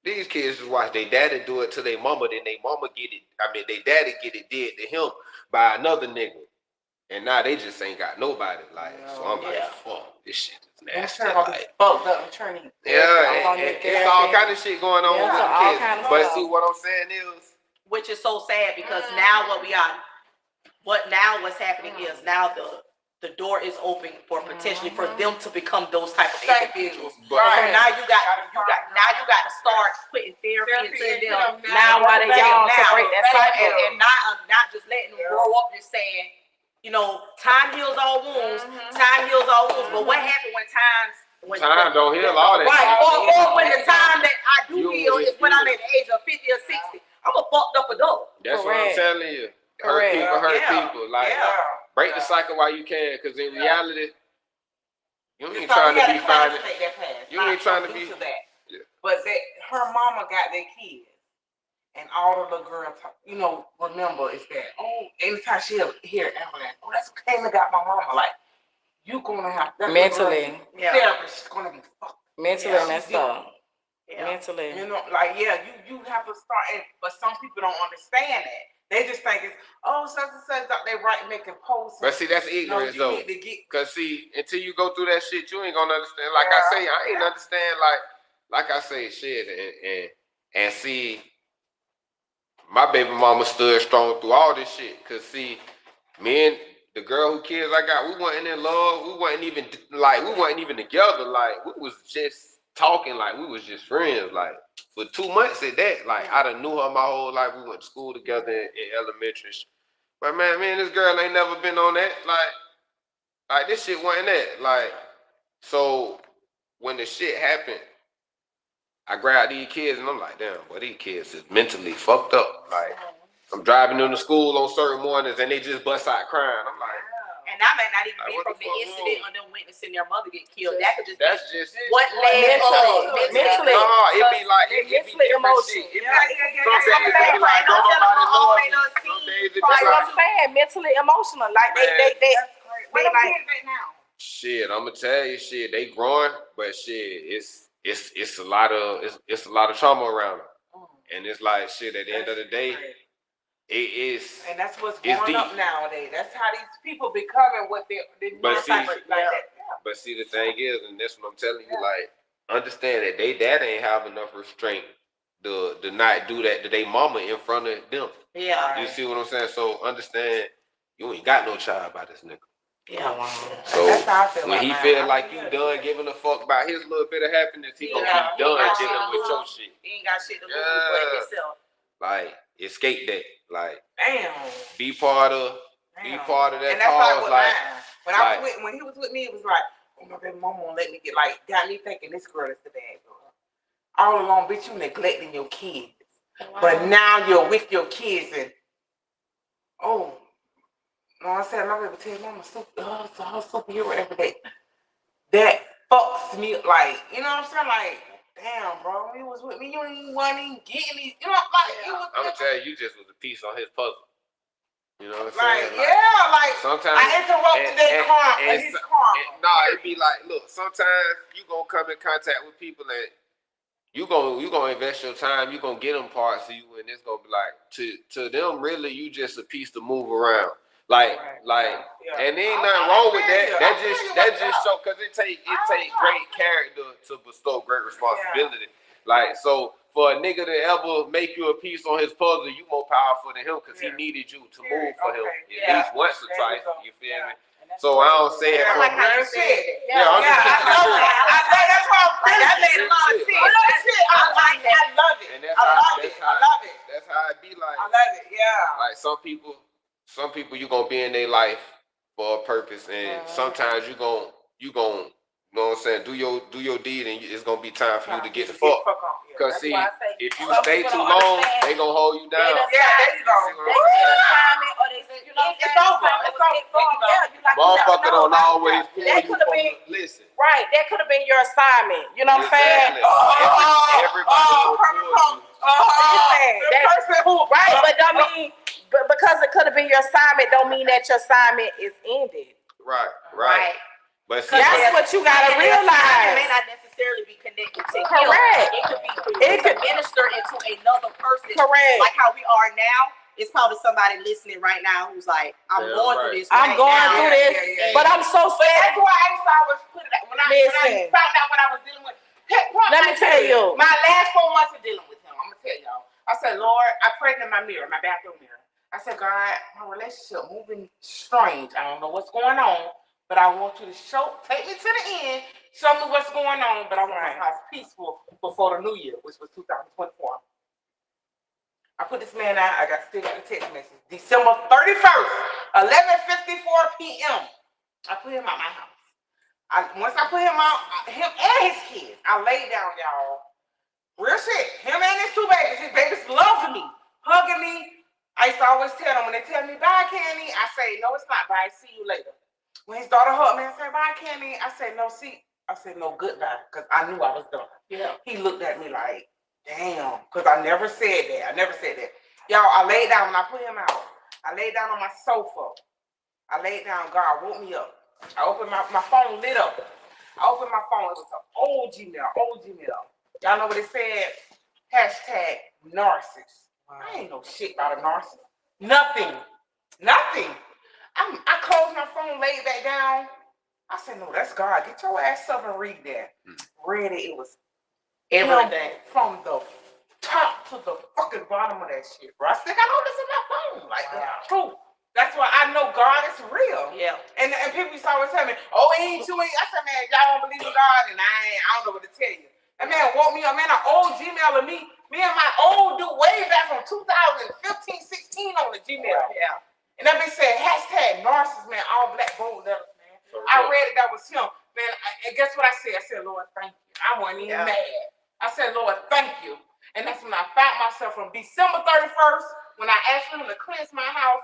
These kids just watch their daddy do it to their mama, then their mama get it. I mean, their daddy get it did to him by another nigga. And now they just ain't got nobody. Like, so I'm like, fuck, this shit is nasty. Like, fucked up attorney. yeah, it's all kind of shit going on with the kids. But stuff. see, what I'm saying is, Which is so sad because now what's happening is now the door is open for potentially for them to become those type of individuals. So now you got to start putting therapy into them Now while they young to break that cycle. and not just letting them grow up just saying, you know, time heals all wounds. Time heals all wounds. But what happened when time don't heal all that. Right, or when the time that I do heal is when I'm at the age of 50 or 60. I'm a fucked up adult. That's what I'm telling you. Hurt people. Like, break the cycle while you can, because in reality, you ain't trying to be finding. You ain't trying to be. But that her mama got their kids, and all the little girls, you know, remember is that anytime she hear ambulance, that's came and got my mama. Like you gonna have Mentally. Therapist is gonna be fucked. Mentally messed up. Mentally. You know, like you have to start. But some people don't understand that. They just think it's such and such. They making posts. But see, that's ignorance though. Cause see, until you go through that shit, you ain't gonna understand. Like I say, I ain't understand. Like I say, shit, and see, my baby mama stood strong through all this shit. Cause see, me and the girl who kids I got, we wasn't in love. We wasn't even together. Like we was just talking. Like we was just friends. Like for 2 months at that. Like I done knew her my whole life. We went to school together in elementary. But man, this girl ain't never been on that. Like this shit wasn't that. Like so when the shit happened, I grabbed these kids and I'm like, damn, boy, these kids is mentally fucked up. Like I'm driving them to school on certain mornings and they just bust out crying. I'm like, and that may not even be from the incident of them witnessing their mother get killed. That could just be what led up mentally. No, it be like it be different shit. It be like some days it be like don't nobody love me. Some days it be Like like I'm saying, mentally, emotional. Like they like shit. I'm gonna tell you, shit. They growing, but shit, it's a lot of trauma around them, and it's like shit. At the end of the day, it is. And that's what's going up nowadays. That's how these people becoming what they're but like that. But see, the thing is, and that's what I'm telling you, like, understand that they dad ain't have enough restraint to not do that to their mama in front of them. Yeah. You see what I'm saying? So understand, you ain't got no child by this nigga. Yeah. So when he feel like you done giving a fuck about his little bit of happiness, he gonna be done dealing with your shit. He ain't got shit to lose but himself. Like, escape that. Like, damn. Be part of that and cause. that's like, when he was with me, it was like, oh my baby mama won't let me got me thinking this girl is the bad girl. All along, bitch, you neglecting your kids. Wow. But now you're with your kids and I said, my baby tell mama superhero every day. That fucks me like, you know what I'm saying? Like, damn, bro, he was with me. You wasn't even getting these, you know, like you was. I'm gonna tell you just was a piece on his puzzle. You know what I'm saying? Like sometimes I interrupted their karma. His karma. Nah, it be like, look, sometimes you gonna come in contact with people and you gonna invest your time. You gonna get them parts of you, and it's gonna be like to them really you just a piece to move around. And there ain't nothing wrong with that. That just show because it take great character to bestow great responsibility. Like so, for a nigga to ever make you a piece on his puzzle, you more powerful than him because he needed you to move for him at least once or twice. You feel me? So I don't say it from real shit. I love it. That's why that made a lot of sense. I love it. And that's how it be like. I love it. Yeah. Like some people you gonna be in their life for a purpose, and sometimes you gonna You know what I'm saying? Do your deed, and it's gonna be time for you to get the Fuck fuck. on. Cause That's see, why I say if you some stay people too don't long, understand. they gonna hold you They down. done Yeah, there you go. They get an assignment or they, you know what I'm It's saying? over. Assignment It's was over. hit wrong. There you go. Yeah, you like, you Motherfucker never know. don't always pull That you could have from been listen. right. That could have been your assignment. You know what I'm saying? Exactly. Everybody will pull you. Listen, The person who right, but don't mean, but because it could have been your assignment, don't mean that your assignment is ended. Right. But see, That's what you gotta It may realize. not necessarily be connected to Correct. him. It could be to minister into another person. Correct. Like how we are now. It's probably somebody listening right now who's like, I'm Yeah, going right. through this. I'm right going now. through this, Yeah. but I'm so But that's sad. why I used to always put it out. When I Listen. found out what I was dealing with. Let me tell you. My last 4 months of dealing with him, I'm gonna tell y'all. I said, Lord, I prayed in my mirror, my bathroom mirror. I said, God, my relationship moving strange. I don't know what's going on, but I want you to take me to the end, show me what's going on, but I want my house peaceful before the new year, which was 2024. I put this man out. I still got the text message. December 31st, 11:54 p.m. I put him out my house. Once I put him out, him and his kids, I laid down, y'all. Real shit. Him and his 2 babies. His babies loved me, hugging me. I used to always tell them when they tell me bye, Candy, I say no, it's not bye. See you later. When his daughter hugged me and said bye, Candy, I said no, see. I said no, goodbye, because I knew I was done. Yeah. He looked at me like, damn, because I never said that. Y'all, I laid down when I put him out. I laid down on my sofa. I laid down, God woke me up. I opened my phone lit up. I opened my phone, it was an old Gmail. Y'all know what it said? Hashtag narcissist. I ain't know shit about a narcissist. Nothing. I closed my phone, laid back down. I said, no, that's God. Get your ass up and read that. Read it. It was everything from the top to the fucking bottom of that shit, bro. I still got all this in my phone. Like, that's true. That's why I know God is real. Yeah. And people used to always tell me, oh, ain't you ain't. I said, man, y'all don't believe in God, and I don't know what to tell you. That man woke me up, man, an old Gmail of me and my old dude way back from 2015, 16 on the Gmail. Yeah. And that bitch said, hashtag narcissist, man, all black bold letters, man. I read it, that was him. Man, and guess what I said? I said, Lord, thank you. I wasn't even mad. I said, Lord, thank you. And that's when I found myself from December 31st, when I asked him to cleanse my house,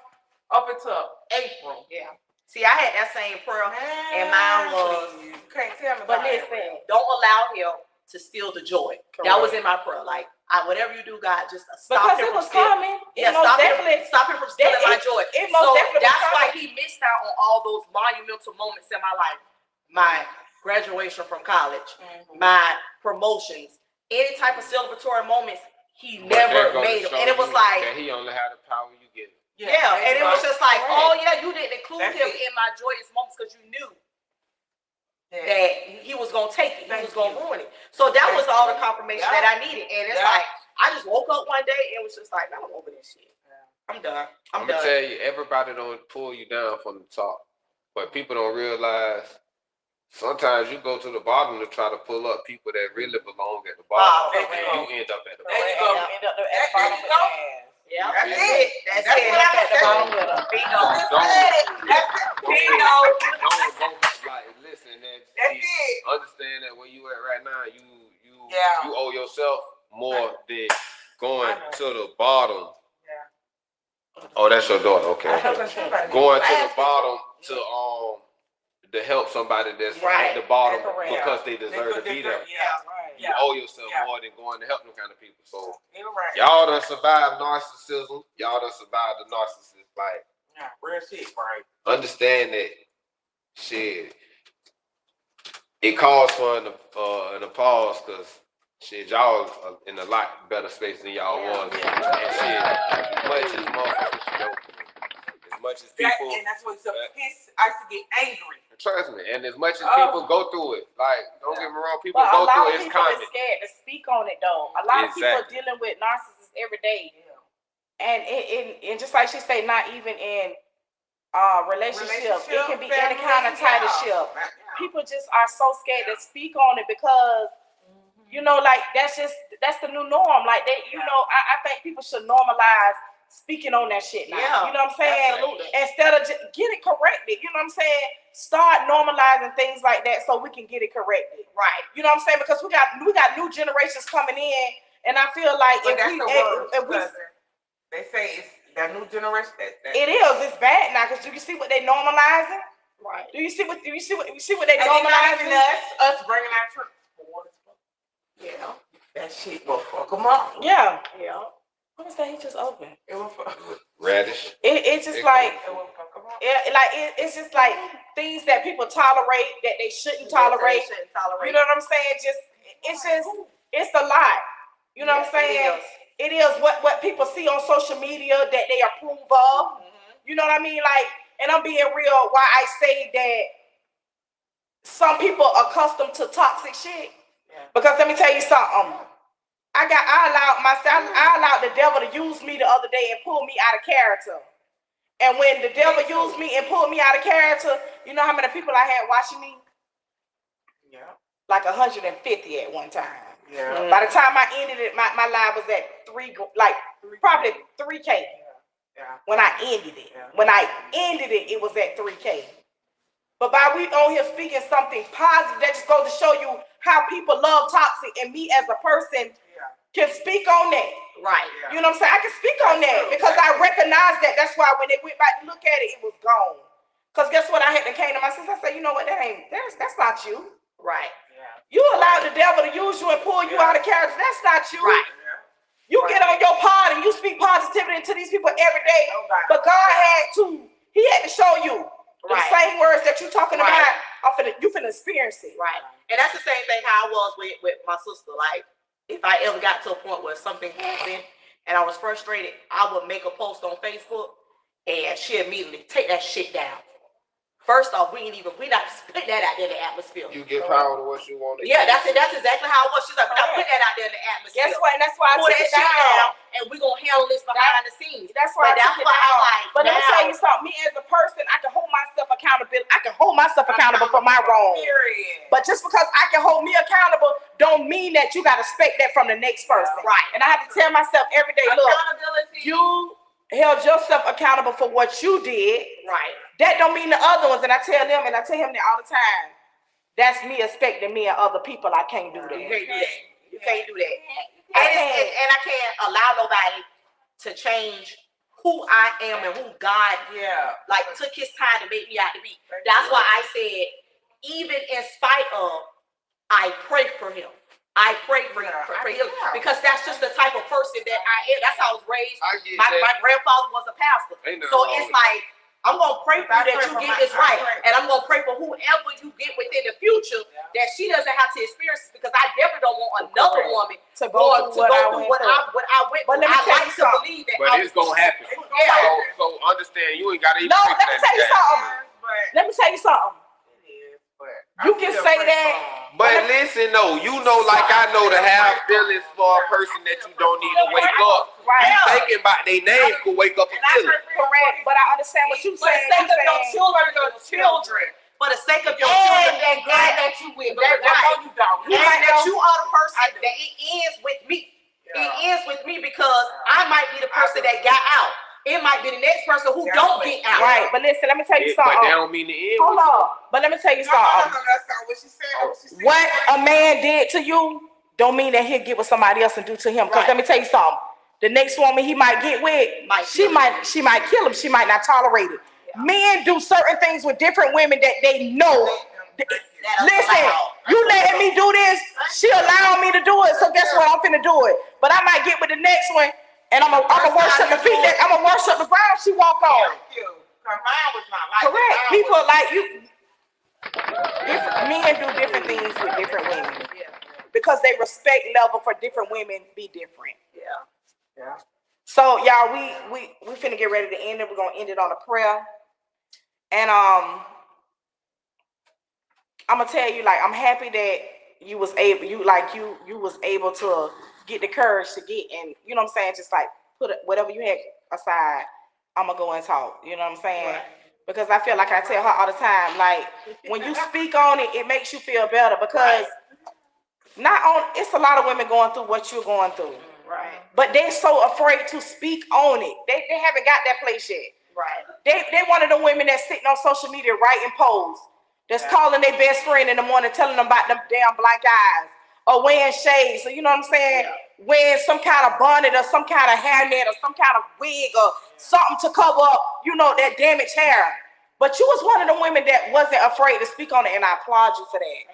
up until April. Yeah. See, I had that same prayer, and mine was, You can't tell me But about it. listen, don't allow him to steal the joy. That was in my prayer. Like, whatever you do, God, just stop because him it was from stealing. coming. Yeah, Stop it. stop him from stealing my joy. It most So definitely that's was why coming. he missed out on all those monumental moments in my life. My graduation from college, my promotions, any type of celebratory moments, he never made them. And it was like, that he only had the power you get. yeah, and it was just like, oh yeah, you didn't include That's him it. in my joyous moments because you knew that he was gonna take it, he was gonna ruin it. So that was all the confirmation that I needed. And it's like, I just woke up one day and was just like, I'm over this shit. I'm done. I'm gonna done. tell you, everybody don't pull you down from the top, but people don't realize sometimes you go to the bottom to try to pull up people that really belong at the bottom, and you end up at the There you bottom. go. End up at the There bottom you of go. the ass. Yeah, That's it. That's That's it. what I At the bottom with her. Bingo. Don't go back. Like, listen, That's it. understand that where you at right now, you Yeah. you owe yourself more than going to the bottom. Oh, that's your daughter. Okay. Going to the bottom to help somebody that's at the bottom because they deserve to be there. You owe yourself more than going to help them kind of people. So y'all done survived narcissism. Y'all done survived the narcissist. Like, Real shit, right? understand that shit. It calls for an applause because shit, y'all are in a lot better space than y'all was. And shit, as much as motherfuckers, as much as people, And that's what it's I used to get angry. trust me, and as much as people go through it, like, don't get me wrong, people But a go lot through of it, it's people common. are scared to speak on it though. A lot of people are Exactly. dealing with narcissists every day. And just like she said, not even in relationship. It can be any kind of title ship. People just are so scared to speak on it because you know, like that's the new norm. Like they, you know, I think people should normalize speaking on that shit now. Yeah, You know what I'm saying? absolutely. Instead of just get it corrected. You know what I'm saying? Start normalizing things like that so we can get it corrected. Right. You know what I'm saying? Because we got new generations coming in, and I feel like But that's the word. if we They say it's that new generation. it is. It's bad now because do you see what they normalizing? Right. Do you see what they And normalizing? us bringing our church forward. Yeah. That shit will fuck them up. Yeah. Yeah. What was that? He just opened. It will fuck. Radish. It's just like It will fuck them up. it's just like things that people tolerate that they shouldn't tolerate. Shouldn't tolerate. You know what I'm saying? It's a lot. You know what I'm saying? It is what people see on social media that they approve of. You know what I mean? Like, and I'm being real. Why I say that some people are accustomed to toxic shit. Because let me tell you something. I allowed the devil to use me the other day and pull me out of character. And when the devil used me and pulled me out of character, you know how many people I had watching me? Yeah. Like 150 at one time. Yeah. By the time I ended it, my live was at probably 3K. Yeah. When I ended it. Yeah. When I ended it, it was at 3K. But by we on here speaking something positive, that just goes to show you how people love toxic, and me as a person can speak on that. Right. You know what I'm saying? I can speak on that because I recognize that. That's why when they went back to look at it, it was gone. Because guess what? I had to came to my sister. I said, you know what? That's not you. Right. You allowed the devil to use you and pull you out of character. That's not you. Right. You get on your pod and you speak positivity into these people every day. But God he had to show you the same words that you're talking about. You finna experience it. Right. And that's the same thing how I was with my sister. Like, if I ever got to a point where something happened and I was frustrated, I would make a post on Facebook and she immediately take that shit down. First off, we not putting that out there in the atmosphere. You get power to what you want to Yeah, get. that's exactly how it was. She's like, we're not putting that out there in the atmosphere. Guess what? And that's why I Pull took that it shit down. down and we're gonna handle this behind the scenes. That's why I took it down. But let me tell you something. Me as a person, I can hold myself accountable for my wrong. Period. But just because I can hold me accountable, don't mean that you gotta expect that from the next person. Right. And I have to tell myself every day, look, Accountability. you held yourself accountable for what you did. Right. That don't mean the other ones. And I tell them, and I tell him that all the time. That's me expecting me and other people. I can't do that. You can't do that. You can't do that. I And I can't allow nobody to change who I am and who God took his time to make me out to be. That's why I said, even in spite of, I pray for him. I pray for him because that's just the type of person that I am. That's how I was raised. My grandfather was a pastor. So it's like, I'm going to pray for you that you get this right. And I'm going to pray for whoever you get within the future that she doesn't have to experience this, because I definitely don't want another woman to go through what I went through. But let me tell you something. Believe that But it's going to happen. Yeah. So understand, you ain't got to even No, preach let me that tell you today. something. Let me tell you something. You can say that. But listen, no, you know, like I know to have feelings for a person that you don't need to wake up. Right. You thinking about their name could wake up a feeling. Correct. But I understand what you're For the saying. sake of your children. For the sake of your children, and God that you with. And that you are the person that it ends with me. It ends with me because I might be the person that got out. It might be the next person who don't get out. Right, but listen, let me tell you But something. that don't mean the end. Hold on. But let me tell you something. That's not what she said. What a man did to you don't mean that he'll get what somebody else and do to him. Because let me tell you something. The next woman he might get with, she might kill him. She might not tolerate it. Men do certain things with different women that they know. Listen, you letting me do this, she allowing me to do it. So guess what? I'm finna do it. But I might get with the next one, and I'm gonna worship the feet. I'm gonna worship the ground she walk on. Mine was not like Correct. that. People like you. Men do different things with different women because they respect level for different women be different. Yeah. So y'all, we finna get ready to end it. We're gonna end it on a prayer, and I'm gonna tell you, like, I'm happy that you was able to get the courage to get, and you know what I'm saying, just like put whatever you had aside. I'm gonna go and talk. You know what I'm saying? Right. Because I feel like I tell her all the time, like when you speak on it, it makes you feel better because it's a lot of women going through what you're going through. Right. but they're so afraid to speak on it. They haven't got that place yet. Right. They one of the women that's sitting on social media writing posts, that's calling their best friend in the morning, telling them about them damn black eyes, or wearing shades, so you know what I'm saying? Yeah. Wearing some kind of bonnet or some kind of hairnet or some kind of wig or something to cover up, you know, that damaged hair. But you was one of the women that wasn't afraid to speak on it, and I applaud you for that.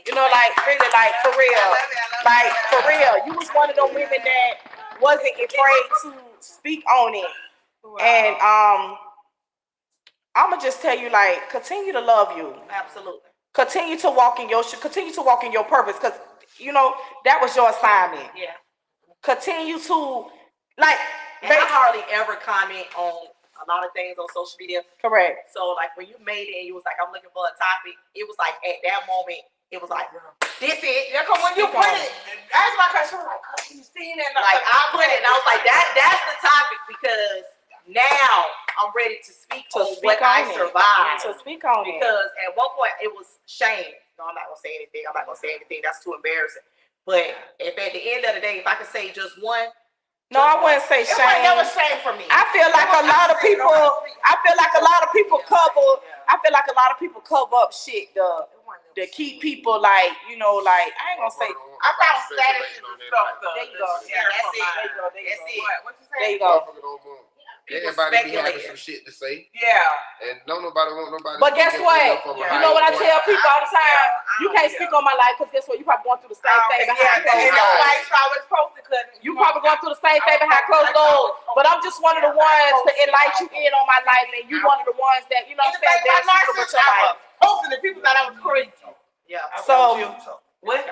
You know, like really, like for real, like for real. You was one of the women that wasn't afraid to speak on it, and I'ma just tell you, like, continue to love you. Absolutely. Continue to walk in your purpose, because you know that was your assignment. Yeah. Continue to, like, and I hardly ever comment on a lot of things on social media. Correct. So like when you made it and you was like, I'm looking for a topic, it was like at that moment, it was like, this it. Yeah, cause when you put it, that's my question. Like, you seen that? Like I put it, and I was like, that's the topic, because now I'm ready to speak on what I survived. To speak on it. Because at one point it was shame. No, I'm not gonna say anything. That's too embarrassing. But if at the end of the day, if I could say just one. No, I wouldn't say shame. It was never shame for me. I feel like a lot of people cover up shit to keep people, like, you know, like, I ain't gonna say. I found statuses and stuff. There you go. Yeah, that's it. What you say? There you go. Everybody be having some shit to say. Yeah. And don't nobody want nobody. But guess what? You know what I tell people all the time? You can't speak on my life, because guess what? You probably going through the same thing behind closed doors. You probably going through the same thing behind closed doors. But I'm just one of the ones to enlighten you in on my life, and you one of the ones that, you know what I'm saying, that's secret with your life. Posting the people that I was crazy. Yeah. So what?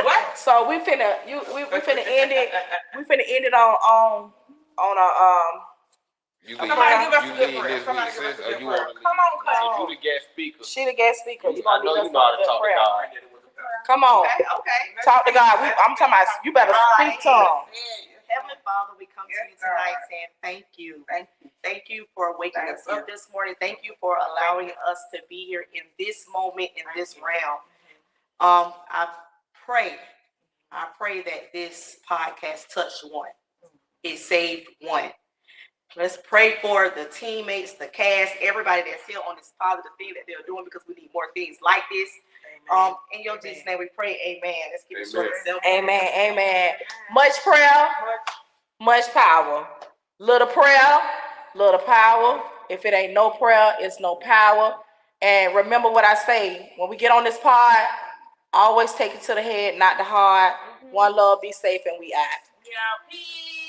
What? So we finna end it. We finna end it on You Somebody give us a good lead prayer. this Somebody with give us sense, a or good you prayer. want to Come on, lead? come on. You the guest speaker. She the guest speaker. You I gonna know lead you us know how in to talk to prayer. God. Come on, Okay. talk to God. I'm talking about, you better speak to him. Heavenly Father, we come to you tonight saying thank you. Thank you for waking us up this morning. Thank you for allowing us to be here in this moment, in this realm. I pray that this podcast touched one. It saved one. Let's pray for the teammates, the cast, everybody that's here on this positive thing that they're doing, because we need more things like this. In your Jesus' name we pray, amen. Let's keep it short and simple. Amen, amen. Much prayer, much power. Little prayer, little power. If it ain't no prayer, it's no power. And remember what I say, when we get on this pod, always take it to the head, not the heart. One love, be safe, and we out. Yeah, peace.